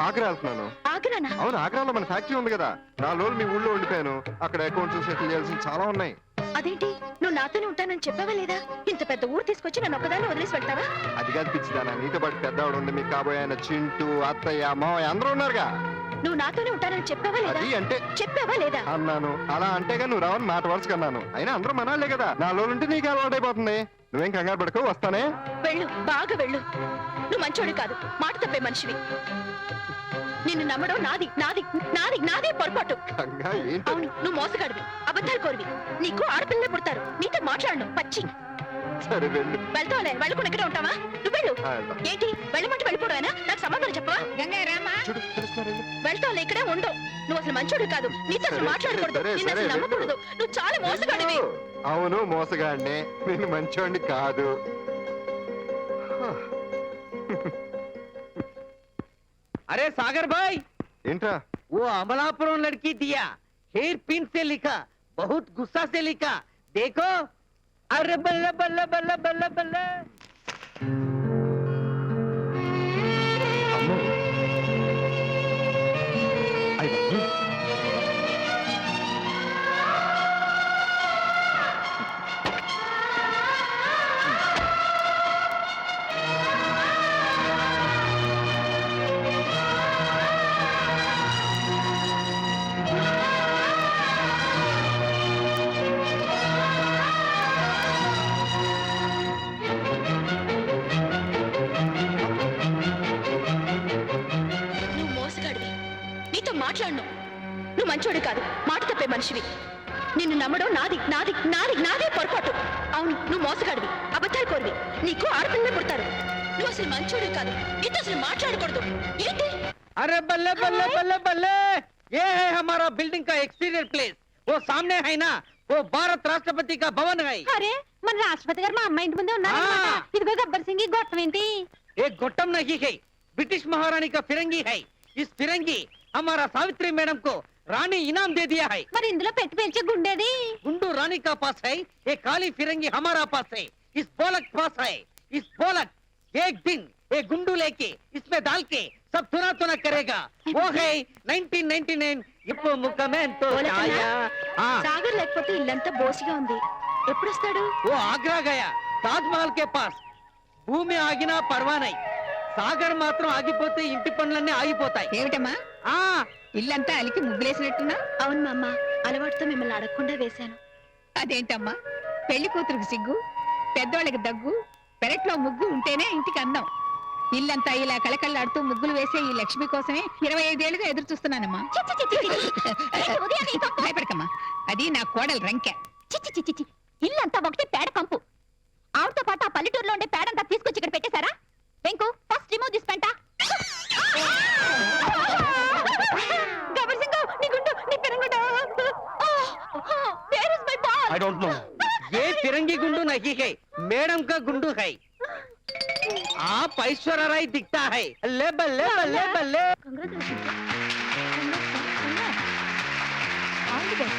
ఆగ్రా వెళ్తున్నాను. ఆగ్రానా? అవును, ఆగ్రాలో మన ఫ్యాక్టరీ ఉంది కదా. 4 రోజులు మీ ఊళ్ళో ఉండిపోయాను. అక్కడ అకౌంట్స్ సెటిల్ చేయాల్సిన చాలా ఉన్నాయి. అదేంటి నువ్వు నాతోనే ఉంటానని చెప్పావా లేదా? ఇంత పెద్ద ఊరు తీసుకొచ్చి నన్ను ఒక్కదాన్ని వదిలేసి వెళ్తావా? అది కాదు పిచ్చిదానా, నీతో పాటు పెద్దవాడు ఉంది, మీ కాబోయే ఆయన చింటూ, అత్తయ్య, మావయ్య అందరూ ఉన్నారుగా. నువ్వు నాతోనే ఉంటానని చెప్పావా లేదా? అది అంటే చెప్పావా లేదా? అన్నాను. అలా అంటేగా నువ్వు రావని మాట వరుసకన్నాను. అయినా అందరూ మనాలే కదా. 4 రోజులు ఉంటే నీకు అలవాటైపోతుంది. నువ్వేం కంగారు పడకు, వస్తానే. వెళ్ళు, బాగా వెళ్ళు. నువ్వు మంచోడు కాదు, మాట తప్పే మనిషివి. నిన్ను నమ్మడం నాది నాది నాది నాదే పొరపాటు. కంగా ఏంటి? అవును, నువ్వు మోసగాడివి, అబద్ధాలు కోరివి. నీకు ఆడపిల్లలే పుడతారు. నీతో మాట్లాడను, పచ్చి. సరే వెళ్ళు. వెళ్తావులే, వెళ్ళకుండా ఇక్కడే ఉంటావా? నువ్వు వెళ్ళు. వెళ్తా. ఏంటి వెళ్ళమంటే వెళ్ళిపోవడమేనా? నాకు సమాధానం చెప్పవా? గంగా రామా. చూడు, తెలుస్తున్నారు వెళ్ళు. వెళ్తావులే, ఇక్కడే ఉండవు. నువ్వు అసలు మంచోడు కాదు, నీతో అసలు సరే, మాట్లాడకూడదు, సరే, నిన్ను అసలు సరే, నమ్మకూడదు. నువ్వు చాలా మోసగాడివి. వెళ్ళు. అవును, మోసగాడినే. నేను మంచోడిని కాదు. अरे सागर भाई, ఏంట్రా? वो अमलापुरम लड़की दिया हेयर पिन से लिखा, बहुत गुस्सा से लिखा. देखो. अरे बल्ले बल्ले बल्ले बल्ले बल्ले. అమ్మో. అయ్య బాబోయ్. నువ్వు మోసగాడివి, నీతో మాట్లాడను. నువ్వు మంచోడు కాదు, మాట తప్పే మనిషివి. నిన్ను నమ్మడం నాది నాది నాది నాదే పొరపాటు. అవును, నువ్వు మోసగాడివి, అబద్ధాలు కోరివి. నీకు ఆడపిల్లలే పుడతారు. నువ్వు అసలు మంచోడు కాదు, నీతో అసలు మాట్లాడకూడదు. ఏంటి? अरे बल्ले बल्ले बल्ले बल्ले. ये है हमारा बिल्डिंग का एक्सटीरियर प्लेस. वो सामने है ना, वो भारत राष्ट्रपति का भवन है. అరే, మన రాష్ట్రపతి గారు మా అమ్మాయి ఇంటి ముందే ఉన్నారన్నమాట. ఆ. ఇదిగో గబ్బర్ సింగ్, ఈ గొట్టం ఏంటి? एक गोट्टम नहीं है, ब्रिटिश महारानी का फिरंगी है. इस फिरंगी हमारा सावित्री मैडम को रानी इनाम दे दिया है. మరి ఇందులో పెట్టి పెంచే గుండేది? गुंडू रानी का पास है, ये काली फिरंगी हमारा पास है. इस बोलक पास है. इस बोलक एक दिन ये गुंडू लेके इसमें डाल के सब तुना तुना करेगा. वो है 1999 इप्पो मुखमेंतो छाया. हाँ, సాగర్ లేకపోతే ఇల్లంతా బోసిగా ఉంది. ఎప్పుడు వస్తాడు? वो आगरा गया ताजमहल के पास. భూమి ఆగినా పర్వానై, సాగర్ మాత్రం ఆగిపోతే ఇంటి పనులన్నీ ఆగిపోతాయి. ఏమిటమ్మా? ఇల్లంతా అలికి ముగ్గులేసినట్టున్నా? అవును మామ, అలవాటుతో మిమ్మల్ని అడగకుండా వేశాను. అదేంటమ్మా, పెళ్లి కూతురికి సిగ్గు, పెద్దోళ్ళకి దగ్గు, పెరట్లో ముగ్గు ఉంటేనే ఇంటికి అందం. ఇల్లంతా ఇలా కళకళలాడుతూ ముగ్గులు వేసే ఈ లక్ష్మి కోసమే 25 ఏళ్లుగా ఎదురు చూస్తున్నానమ్మా. చిచ్చి చిచ్చి చిచ్చి. ఏంటి ఉదయాన్నే ఈ తప్పు? భయపడకమ్మా, అది నా కోడలు రంకె. చిచ్చి చిచ్చి చిచ్చి. ఇల్లంతా ఒకటి పేడ కంపు. ఆవిడతో పాటు ఆ పల్లెటూరులో ఉండే పేడంతా తీసుకొచ్చి ఇక్కడ పెట్టేశారా? వెంకు, ఫస్ట్ రిమూవ్ దిస్ పెంట. గబ్బర్ సింగ్, నీ గుండు, నీ పెరంగుడు. Where is my ball? I don't know. ये तिरंगी गुंडू नहीं है, मैडम का गुंडू है. आप ऐश्वर्या राय दिखता है. ले बल्ले बल्ले बल्ले. Congratulations. All the best.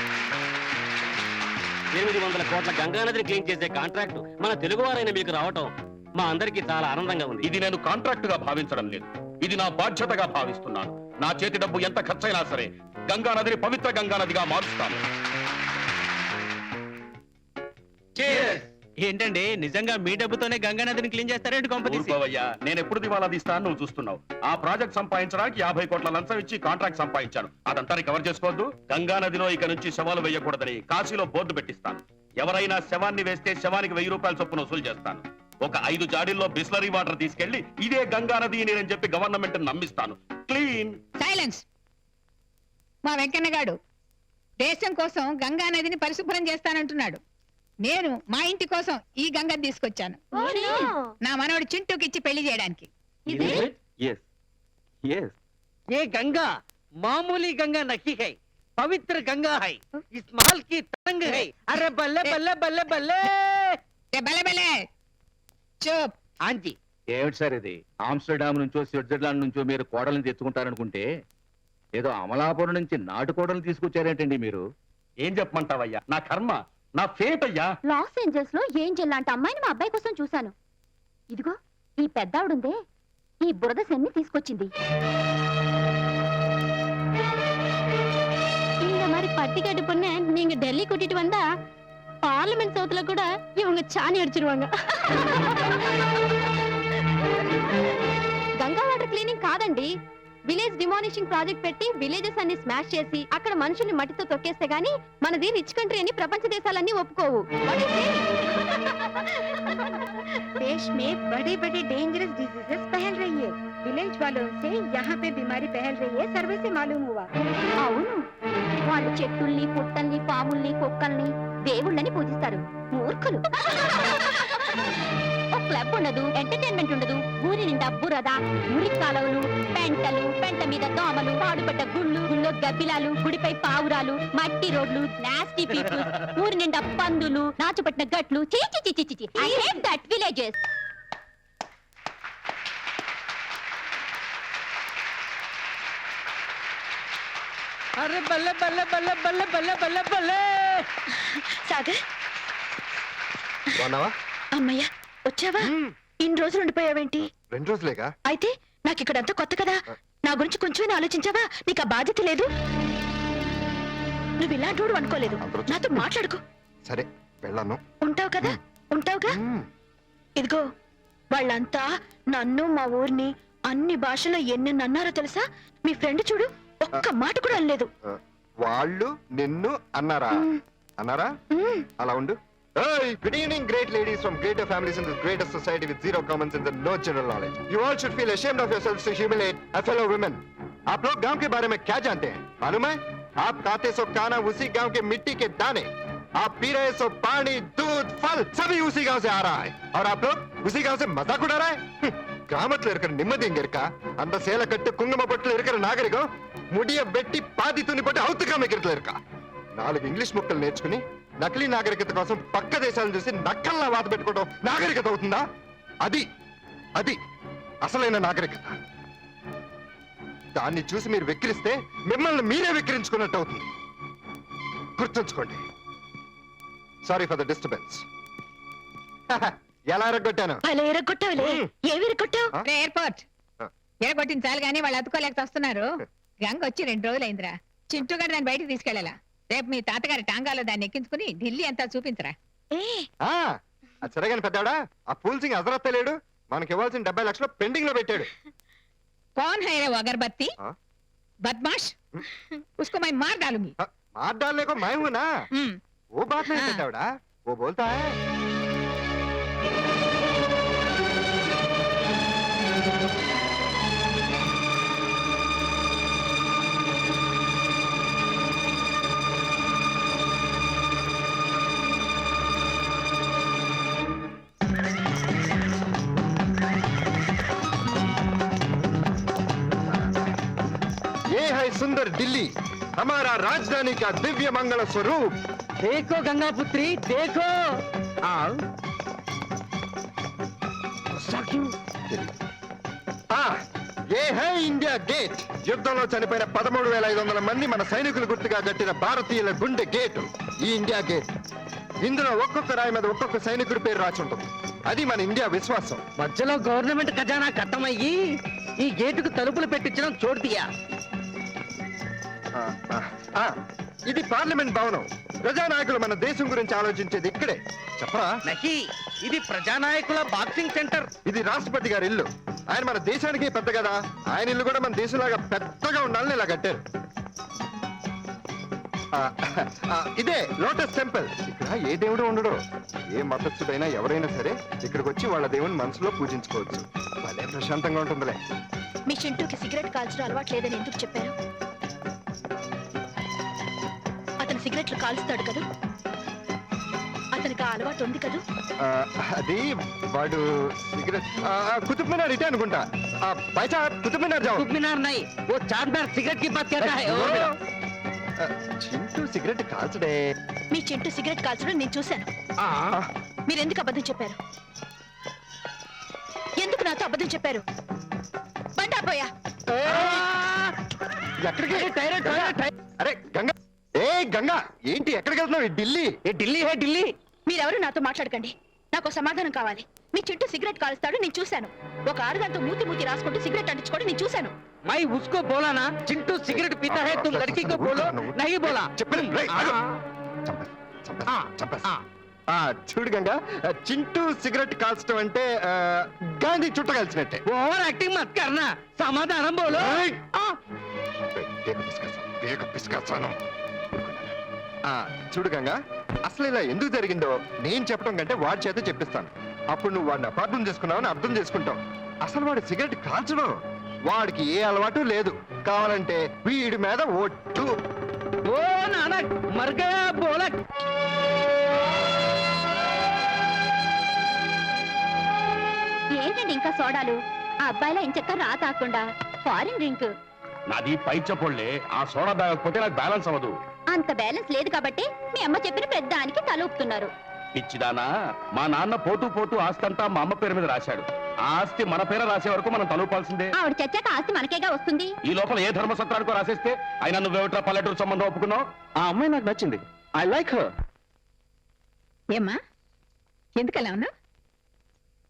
800 కోట్ల గంగానదిని క్లీన్ చేసే కాంట్రాక్ట్ మన తెలుగువారైన మీకు రావటం మా అందరికీ చాలా ఆనందంగా ఉంది. ఇది నేను కాంట్రాక్ట్ గా భావించడం లేదు, ఇది నా బాధ్యతగా భావిస్తున్నాను. నా చేతి డబ్బు ఎంత ఖర్చైనా సరే గంగా నదిని పవిత్ర గంగా నదిగా మారుస్తాను. ఏంటండి, నిజంగా మీ డబ్బుతోనే గంగానదిని క్లీన్ చేస్తారేంటి కొంపతీసి? ఊరుకోవయ్యా, నేను ఎప్పుడు దివాలా తీస్తాను నువ్వు చూస్తున్నావు. ఆ ప్రాజెక్ట్ సంపాదించడానికి 50 కోట్ల లంచం ఇచ్చి కాంట్రాక్ట్ సంపాదించాను. అదంతా రికవర్ చేసుకోవద్దు. గంగా నదిలో ఇక నుంచి శవాలు వేయకూడదని కాశీలో బోర్డు పెట్టిస్తాను. ఎవరైనా శవాన్ని వేస్తే శవానికి 1000 రూపాయల చొప్పున వసూలు చేస్తాను. ఒక 5 జాడీల్లో బిస్లరీ వాటర్ తీసుకెళ్లి ఇదే గంగా నది నీరని చెప్పి గవర్నమెంట్ నమ్మిస్తాను. క్లీన్. సైలెన్స్. మా వెంకన్నగాడు దేశం కోసం గంగా నదిని పరిశుభ్రం చేస్తానంటున్నాడు. నేను మా ఇంటి కోసం ఈ గంగని తీసుకొచ్చాను. నా మనవడు చింటూకి ఇచ్చి పెళ్లి చేయడానికి. ఎస్ ఎస్ ये गंगा मामूली गंगा नहीं है, पवित्र गंगा है. इस महल की तरंग है. अरे बल्ले बल्ले बल्ले बल्ले. బలే బలే చూప్. हाँ जी. ఏమిటి సార్ ఇది? ఆమ్స్టర్డామ్ నుంచో స్విట్జర్లాండ్ నుంచో మీరు కోడల్ని తెచ్చుకుంటారనుకుంటే ఏదో అమలాపురం నుంచి నాటు కోడల్ని తీసుకొచ్చారేంటండి మీరు? ఏం చెప్పమంటావయ్యా? నా కర్మ, నా ఫేట్ అయ్యా. లాస్ ఏంజల్స్ లో ఏంజెల్ లాంటి అమ్మాయిని మా అబ్బాయి కోసం చూశాను. ఇదిగో ఈ పెద్దావిడుందే, ఈ బురద సెన్ని తీసుకొచ్చింది. இந்த மாதிரி பட்டிக்காட்டு பொண்ண நீங்க டெல்லி கூட்டிட்டு வந்தா பார்லிமெண்ட் சவுத்துல கூட இவங்க சாணி அடிச்சிருவாங்க. గంగా వాటర్ క్లీనింగ్ కాదండి, విలేజ్ డిమాలిషింగ్ ప్రాజెక్ట్ పెట్టి విలేజెస్ అన్ని స్మాష్ చేసి అక్కడ మనుషుల్ని మట్టితో తొక్కేస్తే గానీ మనది రిచ్ కంట్రీ అని ప్రపంచ దేశాలన్నీ ఒప్పుకోవు. देश में बड़े बड़े डेंजरस डिजीजेस फैल रही है. विलेज वालों से यहाँ पे बीमारी फैल रही है, सर्वे से मालूम हुआ. అవును, వాళ్ళు చెట్టుల్ని పుట్టల్ని పాముల్ని కుక్కల్ని దేవుళ్ళని పూజిస్తారు. మూర్ఖులు. ఒక క్లబ్ ఉండదు, ఎంటర్టైన్మెంట్ ఉండదు, ఊరి నిండా బురద, మురికి కాలువలు, పెంటలు, పెంట మీద దోమలు, పాడుపడ్డ గుళ్ళు, గుళ్ళో గబ్బిలాలు, గుడిపై పావురాలు, మట్టి రోడ్లు, నాస్టీ పీపుల్, ఊరి నిండా పందులు, నాచుపట్టిన గట్లు. చీచి చిచి చిచి. I hate that villages. अरे बल्ले बल्ले बल्ले बल्ले बल्ले बल्ले बल्ले. సాగర్, బాగున్నావా? అమ్మయ్య వచ్చావా? ఇన్ని రోజులు ఉండిపోయావేంటి? 2 రోజులేగా. అయితే నాకు ఇక్కడంతా కొత్త కదా, నా గురించి కొంచెం ఆలోచించావా? నీకు ఆ బాధ్యత లేదు. నువ్వు ఇలాంటి అనుకోలేదు. నాతో మాట్లాడుకో. సరే వెళ్ళాను. ఉంటావు కదా? ఉంటావుగా? ఇదిగో, వాళ్ళంతా నన్ను మా ఊరిని అన్ని భాషలో ఎన్ని అన్నారో తెలుసా? మీ ఫ్రెండ్ చూడు, ఒక్క మాట కూడా అనలేదు. వాళ్ళు నిన్ను అన్నారా? అన్నారా? అలా ఉండు. Good evening, great ladies from greater families in this greater society with zero common sense and no general knowledge. You all should feel ashamed of yourselves to humiliate a fellow women. आप लोग गांव के बारे में क्या जानते हैं? मालूम है? आप खाते सो खाना उसी गांव के मिट्टी के दाने, आप पी रहे सो पानी, दूध, फल सभी उसी गांव से आ रहा है. और आप लोग उसी गांव से मजाक उड़ा रहा है. கிராமத்துல இருக்கிற நிம்மதி எங்க இருக்கா? அந்த சேலை கட்டு குங்கும பொட்டுல இருக்கிற நாகரிகம் முடிய வெட்டி பாதி துணி போட்டு அவுத்து காமிக்கிறதுல இருக்கா? 4 ఇంగ్లీష్ ముక్కలు నేర్చుకుని నకిలీ నాగరికత కోసం పక్క దేశాలను చూసి నక్కల్లా వాత పెట్టుకోవడం నాగరికత అవుతుందా? అది అది అసలైన నాగరికత. దాన్ని చూసి మీరు వెక్కిరిస్తే మిమ్మల్ని మీరే వెక్కిరించుకున్నట్టు అవుతుంది. గుర్తుంచుకోండి. Sorry for the disturbance. ఎలా ఎరగొట్టాను? అలా ఎరగొట్టావులే. ఏమి ఎరగొట్టావు? ఎయిర్పోర్ట్ ఎరగొట్టిన చాలు గానీ వాళ్ళు అతుకోలేక వస్తున్నారు. గంగ వచ్చి 2 రోజులైందిరా. చింటూ గారు దాన్ని బయటకు తీసుకెళ్లాలా. రేపు మీ తాతగారి టాంగాలో దాన్ని ఎక్కించుకుని ఢిల్లీ అంతా చూపించరా. అది సరేగాని పెద్దాడా, ఆ పూల్ సింగ్ హజరత్ లేడు, మనకి ఇవ్వాల్సిన 70 లక్షలు పెండింగ్ లో పెట్టాడు. कौन है रे वो अगरबत्ती? बदमाश, उसको मैं मार डालूंगी. मार डालने को मैं हूं ना. वो बात नहीं बेटा, वो बोलता है. ये है सुंदर दिल्ली, हमारा राजधानी का दिव्य मंगल स्वरूप. देखो गंगा पुत्री, देखो. आओ. ये है इंडिया गेट. యుద్ధంలో చనిపోయిన 13,500 మంది మన సైనికులు గుర్తుగా కట్టిన భారతీయుల గుండె గేటు ఈ ఇండియా గేట్. ఇందులో ఒక్కొక్క రాయి మీద ఒక్కొక్క సైనికుడి పేరు రాసి ఉంటుంది. అది మన ఇండియా విశ్వాసం. మధ్యలో గవర్నమెంట్ ఖజానా కట్టమయ్యి ఈ గేటుకు తలుపులు పెట్టించడం చోటియా. ఇది పార్లమెంట్ భవనం. ప్రజానాయకులు మన దేశం గురించి ఆలోచించేది ఇక్కడే. చెప్పరా? నహి, ఇది ప్రజానాయకుల బాక్సింగ్ సెంటర్. ఇది రాష్ట్రపతి గారి ఇల్లు. ఆయన మన దేశానికి పెద్ద కదా, ఆయన ఇల్లు కూడా మన దేశంలాగా పెద్దగా ఉండాలని ఇలా కట్టారు. ఇదే లోటస్ టెంపుల్. ఇక్కడ ఏ దేవుడు ఉండడు. ఏ మతస్థుడైనా ఎవరైనా సరే ఇక్కడికి వచ్చి వాళ్ళ దేవుని మనసులో పూజించుకోవచ్చు. భలే ప్రశాంతంగా ఉంటుందిలే. మీ చింటూకి సిగరెట్ కాల్చడం అలవాటు లేదని ఎందుకు చెప్పారు? అతను సిగరెట్లు కాలుస్తాడు కదా, అతనికి ఆ అలవాటు ఉంది కదా. అది వాడు సిగరెట్ కుతుబ్ మినార్ ఇటే అనుకుంటా. పైసా కుతుబ్ మినార్ జాओ. कुतुब मीनार नहीं, वो चार मीनार सिगरेट की बात करता है। और చింటూ సిగరెట్ కాల్చడే. మీ చింటూ సిగరెట్ కాల్చడం నేను చూశాను. మీరు ఎందుకు అబద్ధం చెప్పారు? ఎందుకు నాతో అబద్ధం చెప్పారు? బండాపోయా ఎక్కడికి? అరే గంగా, ఏ గంగా, ఏంటి ఎక్కడికి వెళ్తున్నావు? ఢిల్లీ. ఢిల్లీ है ఢిల్లీ. మీరెవరు నాతో మాట్లాడకండి. నాకు సమాధానం కావాలి. మీ చింటూ సిగరెట్ కాలుస్తాడు నేను చూశాను. ఒక ఆరుదాంతో మూతి మూతి రాసుకుంటూ సిగరెట్ అంటించుకోవడం నేను చూశాను. मैं उसको बोला ना चिंटू सिगरेट पीता है, तुम लड़की को बोलो नहीं बोला। చెప్పలేదు. రేయ్, ఆగు. చంపేస్తా. చూడు గంగా, చింటూ సిగరెట్ కాల్చడం అంటే గాంధీ చుట్ట కాల్చినట్టే. ओवर एक्टिंग मत करना, समाधान बोलो। రేయ్. పేక పిసుకేస్తాను. చూడు గంగా, అసలు ఇలా ఎందుకు జరిగిందో నేను చెప్పడం కంటే వాడి చేత చెప్పిస్తాను. అప్పుడు నువ్వు వాడిని అపార్థం చేసుకున్నావని అర్థం చేసుకుంటావు. అసలు వాడు సిగరెట్ కాల్చడం, వాడికి ఏ అలవాటు లేదు. కావాలంటే వీడి మీద ఒట్టు. ओ नानक मर गया बोलक। ఏంటండి ఇంకా సోడాలు? ఆ అబ్బాయిలా ఇంచక్క రా తాకుండా ఫారిన్ డ్రింక్. నాది పై చెప్పోళ్ళే, ఆ సోడా తాగకపోతే నాకు బ్యాలెన్స్ అవ్వదు. అంత బ్యాలెన్స్ లేదు కాబట్టి మీ అమ్మ చెప్పిన పెద్దానికి తలూపుతున్నారు. పిచ్చిదానా, మా నాన్న పోతూ పోతూ ఆస్తి అంతా మా అమ్మ పేరు మీద రాశాడు. ఆ ఆస్తి మన పేర రాసే వరకు మనం తలూపాల్సిందే. ఆవిడ చచ్చాక ఆస్తి మనకేగా వస్తుంది. ఈ లోపల ఏ ధర్మసత్రానికో రాసేస్తే అయినా నువ్వేమిట్రా పల్లెటూరు సంబంధం ఒప్పుకున్నావు? ఆ అమ్మాయి నాకు నచ్చింది. I like her. ఏమ్మా ఎందుకలా ఉన్నా?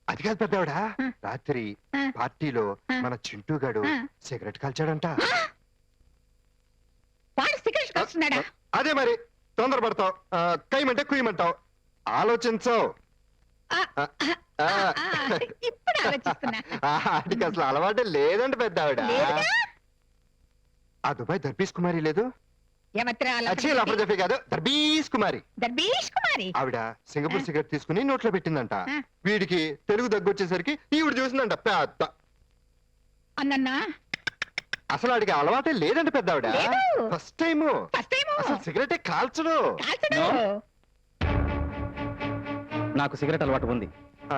అది కాదు పెద్దవాడా, రాత్రి ఆ. పార్టీలో ఆ. మన చింటూ గాడు ఆ. సిగరెట్ కాల్చాడంట. వాడు సిగరెట్ కాల్చున్నాడా? అదే మరి, తొందరపడతావు, కైమంటే కుయ్యమంటావు. ఆలోచించవు. ఇప్పుడు ఆలోచిస్తున్నా. వాటికి అసలు అలవాటు లేదండి పెద్ద ఆవిడ. లేదుగా? ఆ దుబాయ్ దర్బీస్ కుమారి లేదు, ఏమత్రా జఫీ కాదు, దర్బీస్ కుమారి. దర్బీష్ కుమారి. ఆవిడ సింగపూర్ సిగరెట్ తీసుకుని నోట్లో పెట్టిందంట. ఆ. వీడికి తెలుగు దగ్గొచ్చేసరికి ఈవిడ చూసిందంట పెద్ద. అన్నన్నా అసలు వాడికి అలవాటే లేదండి పెద్ద ఆవిడ. లేదు. ఫస్ట్ టైము ఫస్ట్ టైం అసలు సిగరెటే కాల్చడు. కాల్చడు. నాకు సిగరెట్ అలవాటు ఉంది ఆ,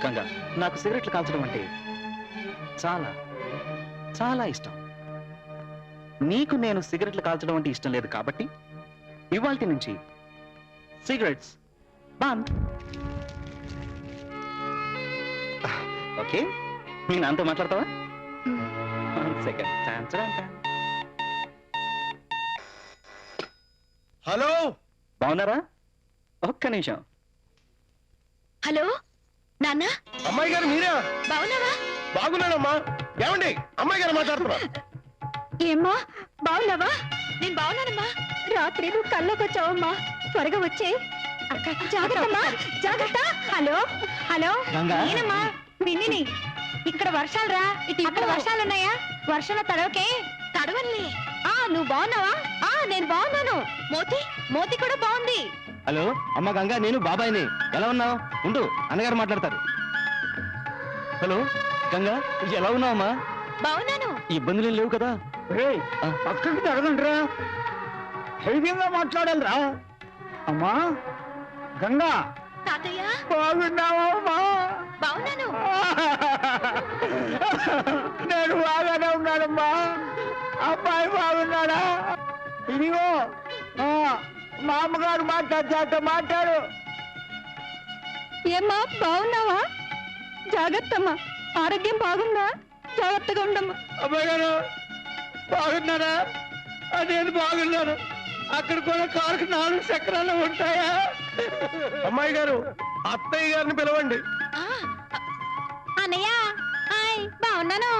గంగా. నాకు సిగరెట్లు కాల్చడం అంటే చాలా చాలా ఇష్టం. నీకు నేను సిగరెట్లు కాల్చడం అంటే ఇష్టం లేదు కాబట్టి ఇవాల్టి నుంచి సిగరెట్స్ బంద్. ఓకే, మీ నాన్నతో మాట్లాడతావా? సెకండ్. హలో, బాగున్నారా? ఒక్క నిమిషం. హలో నాన్న, అమ్మాయి గారు మీరా? బావున్నావా? బాగున్నానమ్మా. ఏమండి, అమ్మాయి గారు మాట్లాడుతున్నారు. ఏమ్మా బావున్నావా? నేను బావున్నానమ్మా. రాత్రి నువ్వు కల్లోకి వచ్చావమ్మా. త్వరగా వచ్చే. జాగ్రత్తమ్మా, జాగ్రత్త. Hello hello, Ganga. నేనమ్మా విన్నిని. ఇక్కడ వర్షాలు రా. అక్కడ వర్షాలు ఉన్నాయా? వర్షంలో తడవకే. తడవల్ని. నువ్వు బాగున్నావా? నేను బాగున్నాను. మోతి కూడా బాగుంది. హలో అమ్మ గంగా, నేను బాబాయిని. ఎలా ఉన్నావు? ఉండు, అన్నగారు మాట్లాడతారు. హలో గంగా, ఎలా ఉన్నావమ్మా? బాగున్నాను. ఇబ్బందులు లేవు కదా? పక్కకి తడగండిరా, హెల్దీగా మాట్లాడాలిరా. అమ్మా గంగా, తాతయ్య బాగున్నావా అమ్మా? బాగున్నాను. నేను బాగానే ఉన్నానమ్మా. అబ్బాయి బాగున్నాడా? ఇదిగో మా అమ్మగారు మాట్లాడితే మాట్లాడు. ఏమ్మా బాగున్నావా? జాగ్రత్తమ్మా, ఆరోగ్యం బాగుందా? జాగ్రత్తగా ఉండమ్మా. అబ్బాయి గారు బాగున్నారా? నేను బాగున్నాను. అక్కడ కూడా కారుకు 4 చక్రాలు ఉంటాయా? అమ్మాయి గారు, అత్తయ్య గారిని పిలవండి. అన్నయ్య హాయ్, బాగున్నాను.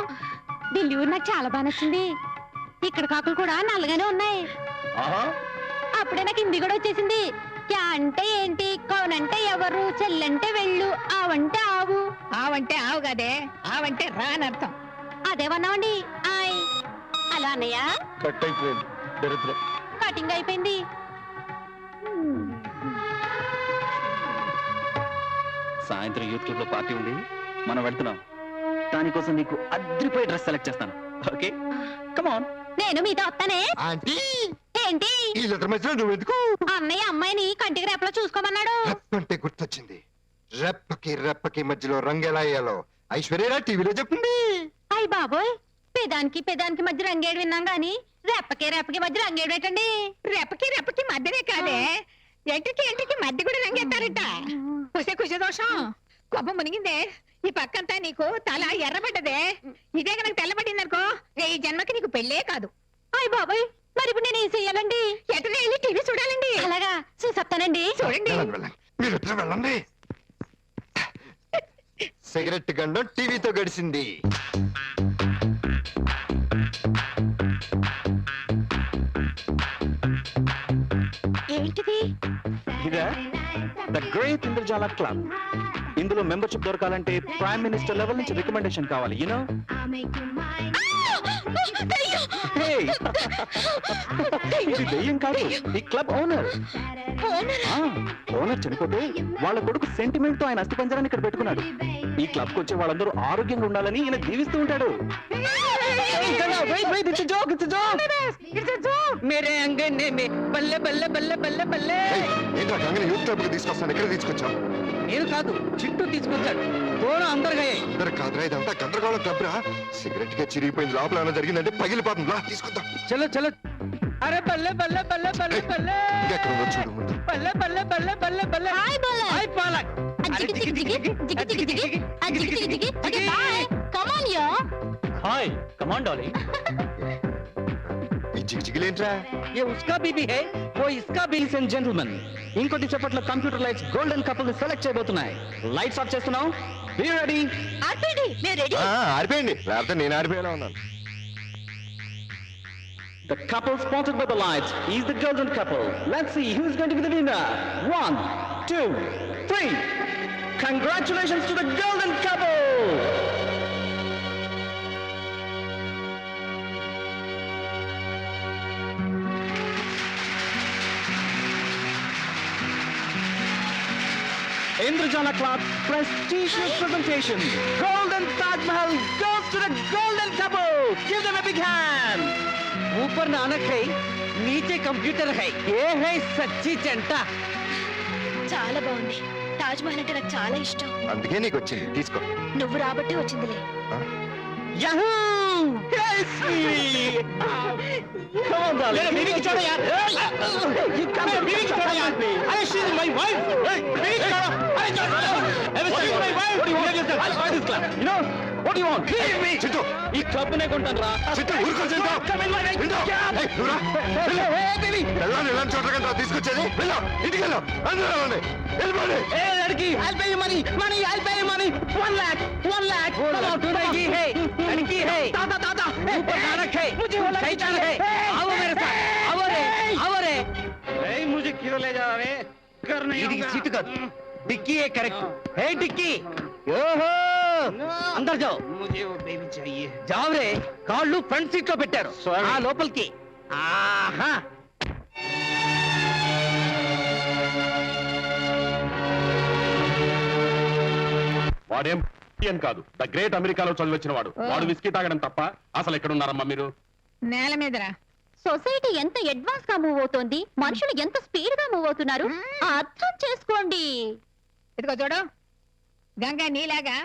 ఢిల్లీ ఊరు నాకు చాలా బాగా నచ్చింది. ఇక్కడ కాకులు కూడా నల్లగానే ఉన్నాయి. ఆహా, అప్పుడే నాకు హిందీ కూడా వచ్చేసింది. క్యా అంటే ఏంటి, కౌనంటే ఎవరు, చెల్లంటే వెళ్ళు, ఆవంటే ఆవు. ఆవంటే ఆవు కదే, ఆవంటే రానర్థం. అదేమన్నావండి. హలో అన్నయ్య, కట్ అయిపోయింది దరిద్రం. కటింగ్ అయిపోయింది. సాయంత్రం యూత్ క్లబ్ లో పార్టీ ఉంది, మనం వెళ్తున్నాం. దానికోసం నీకు అద్రిపోయి డ్రెస్ సెలెక్ట్ చేస్తాను. ఓకే, కమాన్. నేను మీతో వస్తానే. ఆంటీ ఏంటి? ఈ లెటర్ మధ్యలో నువ్వు ఎందుకు? అన్నయ్య అమ్మాయిని కంటికి రేపలో చూసుకోమన్నాడు. రెప్పంటే గుర్తొచ్చింది. రెప్పకి మధ్యలో రంగు ఎలా వేయాలో ఐశ్వర్యరా టీవీలో చెప్పింది. అయ్ బాబోయ్, పెదానికి మధ్య రంగేడు విన్నాం గాని రెప్పకి మధ్య రంగేడు ఏంటండి? రెప్పకి మధ్యనే కాదే, ఎంటికి మధ్య కూడా రంగేస్తారట. కుశ దోషం, కొబ్బ మునిగిందే. ఈ పక్కంతా నీకు తల ఎర్రబడ్డదే. ఇదే కనుక తెల్లబడింది అనుకో, ఈ జన్మకి నీకు పెళ్ళే కాదు. అయ్ బాబోయ్, మరి ఇప్పుడు నేను ఏం చెయ్యాలండి? ఎట్లా వెళ్ళి టీవీ చూడాలండి. అలాగా, చూసేస్తానండి. చూడండి. వెళ్ళండి. మీరు ఇద్దరు వెళ్ళండి. సిగరెట్ గండం టీవీతో గడిచింది. ఏంటిది? ఇదా ద గ్రేట్ ఇంద్రజాల క్లబ్. ఇందులో మెంబర్షిప్ దొరకాలంటే ప్రైమ్ మినిస్టర్ లెవెల్ నుంచి రికమెండేషన్ కావాలి. యూనో, ఇది దెయ్యం కాదు, ఈ క్లబ్ ఓనర్. ఓనర్ చనిపోతే వాళ్ళ కొడుకు సెంటిమెంట్ తో ఆయన అస్థిపంజరాన్ని ఇక్కడ పెట్టుకున్నాడు. ఈ క్లబ్ కు వచ్చే వాళ్ళందరూ ఆరోగ్యంగా ఉండాలని ఈయన దీవిస్తూ ఉంటాడు. मेरे अंगने में बल्ले बल्ले बल्ले बल्ले बल्ले. ఏంట్రా గంగని యూత్ క్లబ్ కి తీసుకొస్తాను, ఎక్కడ తీసుకొచ్చావు? నేను కాదు, చిట్టు తీసుకొచ్చాడు. దూరం అందరుగా ఇద్దరు కాదురా, ఇదంతా గందరగోళం క్లబ్ రా. సిగరెట్ గా చిరిగిపోయింది, లోపల ఏమైనా జరిగిందంటే పగిలిపోతుంది. తీసుకొద్దాం. చలో చలో. అరే బల్లే బల్లే బల్లే బల్లే బల్లే ఇంకెక్కడ ఉందో చూడు ముందు. బల్లే బల్లే బల్లే బల్లే బల్లే. హాయ్ బోలే. హాయ్ పాలక్. జిగి జిగి జిగి జిగి జిగి జిగి జిగి జిగి జిగి. Okay bye. Come on yo. Hi, come on darling. ఈ జిగిజిగిలేంట్రా? ये उसका बीबी है, वो इसका बीबी. Ladies and gentlemen, ఇంకొద్ది సేపట్లో కంప్యూటర్ లైట్స్ గోల్డెన్ కపుల్ ని సెలెక్ట్ చేయబోతున్నాయి. లైట్స్ ఆఫ్ చేస్తున్నాం. Be ready. ఆర్పేడి, మే రెడీ. ఆరిపోయింది, లేకపోతే నేను ఆరిపోయేలా ఉన్నాను. The couple spotted by the lights is the golden couple. Let's see who's going to be the winner. 1, 2, 3. Congratulations to the golden couple. Indrajala Club prestigious presentation. Golden Taj Mahal goes to the golden couple. Give them a big hand. ऊपर नानक है, नीचे computer है. ये है सच्ची चंटा. చాలా బాగుంది. తాజ్ మహల్ అంటే నాకు చాలా ఇష్టం. అందుకే నీకు వచ్చింది, తీసుకో. నువ్వు రాబట్టే వచ్చిందిలే. Yahoo! Yes, me. Come on, darling. मेरे बीवी की छोड़ो यार. You come here, बीवी की छोड़ो यार. अरे she is my wife. बीवी की छोड़ो. अरे छोड़ो. What is my wife? What do you want? I'll buy this club. You know what do you want? Leave me. చిట్టు, ఈ క్లబ్ నే కొంటాను రా. చిట్టు, ఊరుకో చిట్టు. Come in my life. వెళ్ళు. ఏయ్, నువ్వురా. వెళ్ళు. వెళ్ళాలి, వెళ్ళాలి చోట్ల కదా తీసుకొచ్చేది. వెళ్ళు, ఇంటికి వెళ్ళు. అందరూ వెళ్ళండి. వెళ్ళిపోండి. Hey, लड़की, I'll pay you money. I'll pay you money. 1 lakh. Come on, लड़की है, लड़की है. दादा. ऊपर नानक है, मुझे वो लड़की शैतान चाहिए. है. आओ मेरे साथ. आओ रे, आओ रे. Hey, मुझे क्यों ले जा रहे? कर नहीं ఇది होगा. సీట్ కాదు, డిక్కీ ఏ కరెక్ట్. హే డిక్కీ, ఓహో అందరు జాओ. मुझे वो बेबी चाहिए. జావ్ రే. కాళ్ళు ఫ్రంట్ సీట్ లో పెట్టారు. Sorry. ఆ లోపలికి. ఆహా. వాడేం అని కాదు, ద గ్రేట్ అమెరికాలో చదివచ్చిన వాడు. వాడు విస్కీ తాగడం తప్ప అసలు ఎక్కడ ఉన్నారమ్మా మీరు? నేల మీదరా. సొసైటీ ఎంత అడ్వాన్స్ గా మూవ్ అవుతోంది, మనుషులు ఎంత స్పీడ్ గా మూవ్ అవుతున్నారు అర్థం చేసుకోండి. ఇదిగో చూడు, గంగా నీలాగా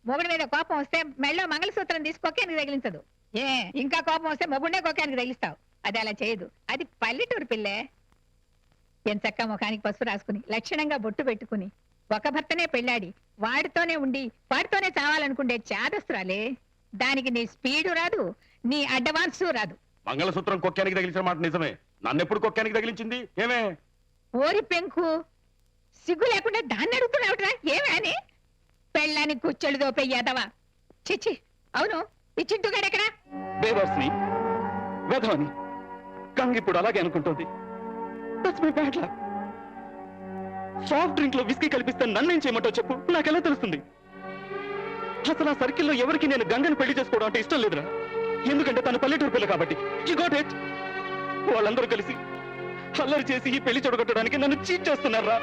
మొగుడి మీద కోపం వస్తే మెళ్ళో మంగళసూత్రం తీసుకోకేనికి తగిలించదు. ఇంకా కోపం వస్తే మొగుడే కోకానికి తగిలిస్తావు. అది అలా చేయదు. అది పల్లెటూరు పిల్లే. ఎంచక్క ముఖానికి పసుపు రాసుకుని లక్షణంగా బొట్టు పెట్టుకుని ఒక భర్తనే పెళ్ళాడి వాడితోనే ఉండి వాడితోనే చావాలనుకుండే చాదస్తురాలే. దానికి నీ స్పీడు రాదు, నీ అడ్వాన్సు రాదు. మంగళసూత్రం కొక్కానికి తగిలించిన మాట నిజమే. నన్నెప్పుడు కొక్కానికి తగిలించింది? ఏమే ఓరి పెంకు, సిగ్గు లేకుండా దాన్ని అడుగుతున్నావుట్రా ఏమే అని? పెళ్ళానికి కూర్చొళ్ళు దోపెయ్యాదవా. చిచ్చి, అవును ఈ చింటుగాడెక్కడా? బేవర్స్ని, వెధవని గంగ ఇప్పుడు అలాగే అనుకుంటుంది. That's my bad luck. Soft drink లో విస్కీ కలిపిస్తే నన్నేం చేయమంటావు చెప్పు, నాకెలా తెలుస్తుంది? అసలు ఆ సర్కిల్లో ఎవరికి నేను గంగని పెళ్లి చేసుకోవడం అంటే ఇష్టం లేదురా. ఎందుకంటే తను పల్లెటూరు పిల్ల కాబట్టి. You got it. వాళ్ళందరూ కలిసి అల్లరి చేసి ఈ పెళ్లి చెడగొట్టడానికి నన్ను చీట్ చేస్తున్నారా?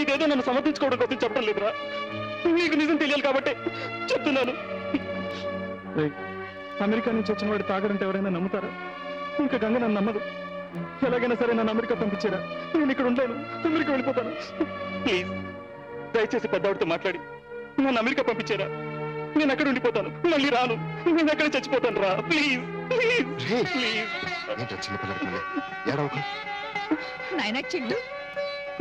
ఇదేదో నన్ను సమర్థించుకోవడం కోసం చెప్పడం లేదురా, నీకు నిజం తెలియాలి కాబట్టి చెప్తున్నాను. అమెరికా నుంచి వచ్చిన వాడు తాగడంటే ఎవరైనా నమ్ముతారా? ఇంకా గంగ నన్ను నమ్మదు. ఎలాగైనా సరే నన్ను అమెరికా పంపించారా? నేను ఇక్కడ ఉండలేను, అమెరికా వెళ్ళిపోతాను. ప్లీజ్ దయచేసి పెద్దవాడితో మాట్లాడి నన్ను అమెరికా పంపించారా? నేను అక్కడ ఉండిపోతాను, మళ్ళీ రాను. నేను అక్కడ చచ్చిపోతాను రా. Please please please. ఏంటో చిన్నపిల్లడికి ఏడవకు. నాయన చిల్లు,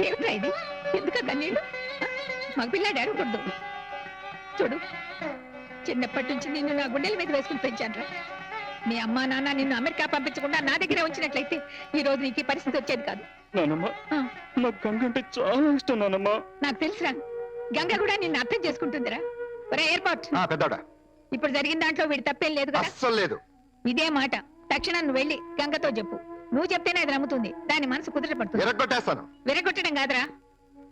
ఏమిట్రా ఇది? ఎందుక కన్నీళ్ళు? మగపిల్లాడు అడగకూడదు. చూడు, చిన్నప్పటి నుంచి నిన్ను నా గుండెల మీద వేసుకుని పెంచానురా. మీ అమ్మా నాన్న నిన్ను అమెరికా పంపించకుండా నా దగ్గరే ఉంచినట్లయితే ఈ రోజు నీకు ఈ పరిస్థితి వచ్చేది కాదు. నానమ్మ, నాకు గంగ అంటే చాలా ఇష్టం నానమ్మ. నాకు తెలుసురా, గంగ కూడా నిన్ను అర్థం చేసుకుంటుందిరా. ఒరే ఎయిర్పోర్ట్, పెద్దోడా, ఇప్పుడు జరిగిన దాంట్లో వీడి తప్పేం లేదు కదా? అస్సలు లేదు. ఇదే మాట తక్షణం నువ్వు వెళ్ళి గంగతో చెప్పు. నువ్వు చెప్తేనే అది నమ్ముతుంది, దాని మనసు కుదుట పడుతుంది. ఎరగొట్టేస్తాను. విరగొట్టడం కాదురా,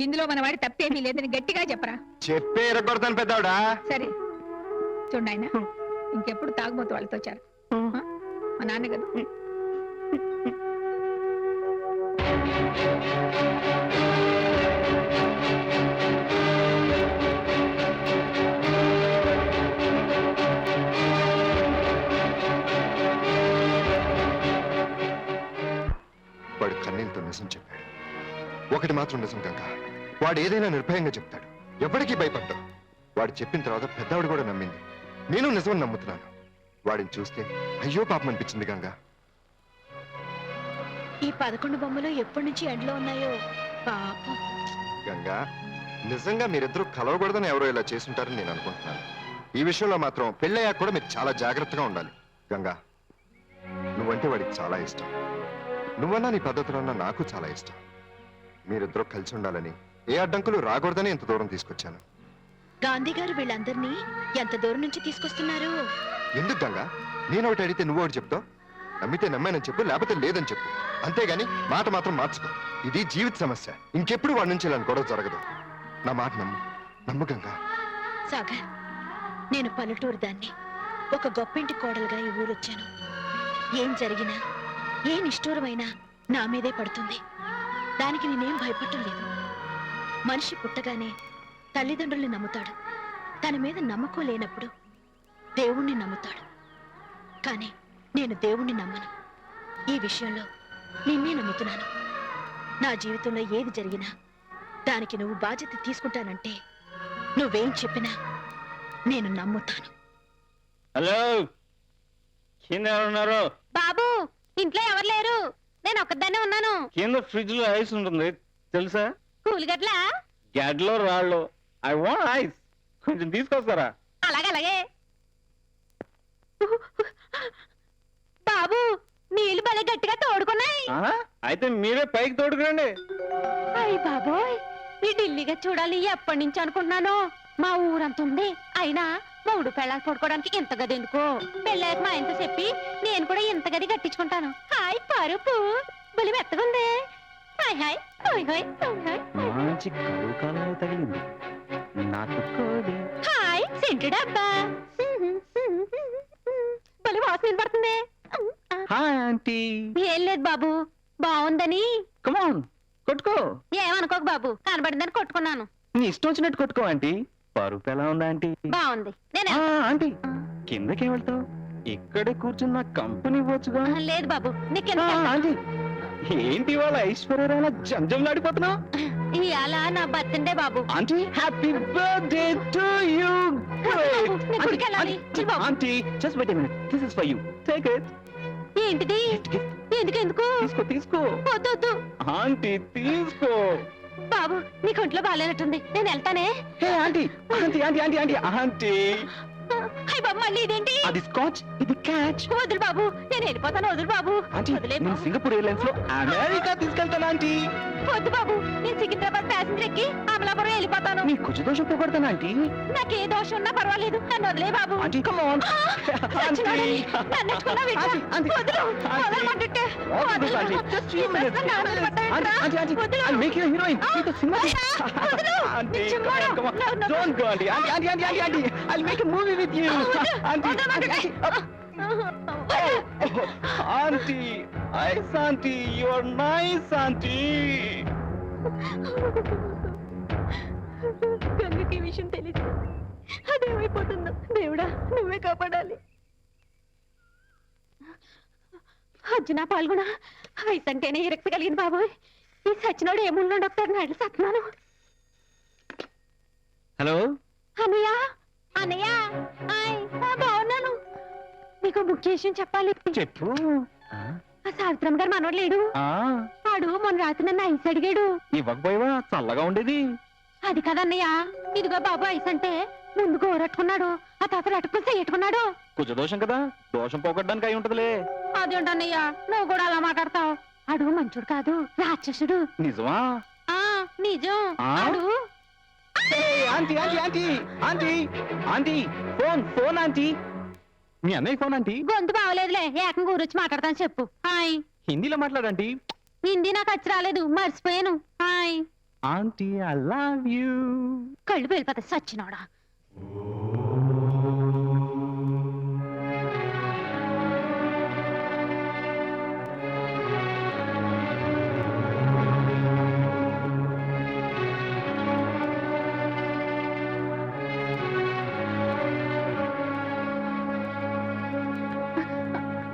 ఇందులో మన వాడి తప్పేమీ లేదని గట్టిగా చెప్పరా. చెప్పే ఎరగొడతాను పెద్దోడా. సరే చూడాయన, ఇంకెప్పుడు తాగుబోతు వాళ్ళతో వచ్చారు. మా నాన్న కదా. వాడు కన్నీళ్ళతో నిజం చెప్పాడు. ఒకటి మాత్రం నిజం కనుక వాడు ఏదైనా నిర్భయంగా చెప్తాడు, ఎవరికీ భయపడ్డాడు. వాడు చెప్పిన తర్వాత పెద్దవాడు కూడా నమ్మింది. నేను నిజమని నమ్ముతున్నాను. వాడిని చూస్తే అయ్యో పాపం అనిపించింది గంగా. ఈ 11 బొమ్మలు ఎప్పటి నుంచి ఎండలో ఉన్నాయో పాపం. గంగా, నిజంగా మీరిద్దరూ కలవకూడదని ఎవరో ఇలా చేసుంటారని నేను అనుకుంటున్నాను. ఈ విషయంలో మాత్రం పెళ్ళయ్యాక కూడా మీరు చాలా జాగ్రత్తగా ఉండాలి. గంగా, నువ్వంటే వాడికి చాలా ఇష్టం. నువ్వన్నా నీ పద్ధతులన్నా నాకు చాలా ఇష్టం. మీరిద్దరూ కలిసి ఉండాలని, ఏ అడ్డంకులు రాకూడదని ఇంత దూరం తీసుకొచ్చాను. గాంధీ గారు వీళ్ళందరినీ ఎంత దూరం నుంచి తీసుకొస్తున్నారు? ఎందుకు గంగా? నేను ఒకటి అడిగితే నువ్వు ఒకటి చెప్తావు. నమ్మితే నమ్మానని చెప్పు, లేకపోతే లేదని చెప్పు. అంతేగాని మాట మాత్రం మార్చుకో. ఇది జీవిత సమస్య. ఇంకెప్పుడు వాడి నుంచి ఇలాంటి గొడవ జరగదు. నా మాట నమ్ము గంగా. సాగర్, నేను పల్లెటూరు దాన్ని, ఒక గొప్పింటి కోడలుగా ఈ ఊరొచ్చాను. ఏం జరిగినా, ఏ నిష్ఠూరమైనా నా మీదే పడుతుంది. దానికి నేనేం భయపడటం లేదు. మనిషి పుట్టగానే తల్లిదండ్రుల్ని నమ్ముతాడు. తన మీద నమ్మకం లేనప్పుడు దేవుణ్ణి నమ్ముతాడు. కానీ నేను దేవుణ్ణి నమ్మను. ఈ విషయంలో నిన్నే నమ్ముతున్నాను. నా జీవితంలో ఏది జరిగినా దానికి నువ్వు బాధ్యత తీసుకుంటానంటే నువ్వేం చెప్పినా నేను నమ్ముతాను. హలో, కింద ఎవరున్నారు? బాబు, ఇంట్లో ఎవరు లేరు, నేను ఒక్కదాన్నే ఉన్నాను. కింద ఫ్రిడ్జ్ లో ఐస్ ఉంటుంది తెలుసా? కూలిగట్లా? గడ్డలో రాళ్ళు. ఐ వాంట్ ఐస్, కొంచెం తీసుకొస్తారా? అలాగే. బాబు, నీళ్లు భలే గట్టిగా తోడుకున్నాయి. అయితే మీరే పైకి తోడుకురండి. అయ్య బాబోయ్, ఈ ఢిల్లీగా చూడాలి ఎప్పటి నుంచి అనుకుంటున్నాను. మా ఊరంత ఉంది, అయినా మూడు పెళ్ళాలు పడుకోవడానికి ఇంత గది ఎందుకు? పెళ్ళాక మా ఇంత చెప్పి నేను కూడా ఇంత గది కట్టించుకుంటాను. హాయ్ పరుపు, బలి మెత్తగుంది. హాయ్ హాయ్ హాయ్ హాయ్ హాయ్. మంచి కరువు కాలం తగిలింది నాకు. హాయ్ సెంటు డబ్బా, బలి వాసన వినపడుతుంది. Hi aunty. ఏం లేదు బాబు, బాగుందని. కమాన్ కొట్టుకో. ఏమనుకోకు బాబు, కనబడిందని కొట్టుకున్నాను. నీ ఇష్టం వచ్చినట్టు కొట్టుకో ఆంటీ. పరుపు ఎలా ఉందా ఆంటీ? బాగుంది. నేను ఆంటీ కిందకేం వెళ్తావు? ఇక్కడే కూర్చున్న కంపెనీ ఇవ్వచ్చుగా. లేదు బాబు, నీకు ఆంటీ ఏంటి వాళ్ళ ఐశ్వర్యరాయన జంజంలాడిపోతున్నావు? ఇవాళ నా బర్త్డే బాబు. Aunty happy birthday to you. Aunty just wait a minute, this is for you. Take it. ఏంటిది? ఎందుకు? తీసుకో. వద్దు ఆంటీ తీసుకో. బాబు, నీకు ఒంట్లో బాగాలేనట్టుంది, నేను వెళ్తానే. Hey aunty aunty aunty aunty aunty aunty. Hi బాబు, మళ్ళీ ఇదేంటి? అది స్కాచ్, ఇది క్యాచ్. వదులు బాబు, నేను వెళ్ళిపోతాను. వదులు బాబు. ఆంటీ వదిలే నేను బాబు. సింగపూర్ ఎయిర్లైన్స్ లో అమెరికా తీసుకెళ్తాను ఆంటీ. వద్దు బాబు, నేను సికింద్రాబాద్ ప్యాసింజర్ ఎక్కి అమలాపురం వెళ్ళిపోతాను. నీ కొంచెం దోషం పోగొడతాను ఆంటీ. నాకే దోషం ఉన్నా పర్వాలేదు, నన్ను వదిలే బాబు. Aunty come on. చచ్చినాడని నన్ను ఎత్తుకున్నా వింటా. వదులు, వదలమంటుంటే. వదులు. Just few minutes. నన్ను వదిలిపెట్టండి. Auntie, వదులు. I'll make you a heroine. నీకు సినిమా వదులు. Auntie, చిమ్మాడు. come on. No. Don't go, auntie. Auntie. I'll make a movie with you. Auntie, auntie, nice auntie, you are nice auntie. గంగకి ఈ విషయం తెలిసి అదేమైపోతుందో దేవుడా నువ్వే కాపాడాలి. అర్జున పాల్గొన వయసు అంటేనే ఇరక్తి కలిగింది బాబోయ్. ఈ సచ్చినోడు ఏముండో డాక్టర్ నాడు సత్నాను. హలో అన్నయ్య అన్నయ్య బాగున్నాను. నీకు ముఖ్య విషయం చెప్పాలి. చెప్పు. ఆ సావిత్రమ్మ గారు మనోడు లేడు. ఆడు మొన్న రాత్రి నన్ను ఐస్ అడిగాడు. ఇవ్వకపోయావా చల్లగా ఉండేది. అది కదన్నయ్య, ఇదిగో బాబు ఐస్ అంటే ముందు గోరట్టుకున్నాడు, ఆ తర్వాత అట్టుకుని చెయ్యట్టుకున్నాడు. కుజ దోషం కదా, దోషం పోగొట్టడానికి అయి ఉంటదిలే. అదేంటన్నయ్య నువ్వు కూడా అలా మాట్లాడతావు? ఆడు మంచుడు కాదు, రాక్షసుడు. నిజమా? ఆ నిజం. ఆడు aunty aunty aunty aunty aunty phone aunty. మీ అన్నయ్య ఫోన్ ఆంటీ. గొంతు బాగలేదులే, ఏకంగా ఊరొచ్చి మాట్లాడతాను చెప్పు. హాయ్. హిందీలో మాట్లాడంటీ. హిందీ నాకు వచ్చి రాలేదు, మర్చిపోయాను. Hi aunty I love you. కళ్ళు వెళ్ళిపోతాయి సచ్చినోడా.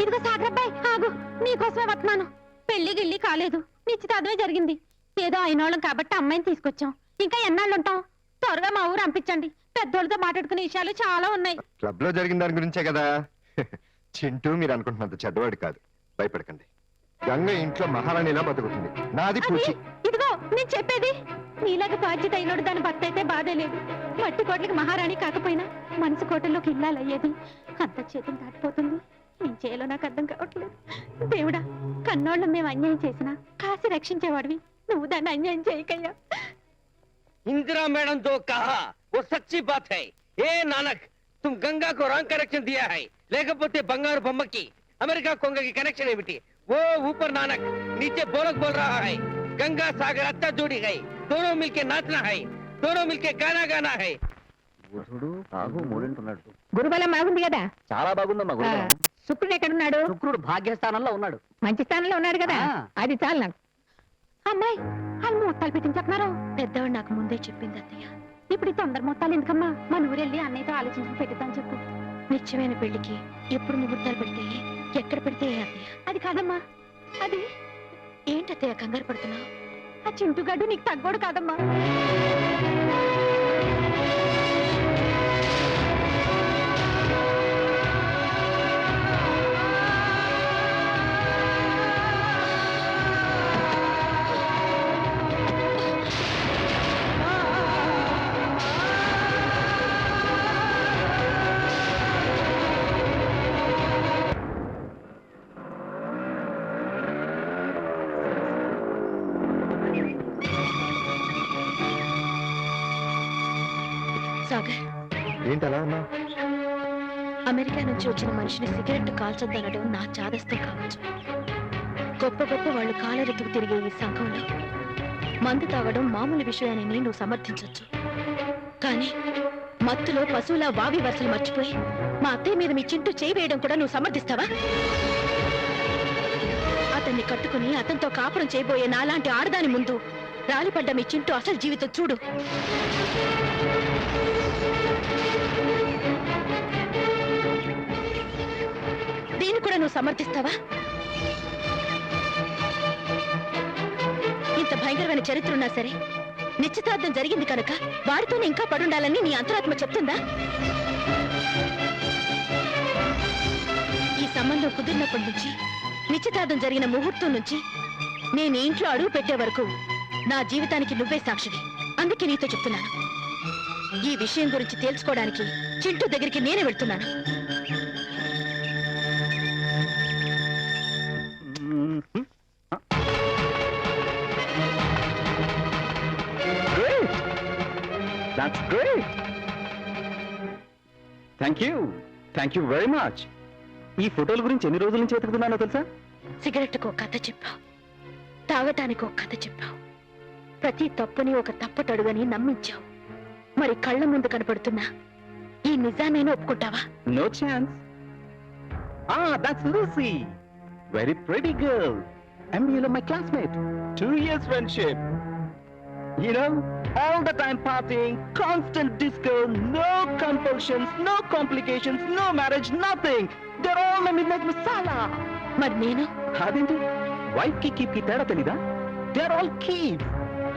ఇదిగో సాగరబ్బాయి ఆగు, నీకోసమే వస్తున్నాను. పెళ్లి గిళ్ళి కాలేదు, నిశ్చితార్థమే జరిగింది. ఏదో అయినోళ్ళం కాబట్టి అమ్మాయిని తీసుకొచ్చాం. ఇంకా ఎన్నాళ్ళు ఉంటాం? త్వరగా మా ఊరు పంపించండి. పెద్దోళ్ళతో మాట్లాడుకునే విషయాలు చాలా ఉన్నాయి. క్లబ్ లో జరిగిన దాని గురించే కదా. చింటూ మీరు అనుకుంటున్నంత చెడ్డవాడు కాదు, భయపడకండి. గంగ ఇంట్లో మహారాణిలా బతుకుతుంది. నాది పూచి. ఇదిగో నేను చెప్పేది, నీలాగా బాధ్యత అయినోడు దాని భర్త అయితే బాధే లేదు. మట్టి కోట్లకి మహారాణి కాకపోయినా మనసు కోటల్లోకి ఇల్లాలయ్యేది. అంత చేతులు దాటిపోతుంది. ఏం చేయాలో నాకు అర్థం కావట్లేదు. దేవుడా, కన్నోళ్ళం మేము అన్యాయం చేసినా కాసి రక్షించేవాడివి, నువ్వు దాన్ని అన్యాయం చేయకయ్యా. इंदिरा मैडम जो कहा वो सच्ची बात है. ए नानक, तुम गंगा को रॉन्ग कनेक्शन दिया है. लेకపోతే బంగారు బొమ్మకి అమెరికా కొంగకి కనెక్షన్ ఏమిటి? वो ऊपर नानक, नीचे बोलक बोल रहा है. गंगा सागर अच्छा जोड़ी है. दोनों मिलके नाचना है. दोनों मिलके गाना गाना है. గురుబలం బాగుంది కదా. చాలా బాగుందమ్మా. శుక్రుడు ఎక్కడున్నాడు? శుక్రుడు భాగ్యస్థానంలో ఉన్నాడు. మంచి స్థానంలో ఉన్నాడు కదా. అది చాలు నాకు. అమ్మాయి వాళ్ళు మొత్తాలు పెట్టించుకున్నారు. పెద్దవాడు నాకు ముందే చెప్పింది అత్తయ్య. ఇప్పుడు ఈ తొందర మొత్తాలు ఎందుకమ్మా? మన ఊరెళ్ళి అన్నయ్యతో ఆలోచించి పెట్టిద్దాం చెప్పు. నిత్యమైన పెళ్లికి ఎప్పుడు ముహూర్తాలు పెడితే ఎక్కడ పెడితే అత్తయ్య? అది కాదమ్మా. అది ఏంటత్తయ్య కంగారు పడుతున్నావు? ఆ చింటుగాడు నీకు తగ్గోడు కాదమ్మా. సాగర్, ఏంటలా ఉన్నా? అమెరికా నుంచి వచ్చిన మనిషిని సిగరెట్ కాల్చొద్దనడం నా చాదస్తం కావచ్చు. గొప్ప గొప్ప వాళ్ళు కాలరెత్తుకు తిరిగే ఈ సంఘంలో మందు తాగడం మామూలు విషయాన్ని నువ్వు సమర్థించొచ్చు. కానీ మత్తులో పశువుల వావి వరుసలు మర్చిపోయి మా అత్తయ్య మీద మీ చింటూ చేయి వేయడం కూడా నువ్వు సమర్థిస్తావా? అతన్ని కట్టుకుని అతనితో కాపురం చేయబోయే నాలాంటి ఆడదాని ముందు రాలిపడ్డ మీ చింటూ అసలు జీవితం చూడు. దీన్ని కూడా నువ్వు సమర్థిస్తావా? ఇంత భయంకరమైన చరిత్ర ఉన్నా సరే నిశ్చితార్థం జరిగింది కనుక వాడితోనే ఇంకా పడుండాలని నీ అంతరాత్మ చెప్తుందా? ఈ సంబంధం కుదిరినప్పటి నుంచి, నిశ్చితార్థం జరిగిన ముహూర్తం నుంచి నేను ఇంట్లో అడుగు పెట్టే వరకు నా జీవితానికి నువ్వే సాక్షివి. అందుకే నీతో చెప్తున్నాను, ఈ విషయం గురించి తెలుసుకోవడానికి చింటూ దగ్గరికి నేనే వెళ్తున్నాను. That's great. Thank you very much. ఈ ఫోటోల గురించి ఎన్ని రోజుల నుంచి వెతుకుతున్నానో తెలుసా? సిగరెట్కు ఒక కథ చెప్పావు, తాగటానికి ఒక కథ చెప్పావు, ప్రతి తప్పుని ఒక తప్పటడుగని నమ్మించావు. మరి కళ్ళ ముందు కనపడుతున్నా ఈ నిజాన్ని ఒప్పుకుంటావా? No chance. Ah, that's Lucy. Very pretty girl. MBA my classmate. 2 years friendship. You know, all the time partying, constant disco, no compulsions, no complications, no marriage, nothing. They're all my midnight masala. మరి నేను అదేంటి wife కి keep కి తేడా తెలీదా? They're all keeps.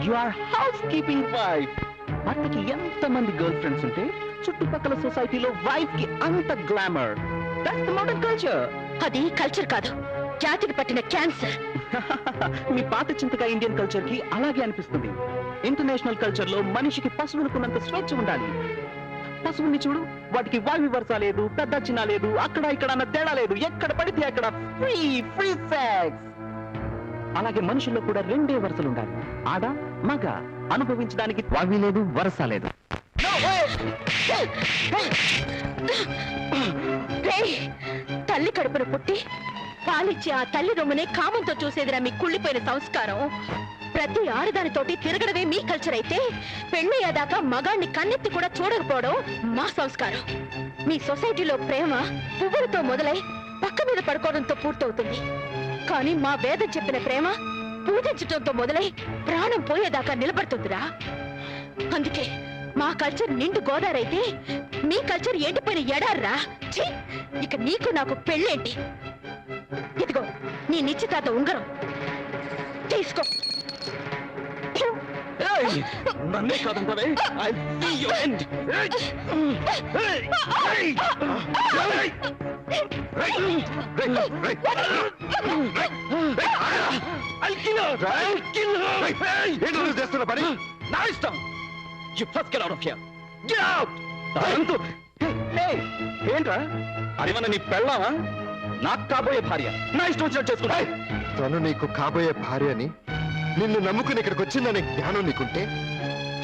You are housekeeping wife. భర్తకి ఎంతమంది girl friends ఉంటే చుట్టుపక్కల సొసైటీలో వైఫ్ కి అంత glamour. That's the modern culture. అది కల్చర్ కాదు, జాతికి పట్టిన క్యాన్సర్. మీ పాత చింతక ఇండియన్ కల్చర్ కి అలాగే అనిపిస్తుంది. ఇంటర్నేషనల్ కల్చర్ లో మనిషికి పశువులకున్నంత స్వేచ్ఛ ఉండాలి. పశువుల్ని చూడు, వాటికి వాయు వరుస లేదు, పెద్ద చిన్న లేదు, అక్కడ ఇక్కడ అన్న తేడా లేదు, ఎక్కడ పడితే అక్కడ ఫ్రీ ఫ్రీ సెక్స్. అలాగే మనుషుల్లో కూడా 2 వరుసలు ఉండాలి, ఆడ మగ. అనుభవించడానికి వావి లేదు, వరస లేదు. రేయ్, తల్లి కడుపున పుట్టి పాలిచ్చి ఆ తల్లి రొమ్మునే కామంతో చూసేదిరా మీ కుళ్ళిపోయిన సంస్కారం. ప్రతి ఆడదానితోటి తిరగడమే మీ కల్చర్ అయితే, పెళ్ళయ్యేదాకా మగాణ్ణి కన్నెత్తి కూడా చూడకపోవడం మా సంస్కారం. మీ సొసైటీలో ప్రేమ పువ్వులతో మొదలై పక్క మీద పడుకోవడంతో పూర్తవుతుంది. కానీ మా వేదం చెప్పిన ప్రేమ పూజించడంతో మొదలై ప్రాణం పోయేదాకా నిలబడుతుందిరా. అందుకే మా కల్చర్ నిండు గోదావరి అయితే, మీ కల్చర్ ఎండిపోయిన ఎడార్రా. ఛీ, ఇక నీకు నాకు పెళ్ళేంటి? ఇదిగో నీ నిశ్చితార్థ ఉంగరం తీసుకో. నన్నే కాదంటావే, I'll see your end. I'll kill her. I'll kill her. ఏంటి నువ్వు చేస్తున్న పని? నా ఇష్టం. You first get out of here. Get out. తారంతు. Hey, ఏంట్రా? అరివన్న నీ పెళ్ళావా? నాకు కాబోయే భార్య. నా ఇష్టం వచ్చినట్టు చేసుకుంటా. తను నీకు కాబోయే భార్య అని నిన్ను నమ్ముకుని ఇక్కడికి వచ్చిందనే జ్ఞానం నీకుంటే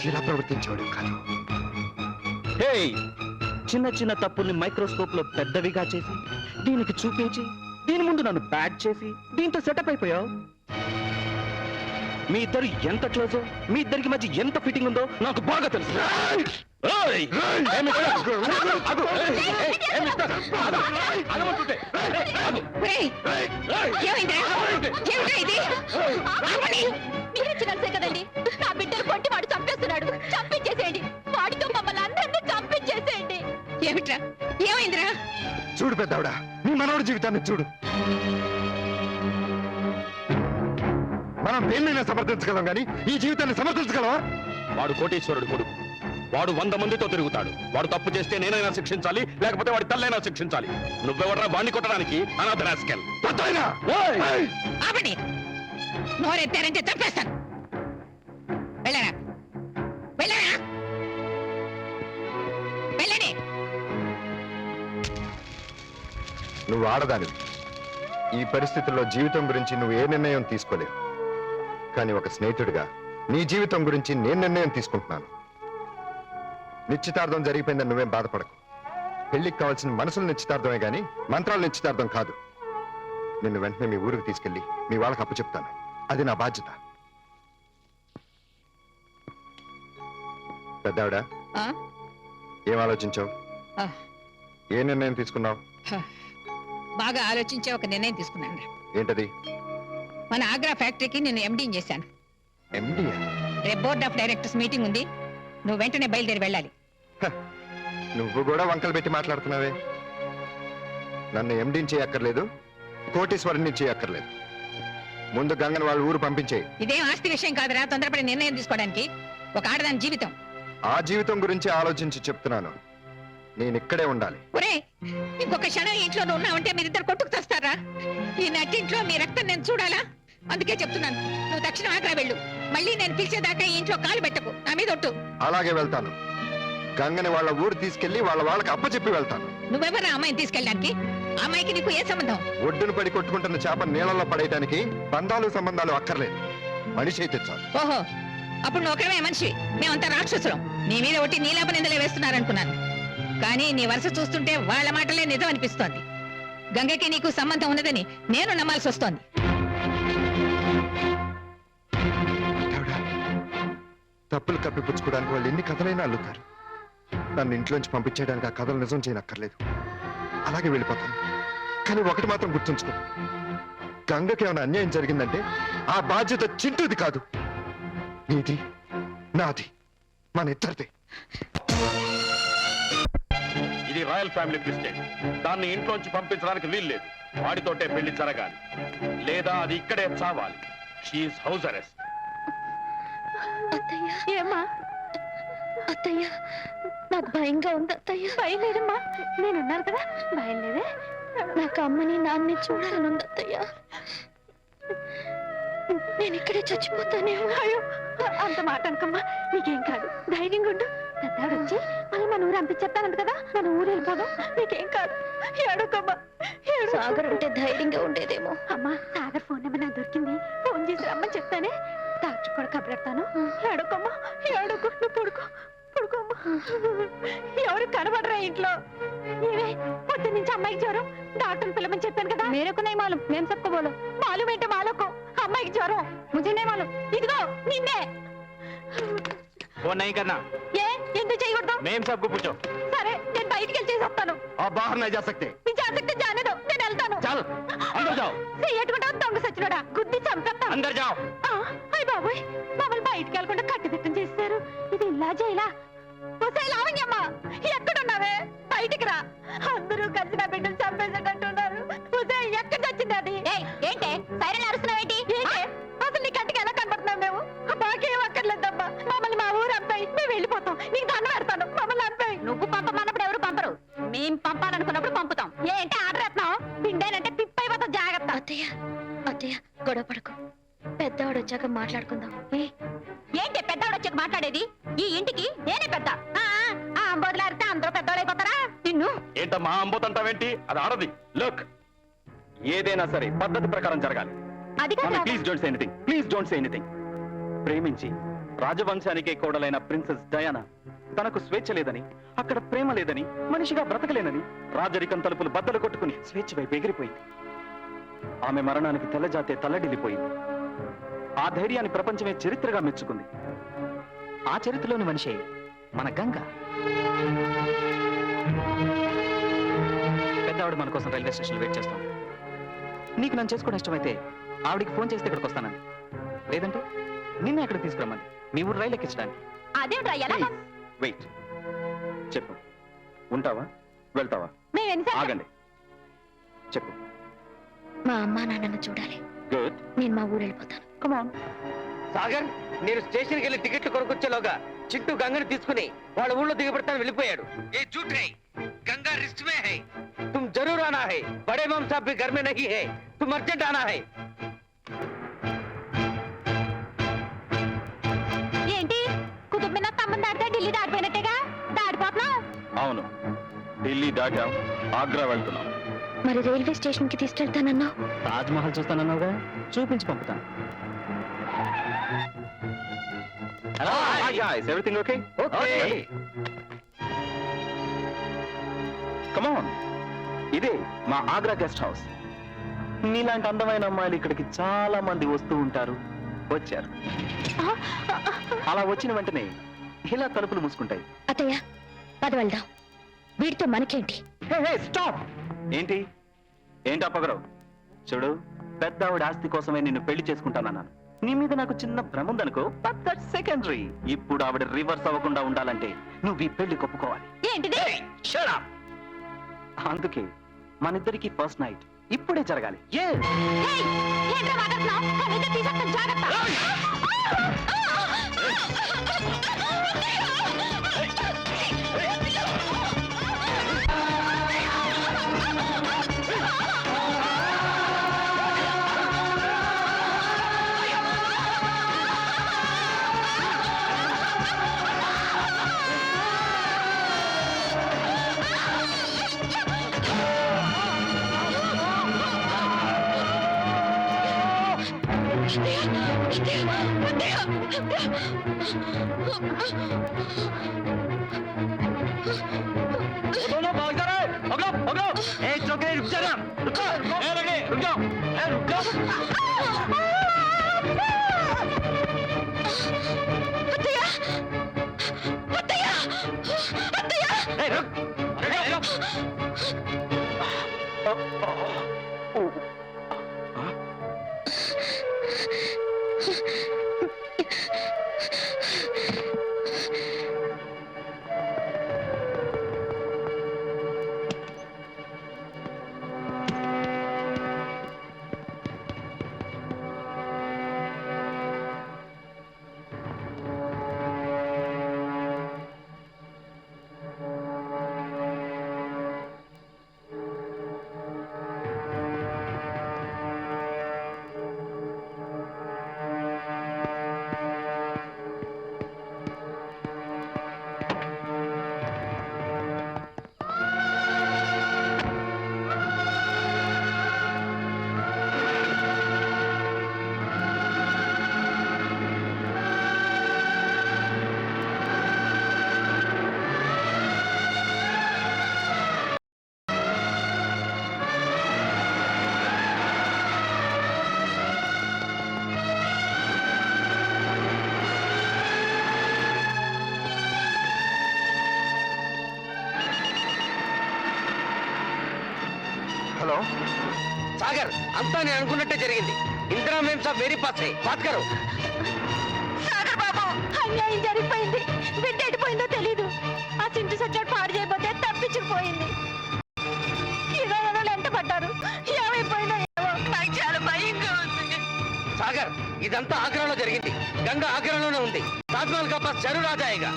ఇలా ప్రవర్తించేవాడు కాదు. హే, చిన్న చిన్న తప్పుల్ని మైక్రోస్కోప్ లో పెద్దవిగా చేసి, దీనికి చూపించి, దీని ముందు నన్ను బ్యాడ్ చేసి, దీంతో సెటప్ అయిపోయావు. మీ ఇద్దరు ఎంత క్లోజో, మీ ఇద్దరికి మధ్య ఎంత ఫిట్టింగ్ ఉందో నాకు బాగా తెలుసు. ఏయ్! ఏ మిస్టర్? ఆగు! ఏ మిస్టర్? ఆగు! ఆగమంటుంటే. ఆగు! మీరిచ్చిన కదండి, నా బిడ్డలు కొట్టి వాడు చంపేస్తున్నాడు. చంపించేసేయండి, వాడితో మమ్మల్ని అందరినీ చంపించేసేయండి. ఏమిట్రా, ఏమైందిరా? చూడు పెద్దవిడ, నీ మనవడి జీవితాన్ని చూడు. మనం దేన్నైనా సమర్థించగలం కానీ ఈ జీవితాన్ని సమర్థించగలవా? వాడు కోటీశ్వరుడు కొడుకు. వాడు 100 మందితో తిరుగుతాడు. వాడు తప్పు చేస్తే నేనైనా శిక్షించాలి, లేకపోతే వాడి తల్లైనా శిక్షించాలి. నువ్వెవడ్రా వాడిని కొట్టడానికి? అనాథ రాస్కెల్. ఆపండి, నోరెత్తారంటే చంపేస్తాను. వెళ్ళరా, వెళ్ళరా, వెళ్ళండి. నువ్వు ఆడదానివి. ఈ పరిస్థితుల్లో జీవితం గురించి నువ్వు ఏ నిర్ణయం తీసుకోలేవు. కానీ ఒక స్నేహితుడిగా నీ జీవితం గురించి నేను నిర్ణయం తీసుకుంటున్నాను. నిశ్చితార్థం జరిగిపోయిందని నువ్వేం బాధపడకు. పెళ్లికి కావాల్సిన మనసులు నిశ్చితార్థమే గాని మంత్రాలు నిశ్చితార్థం కాదు. నిన్ను వెంటనే మీ ఊరికి తీసుకెళ్లి మీ వాళ్ళకి అప్పచెప్తాను. అది నా బాధ్యత. పెద్దావిడ, ఆ? ఏం ఆలోచించావు? ఆ. ఏ నిర్ణయం తీసుకున్నావు? బాగా ఆలోచించే ఒక నిర్ణయం తీసుకున్నాను. ఏంటది? మన ఆగ్రా ఫ్యాక్టరీకి నేను ఎండీని చేశాను. ఎండి? రేపు బోర్డ్ ఆఫ్ డైరెక్టర్స్ మీటింగ్ ఉంది. నువ్వు వెంటనే బయలుదేరి వెళ్ళాలి. నువ్వు కూడా వంకలు పెట్టి మాట్లాడుతున్నావే. నన్ను ఎండిని చేయక్కర్లేదు, కోటీశ్వరుని చేయక్కర్లేదు. ముందు గంగని వాళ్ళ ఊరు పంపించేయి. ఇదేం ఆస్తి విషయం కాదురా తొందరపడి నిర్ణయం తీసుకోవడానికి. ఒక ఆడదాని జీవితం. ఆ జీవితం గురించి ఆలోచించి చెప్తున్నాను. నేను ఇక్కడే ఉండాలి. ఒరే, ఇంకొక క్షణం ఇంట్లో నువ్వు ఉన్నావంటే మీరిద్దరు కొట్టుకు తెస్తారా? ఈ నట్టింట్లో మీ రక్తం నేను చూడాలా? అందుకే చెప్తున్నాను, నువ్వు తక్షణం ఆగ్రా వెళ్ళు. మళ్ళీ నేను పిలిచేదాకా ఈ ఇంట్లో కాలు పెట్టకు, నా మీద ఒట్టు. అలాగే వెళ్తాను. గంగని వాళ్ళ ఊరు తీసుకెళ్లి వాళ్ళకి అప్పచెప్పి వెళ్తాను. నువ్వెవరా అమ్మాయిని తీసుకెళ్ళడానికి? అమ్మాయికి నీకు ఏ సంబంధం? ఒడ్డును పడి కొట్టుకుంటున్న చేప నీళ్ళల్లో పడేయడానికి బంధాలు సంబంధాలు అక్కర్లేదు. మనిషి అయితే చాలు. ఓహో, అప్పుడు నువ్వు ఒకరమే మనిషి, మేమంతా రాక్షసులం. నీ మీద ఒట్టి నీలాప నిందలే వేస్తున్నారనుకున్నాను. కానీ నీ వరుస చూస్తుంటే వాళ్ళ మాటలే నిజం అనిపిస్తోంది. గంగకి నీకు సంబంధం ఉన్నదని నేను నమ్మాల్సి వస్తోంది. తప్పులు కప్పిపుచ్చుకోవడానికి వాళ్ళు ఎన్ని కథలైనా అల్లుతారు. నన్ను ఇంట్లోంచి పంపించేయడానికి ఆ కథలు నిజం చేయనక్కర్లేదు. అలాగే వెళ్ళిపోతాను. కానీ ఒకటి మాత్రం గుర్తుంచుకో, గంగకి ఏమైనా అన్యాయం జరిగిందంటే ఆ బాధ్యత చింటూది కాదు, నీది, నాది, మన ఇద్దరిది. ఇది రాయల్ ఫ్యామిలీ ప్రెసిడెంట్. దాన్ని ఇంట్లోంచి పంపించడానికి వీల్లేదు. వాడితోటే పెళ్లి జరగాలి, లేదా అది ఇక్కడే చావాలి. She's house arrest. అత్తయ్య ఏమా అత్తయ్య, నాకు భయంగా ఉంది అత్తయ్య. భయం లేదమ్మా, నేనున్నాను కదా, భయం లేదే. నాకు అమ్మని నాన్నని చూడాలని ఉంది అత్తయ్య. నేను ఇక్కడే చచ్చిపోతానేమో. అయ్యో అంత మాట అనుకమ్మా, నీకేం కాదు, ధైర్యంగా ఉండు. పెద్దాడు వచ్చి మళ్ళీ మన ఊరు పంపించేస్తానంట కదా, మన ఊరు వెళ్ళిపోదాం, నీకేం కాదు. ఏడుకమ్మా, సాగర్ ఉంటే ధైర్యంగా ఉండేదేమో. అమ్మా సాగర్ ఫోన్ నెంబర్ నాకు దొరికింది, ఫోన్ చేసి రమ్మని చెప్తానే. డాక్టర్ కూడా కబడెడతాను. ఏడుకమ్మా, ఏడుకు, నువ్వు పడుకో, పడుకోమ్మా. ఎవరు కనబడరా ఇంట్లో? ఏవే పొద్దు నుంచి అమ్మాయికి జ్వరం, డాక్టర్ పిల్లమని చెప్పాను కదా. మేరకున్నాయి మాలు, మేము చెప్పుకోబోలు. మాలు ఏంటి మాలకు, అమ్మాయికి జ్వరం, ముజనే మాలు. ఇదిగో నిన్నే. फोन नहीं करना, ఏ ఎందుకు చేయకూడదు? मैं सबको पूछो। సరే నేను బయటికి వెళ్ళి చేసి వస్తాను. आप बाहर नहीं जा सकते। నీ జాగ్రత్త జానేదో, నేను వెళ్తాను. चल अंदर जाओ, చెయ్యట్టుకుంటా దొంగ సచ్చినోడా, గుద్ది చంపేస్తాను. अंदर जाओ। అయ్య బాబోయ్, మమ్మల్ని బయటికి వెళ్ళకుండా కట్టుదిట్టం చేస్తారు. ఇది ఇలా చేయలా? ఒసేయ్ లావణ్యమ్మ, ఎక్కడున్నావే? బయటికి రా. అందరూ కలిసి నా బిడ్డను చంపేసేటట్టున్నారు. ఒసేయ్ ఎక్కడ చచ్చింది అది? ఏంటే సైరన్ అరుస్తున్నావేంటి? అసలు నీ కంటికి ఎలా కనబడుతున్నాం మేము? మాకేం అక్కర్లేదమ్మా, మమ్మల్ని మా ఊరు అంపాయి, మేము వెళ్ళిపోతాం. నీకు దండ పెడతాను, మమ్మల్ని అంపాయి. నువ్వు పంపమన్నప్పుడు ఎవరు పంపరు, మేం పంపాలనుకున్నప్పుడు పంపుతాం. ఏంటి ఆర్డర్ ఎత్తున్నావు? పిండేనంటే పిప్పైపోతాం, జాగ్రత్త. అత్తయ్య అత్తయ్య, గొడవ పడకు, పెద్దవాడు వచ్చాక మాట్లాడుకుందాం. ఏంటి పెద్దవాడు వచ్చాక మాట్లాడేది? ఈ ఇంటికి నేనే పెద్ద. బదులాడితే అందరూ పెద్దవాళ్ళైపోతారా? నిన్ను ఏంటమ్మా అంబోతంటావేంటి? అది ఆడది. లుక్, ఏదైనా సరే పద్ధతి ప్రకారం జరగాలి. అది కాదు. Please don't say anything, please don't say anything. ప్రేమించి రాజవంశానికే కోడలైన ప్రిన్సెస్ డయానా తనకు స్వేచ్ఛ లేదని, అక్కడ ప్రేమ లేదని, మనిషిగా బ్రతకలేనని రాజరికం తలుపులు బద్దలు కొట్టుకుని స్వేచ్ఛ వైపు ఎగిరిపోయింది. ఆమె మరణానికి తెల్లజాతే తల్లడిల్లిపోయింది. ఆ ధైర్యాన్ని ప్రపంచమే చరిత్రగా మెచ్చుకుంది. ఆ చరిత్రలోని మనిషే మన గంగ. పెద్దవాడు మన కోసం రైల్వే స్టేషన్ వెయిట్ చేస్తాం. నీకు నన్ను చేసుకోవడం ఇష్టమైతే ఆవిడికి ఫోన్ చేస్తే ఇక్కడికి వస్తానండి, లేదంటే నిన్న ఎక్కడికి తీసుకురమ్మంది, మీ ఊరు రైలు ఎక్కించడానికి. అదేంట్రా ఎలా? వెయిట్, చెప్పు, ఉంటావా వెళ్తావా? ఆగండి, చెప్పు. మా అమ్మా నాన్నను చూడాలి. గుడ్, నేను మా ఊరు వెళ్ళిపోతాను. కమాన్ సాగర్, నేను స్టేషన్కి వెళ్ళి టికెట్లు కొనుక్కొచ్చేలోగా చింటూ గంగని తీసుకుని వాళ్ళ ఊళ్ళో దిగబెడతాను వెళ్ళిపోయాడు. ఏ झूठ है, गंगा रिस्क में है, तुम जरूर आना है, बड़े माम साहब भी घर में नहीं है, तुम अर्जेंट आना है. ఏంటి కుతుబ్ మినార్ తమ్మని దాటితే ఢిల్లీ దాటిపోయినట్టేగా? దాటిపోతున్నావు? అవును, ఢిల్లీ దాటాం, ఆగ్రా వెళ్తున్నాం. మరి రైల్వే స్టేషన్ కి తీసుకెళ్తానన్నావు. తాజ్ మహల్ చూస్తానన్నావుగా, చూపించి పంపుతాను. Hi guys, everything okay? Okay. Come on. ఇదే మా ఆగ్రా గెస్ట్ హౌస్. నీలాంటి అందమైన అమ్మాయిలు ఇక్కడికి చాలా మంది వస్తూ ఉంటారు, వచ్చారు. అలా వచ్చిన వెంటనే ఇలా తలుపులు మూసుకుంటాయి. అత్తయ్య పద వెళ్దాం, వీడితో మనకేంటి? స్టాప్. ఏంటి ఏంటి అప్పగరవు? చూడు, పెద్ద ఆవిడ ఆస్తి కోసమే నిన్ను పెళ్లి చేసుకుంటానన్నాను. నీ మీద నాకు చిన్న భ్రమ ఉందనుకో, బట్ దట్ సెకండరీ. ఇప్పుడు ఆవిడ రివర్స్ అవ్వకుండా ఉండాలంటే నువ్వు ఈ పెళ్లి కొప్పుకోవాలి. ఏంటిది? Shut up. అందుకే మనిద్దరికి ఫస్ట్ నైట్ ఇప్పుడే జరగాలి. Yes. ఏంట్రా మాట్లాడుతున్నావు? కనీసం తీసేస్తాను, జాగ్రత్త. दोनों भाग जा रहे हैं, पकड़ो पकड़ो. ए चौके रुक जा ना, रुक जा, रुक जाओ, रुक जाओ. అత్తయ్య అత్తయ్య హలో సాగర్ అంతా నేను అనుకున్నట్టే జరిగింది. ఇందిరా మేం సాబ్ మేరీ పాస్ హై బాత్ కరో. సాగర్ బాబు, అన్యాయం జరిగిపోయింది. బిడ్డ ఎడిపోయిందో తెలీదు. ఆ చింటి సచ్చాడు పాడు చేయబోతే తప్పించుకుపోయింది. ఏదో ఎంట పడ్డారు. ఏమైపోయిందో ఏమో, నాకు చాలా భయంగా ఉంది. సాగర్ ఇదంతా ఆగ్రాలో జరిగింది. గంగా ఆగ్రాలోనే ఉంది. తాజ్మహల్ కా పాస్ జరూర్ ఆ జాయేగా.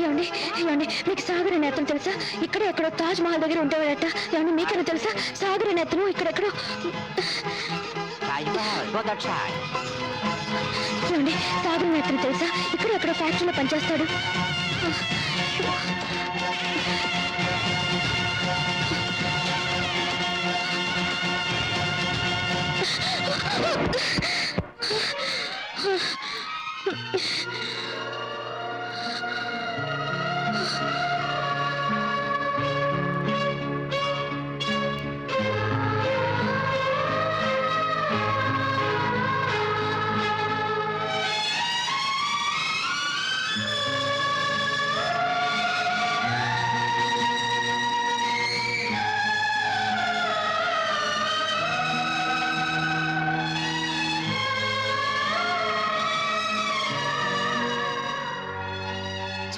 ఏమండి ఏమండి, మీకు సాగర్ అనే అతను తెలుసా? ఇక్కడ ఎక్కడో తాజ్ మహల్ దగ్గర ఉండేవాడట. ఏమండి మీకన్నా తెలుసా? సాగర్ అనే అతను ఇక్కడెక్కడో. ఏమండి సాగర్ అనే అతను తెలుసా? ఇక్కడ ఎక్కడో ఫ్యాక్టరీలో పనిచేస్తాడు.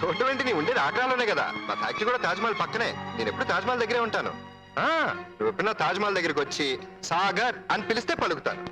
చోటు వెంట నీ ఉండేది ఆగ్రాలోనే కదా. నా ఫ్యాక్టరీ కూడా తాజ్మహల్ పక్కనే. నేను ఎప్పుడు తాజ్మహల్ దగ్గరే ఉంటాను. నువ్వు ఎప్పుడన్నా తాజ్మహల్ దగ్గరికి వచ్చి సాగర్ అని పిలిస్తే పలుకుతాను.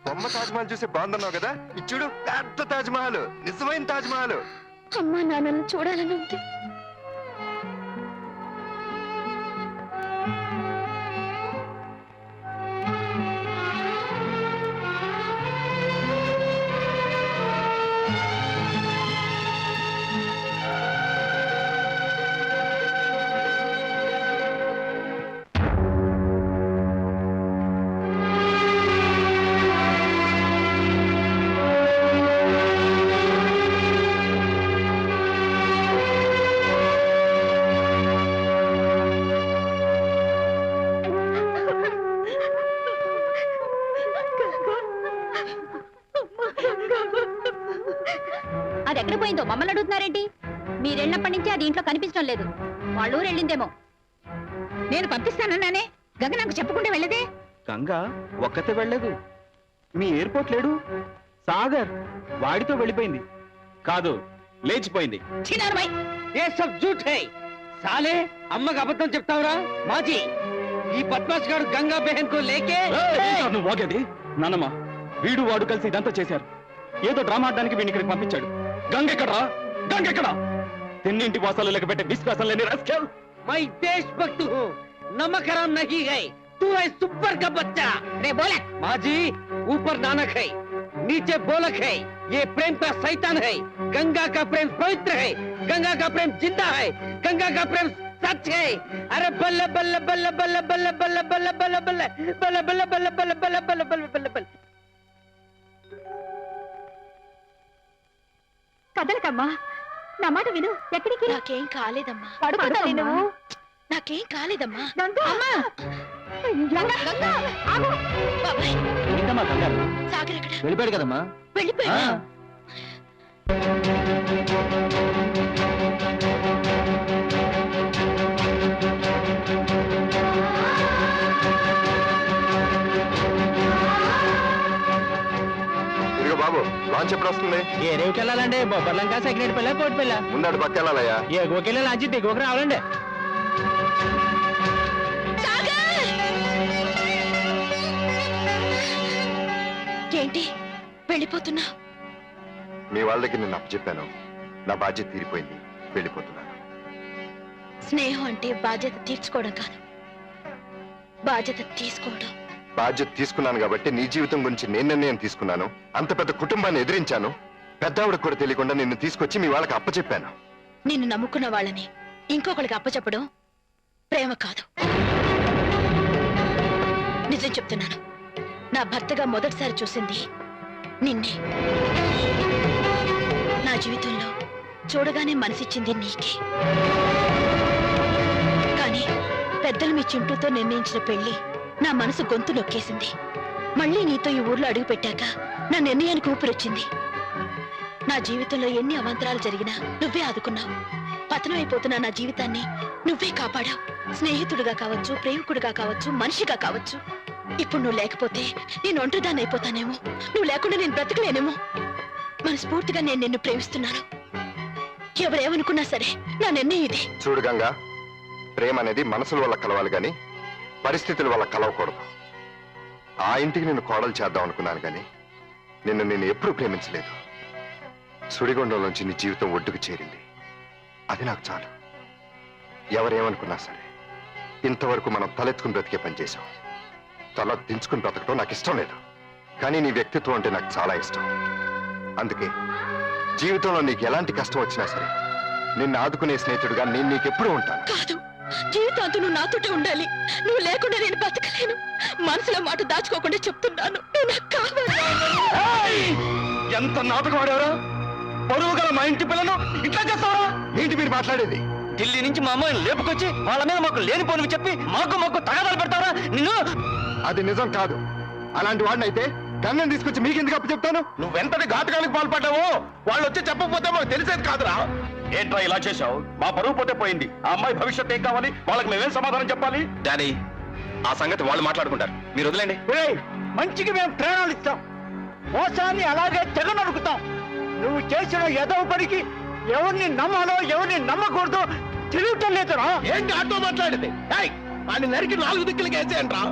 బొమ్మ తాజ్మహల్ చూసి బాగుందన్నావు కదా. ఇచ్చుడు పెద్ద తాజ్మహల్, నిజమైన తాజ్మహల్. అమ్మా నాన్నను చూడాలని ఉంది. వెళ్ళిపోయిందో మమ్మల్ని అడుగుతున్నారేంటి? మీరెళ్ళినప్పటి నుంచి అది ఇంట్లో కనిపించడం లేదు. వాళ్ళ ఊరు వెళ్ళిందేమో. నేను పంపిస్తానన్నానే, గంగ నాకు చెప్పకుండా వెళ్ళదే. గంగ ఒక్కతే వెళ్ళలేదు. మీ ఎయిర్పోర్ట్ లేడు సాగర్, వాడితో వెళ్ళిపోయింది. కాదు, లేచిపోయింది. చిన్నారమై ఏ సబ్ జూట్ హై సాలే. అమ్మకి అబద్ధం చెప్తావురా మాజీ? ఈ బద్మాష్ గారు గంగా బెహన్ కో లేకే నువ్వు వాగేది నాన్నమ్మ. వీడు వాడు కలిసి ఇదంతా చేశారు. ఏదో డ్రామా ఆడడానికి వీడిని ఇక్కడికి పంపించాడు. గంగెక్కడా? గంగెక్కడా? తిన్నింటి వాసాలు లెక్క పెట్టే విశ్వాసం లేని రాస్కెల్. मैं देशभक्त हूँ, नमक हराम नहीं है। तू है सुपर का बच्चा। రే బోలక్, माँ जी, ऊपर नानक है, नीचे बोलक है। ये प्रेम का शैतान है। गंगा का प्रेम पवित्र है, गंगा का प्रेम जिंदा है, गंगा का प्रेम सच है। अरे बल्ले बल्ले बल्ले बल्ले बल्ले बल्ले बल्ले बल्ले बल्ले बल्ले बल्ले बल्ले बल्ले बल्ले बल्ले बल्ले बल्ले बल्ले। కదలకమ్మా, నా మాట విను. ఎక్కడికి? నాకేం కాలేదమ్మా. పడుకోవాలి నువ్వు. నాకేం కాలేదమ్మా. అమ్మా, బాబాయ్, సాగర్ ఎక్కడ? వెళ్ళిపోయాడు కదమ్మా. వెళ్ళిపోయా? ఇదిగో బాబు, లాంచ్ ఎప్పుడు వస్తుంది? ఏ రేవుకి వెళ్ళాలండి? బొబ్బర్లంక సెకండ్ పిల్ల కోటి పిల్ల ముందడు పక్క వెళ్ళాలయ్యా. ఏ గోకెళ్ళి లాంచి దిగువకు రావాలండి. ఏంటి వెళ్ళిపోతున్నా? మీ వాళ్ళ దగ్గర నేను అప్పచెప్పాను. నా బాధ్యత తీరిపోయింది, వెళ్ళిపోతున్నాను. స్నేహం అంటే బాధ్యత తీర్చుకోవడం కాదు, బాధ్యత తీసుకోవడం. బాధ్యత తీసుకున్నాను కాబట్టి నీ జీవితం గురించి నేను నిర్ణయం తీసుకున్నాను. అంత పెద్ద కుటుంబాన్ని ఎదిరించాను. పెద్దవాడికి కూడా తెలియకుండా నిన్ను తీసుకొచ్చి మీ వాళ్ళకి అప్పచెప్పాను. నిన్ను నమ్ముకున్న వాళ్ళని ఇంకొకరికి అప్పచెప్పడం ప్రేమ కాదు. నిజం చెప్తున్నాను, నా భర్తగా మొదటిసారి చూసింది నిన్నే. నా జీవితంలో చూడగానే మనసిచ్చింది నీకే. కానీ పెద్దలు మీ చింటూతో నిర్ణయించిన పెళ్లి నా మనసు గొంతు నొక్కేసింది. మళ్ళీ నీతో ఈ ఊర్లో అడుగు పెట్టాక నా నిర్ణయానికి ఊపిరొచ్చింది. నా జీవితంలో ఎన్ని అవాంతరాలు జరిగినా నువ్వే ఆదుకున్నావు. పతనమైపోతున్న నా జీవితాన్ని నువ్వే కాపాడావు. స్నేహితుడిగా కావచ్చు, ప్రేమికుడిగా కావచ్చు, మనిషిగా కావచ్చు. ఇప్పుడు నువ్వు లేకపోతే నేను ఒంటరిదాన్ని అయిపోతానేమో. నువ్వు లేకుండా నేను బ్రతకలేనేమో. మనస్ఫూర్తిగా నేను నిన్ను ప్రేమిస్తున్నాను. ఎవరేమనుకున్నా సరే నా నిర్ణయం ఇది. చూడు గంగా, ప్రేమ అనేది మనసుల వల్ల కలవాలి గాని పరిస్థితుల వల్ల కలవకూడదు. ఆ ఇంటికి నిన్ను కోడలు చేద్దాం అనుకున్నాను గాని నిన్ను నేను ఎప్పుడూ ప్రేమించలేదు. సుడిగుండంలోంచి నీ జీవితం ఒడ్డుకు చేరింది, అది నాకు చాలు. ఎవరేమనుకున్నా సరే ఇంతవరకు మనం తలెత్తుకుని బ్రతికే పని చేశాం. తల దించుకుని బ్రతకడం నాకు ఇష్టం లేదు. కానీ నీ వ్యక్తిత్వం అంటే నాకు చాలా ఇష్టం. అందుకే జీవితంలో నీకు ఎలాంటి కష్టం వచ్చినా సరే నిన్ను ఆదుకునే స్నేహితుడిగా నేను నీకెప్పుడూ ఉంటాను. కాదు, జీవితాంతం నువ్వు నాతోటే ఉండాలి. నువ్వు లేకుండా నేను బతకలేను. మనసులో మాట దాచుకోకుండా చెప్తున్నాను, నువ్వు నాకు కావాలి. ఎంత నాటకం ఆడారా? పరువు గల మా ఇంటి పిల్లను ఇట్లా చేస్తావా? ఏంటి మీరు మాట్లాడేది? ఢిల్లీ నుంచి మా అమ్మాయిని లేపుకొచ్చి వాళ్ళ మీద మాకు లేని పనులు చెప్పి మాకు తగాదాలు పెడతారా నిన్ను? అది నిజం కాదు. అలాంటి వాడినైతే గంగని తీసుకొచ్చి మీకెందుకు అప్పు చెప్తాను? నువ్వెంతటి ఘాతకానికి పాల్పడ్డావో వాళ్ళు వచ్చి చెప్పకపోతే మాకు తెలిసేది కాదురా. ఏంట్రా ఇలా చేశావు? మా పరువు పోతే పోయింది. ఆ అమ్మాయి భవిష్యత్తు ఏం కావాలి? వాళ్ళకి మేమేం సమాధానం చెప్పాలి? డాడీ, ఆ సంగతి వాళ్ళు మాట్లాడుకుంటారు, మీరు వదిలేండి. మంచికి మేము ప్రాణాలు ఇస్తాం, మోసాన్ని అలాగే తెగ నరుకుతాం. నువ్వు చేసిన ఎదవ పనికి ఎవరిని నమ్మాలో ఎవరిని నమ్మకూడదో తెలియటం లేదురా. ఏంటి ఆటో మాట్లాడింది? వాడిని నరికి 4 దిక్కులకి వేసేయండి రా.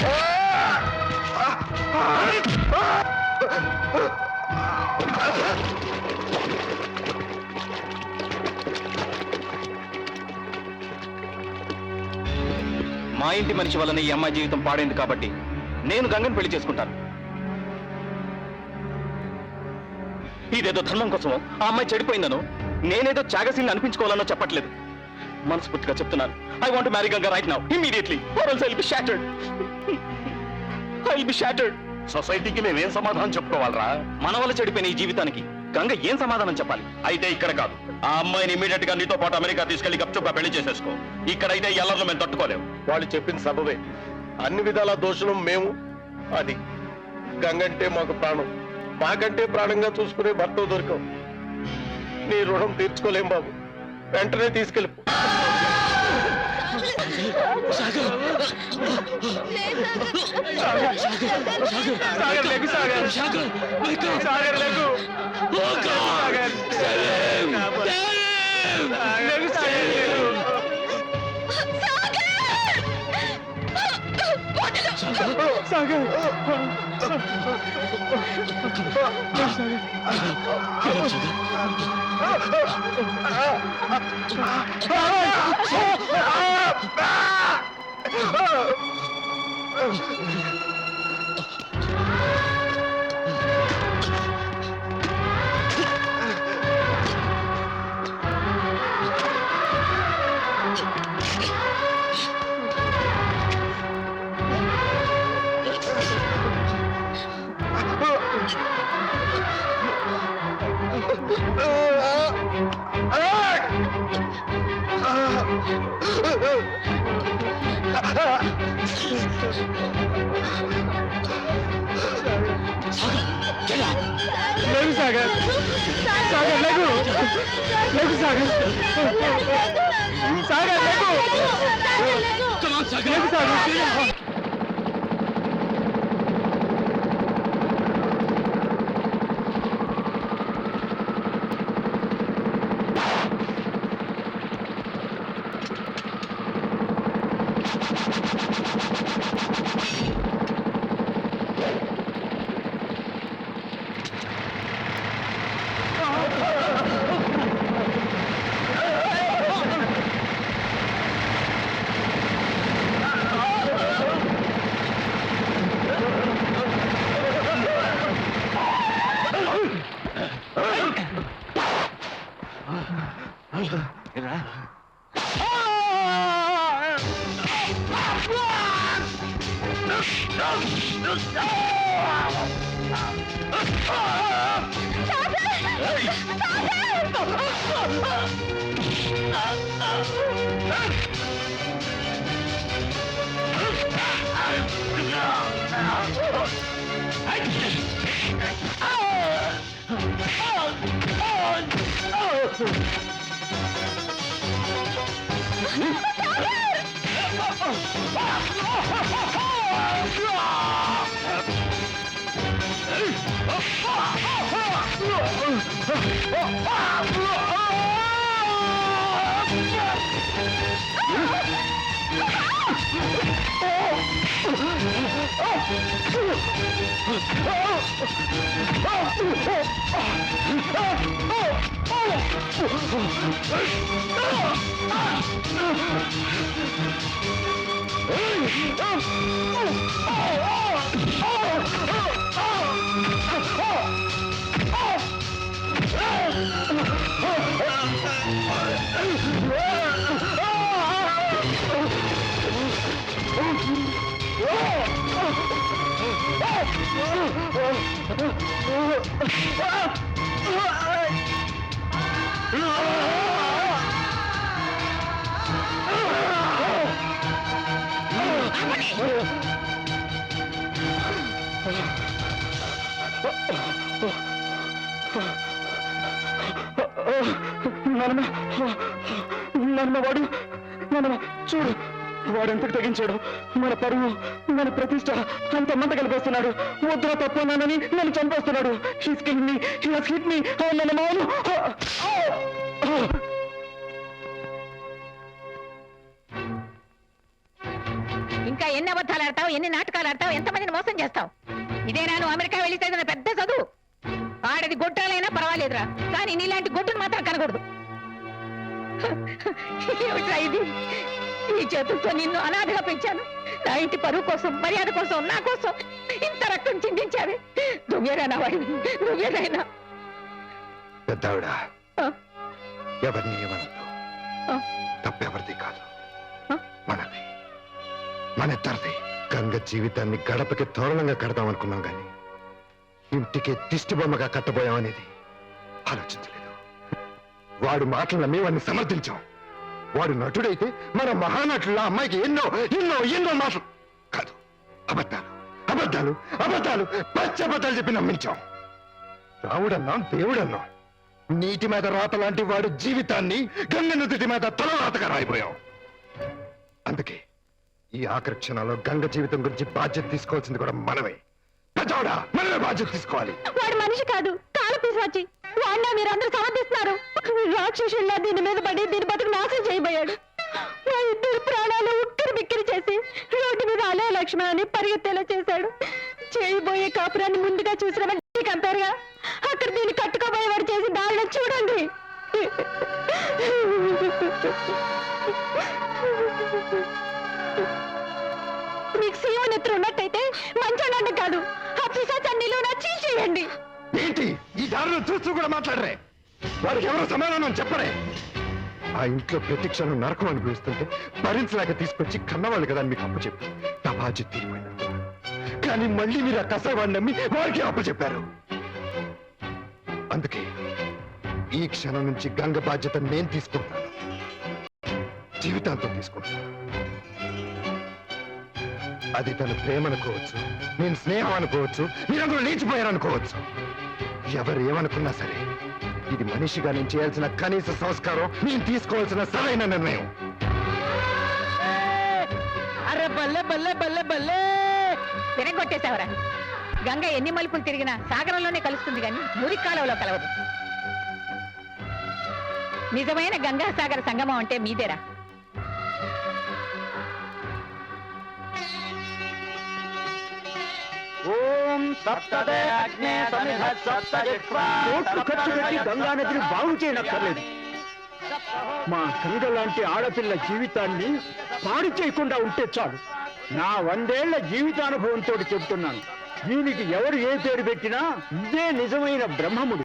Ah! మా ఇంటి మనిషి వలన ఈ అమ్మాయి జీవితం పాడైంది కాబట్టి నేను గంగని పెళ్లి చేసుకుంటాను. ఇదేదో ధర్మం కోసమో ఆ అమ్మాయి చెడిపోయిందనో నేనేదో త్యాగసింగ్ అనిపించుకోవాలనో చెప్పట్లేదు. మనస్ఫూర్తిగా చెప్తున్నాను. I want marry Ganga right now immediately or else I'll be shattered. I'll be shattered. సొసైటీకి మేమేం సమాధానం చెప్పుకోవాలరా? మన వల్ల చెడిపోయిన ఈ జీవితానికి గంగ ఏం సమాధానం చెప్పాలి? అయితే ఇక్కడ కాదు, ఆ అమ్మాయిని ఇమీడియట్ గా నీతో పాటు అమెరికా తీసుకెళ్లి గప్చుప్ప పెళ్లి చేసేసుకో. ఇక్కడైతే ఎల్లర్లు మేము తట్టుకోలేము. వాళ్ళు చెప్పిన సబబే. అన్ని విధాల దోషులం మేము. అది గంగంటే మాకు ప్రాణం. మాకంటే ప్రాణంగా చూసుకునే భర్త దొరికాం. నీ రుణం తీర్చుకోలేం బాబు. వెంటనే తీసుకెళ్ళిపో. వాడు చూడు, వాడెంతకు తెగించాడు. మన పరువు, మన ప్రతిష్ట అంత మంట కలిపేస్తున్నాడు. వద్దున తప్పన్నానని నన్ను చంపేస్తున్నాడు. ఇంకా ఎన్ని అబద్ధాలు ఆడతావు, ఎన్ని నాటకాలు ఆడతావు, ఎంతమందిని మోసం చేస్తావు? ఇదేనా నువ్వు అమెరికా వెళ్ళి చదివిన పెద్ద చదువు? ఆడది గొడ్డాలైనా పర్వాలేదురా, కానీ నీలాంటి గొడ్డును మాత్రం కనకూడదు. ఏమిట్రా ఇది? ఈ చేతులతో నిన్ను అనాథగా పెంచాను. నా ఇంటి పరువు కోసం, మర్యాద కోసం, నా కోసం ఇంత రక్తం చిందించావే. నువ్వేనా వాడిని? నువ్వేనైనా? పెద్దావిడ ఆ. ఎవరిని ఏమనద్దు. ఆ. తప్పెవరిది కాదు, ఆ. మనది, మనిద్దరిది. గంగ జీవితాన్ని గడపకి తోరణంగా కడదాం అనుకున్నాం గాని ఇంటికి దిష్టి బొమ్మగా కట్టబోయామనేది ఆలోచించలేదు. వాడు మాటలు నమ్మి వాడిని సమర్థించాం. వాడు నటుడైతే మన మహానటుల అమ్మాయికి ఎన్నో ఎన్నో ఎన్నో మాటలు కాదు, అబద్ధాలు అబద్ధాలు అబద్ధాలు పచ్చి అబద్ధాలు చెప్పి నమ్మించాం. రావుడన్నాం, దేవుడన్నాం. నీటి మీద రాత లాంటి వాడు జీవితాన్ని గంగ నుదుటి మీద తలరాతగా రాయిపోయాం. అందుకే ఈ ఆఖరి క్షణాల్లో గంగ జీవితం గురించి బాధ్యత తీసుకోవాల్సింది కూడా మనమే. పెద్దోడా, మనమే బాధ్యత తీసుకోవాలి. వాడు మనిషి కాదు, కాలు పిశాచి. వాడినా మీరందరూ సమర్థిస్తున్నారు. రాక్షసుల్లా దీని మీద పడి దీని బతుకు నాశనం చేయబోయాడు. మా ఇద్దరు ప్రాణాలు ఉక్కిరి బిక్కిరి చేసి రోడ్డు మీద అలే లక్ష్మణ అని పరిగెత్తేలా చేశాడు. చేయబోయే కాపురాన్ని ముందుగా చూసిన కంపేరుగా అక్కడ దీన్ని కట్టుకోబోయేవాడు చేసి దారిలో చూడండి. మీకు సీఎం ఎత్తులు ఉన్నట్టయితే మంచోడండి కాదు, ఆ పిశాచాన్ని నిలువునా చీల్చేయండి. ఏంటి ఈ దారిలో చూస్తూ కూడా మాట్లాడరే? వారికి ఎవరో సమాధానం చెప్పరే? ఆ ఇంట్లో ప్రతి క్షణం నరకం అనిపిస్తుంటే భరించలేక తీసుకొచ్చి కన్నవాళ్ళు కదా అని మీకు అప్పు చెప్పి నా బాధ్యత తీరిపోయినట్టు. కానీ మళ్ళీ మీరు ఆ కసావాడిని నమ్మి వారికి అప్పు చెప్పారు. అందుకే ఈ క్షణం నుంచి గంగ బాధ్యత నేను తీసుకుంటాను, జీవితాంతం తీసుకుంటాను. అది తన ప్రేమ అనుకోవచ్చు, నేను స్నేహం అనుకోవచ్చు, మీరందరూ లేచిపోయారనుకోవచ్చు. ఎవరు ఏమనుకున్నా సరే ఇది మనిషిగా నేను చేయాల్సిన కనీస సంస్కారం, నేను తీసుకోవాల్సిన సరైన నిర్ణయం. అరే బల్లే బల్లే బల్లే బల్లే. తిరగొట్టేశావరా. గంగ ఎన్ని మలుపులు తిరిగినా సాగరంలోనే కలుస్తుంది కానీ మురికి కాలువలో కలవదు. నిజమైన గంగాసాగర సంగమం అంటే మీదేరా. ఓం సప్తదే అగ్నే సమిధ సప్త జిహ్వా. కోట్లు ఖర్చు పెట్టి గంగా నదిని బాగు చేయనక్కర్లేదు. మా గంగ లాంటి ఆడపిల్ల జీవితాన్ని పాడు చేయకుండా ఉంటే చాలు. నా 100 ఏళ్ల జీవితానుభవంతో చెబుతున్నాను. దీనికి ఎవరు ఏ పేరు పెట్టినా ఇదే నిజమైన బ్రహ్మముడు.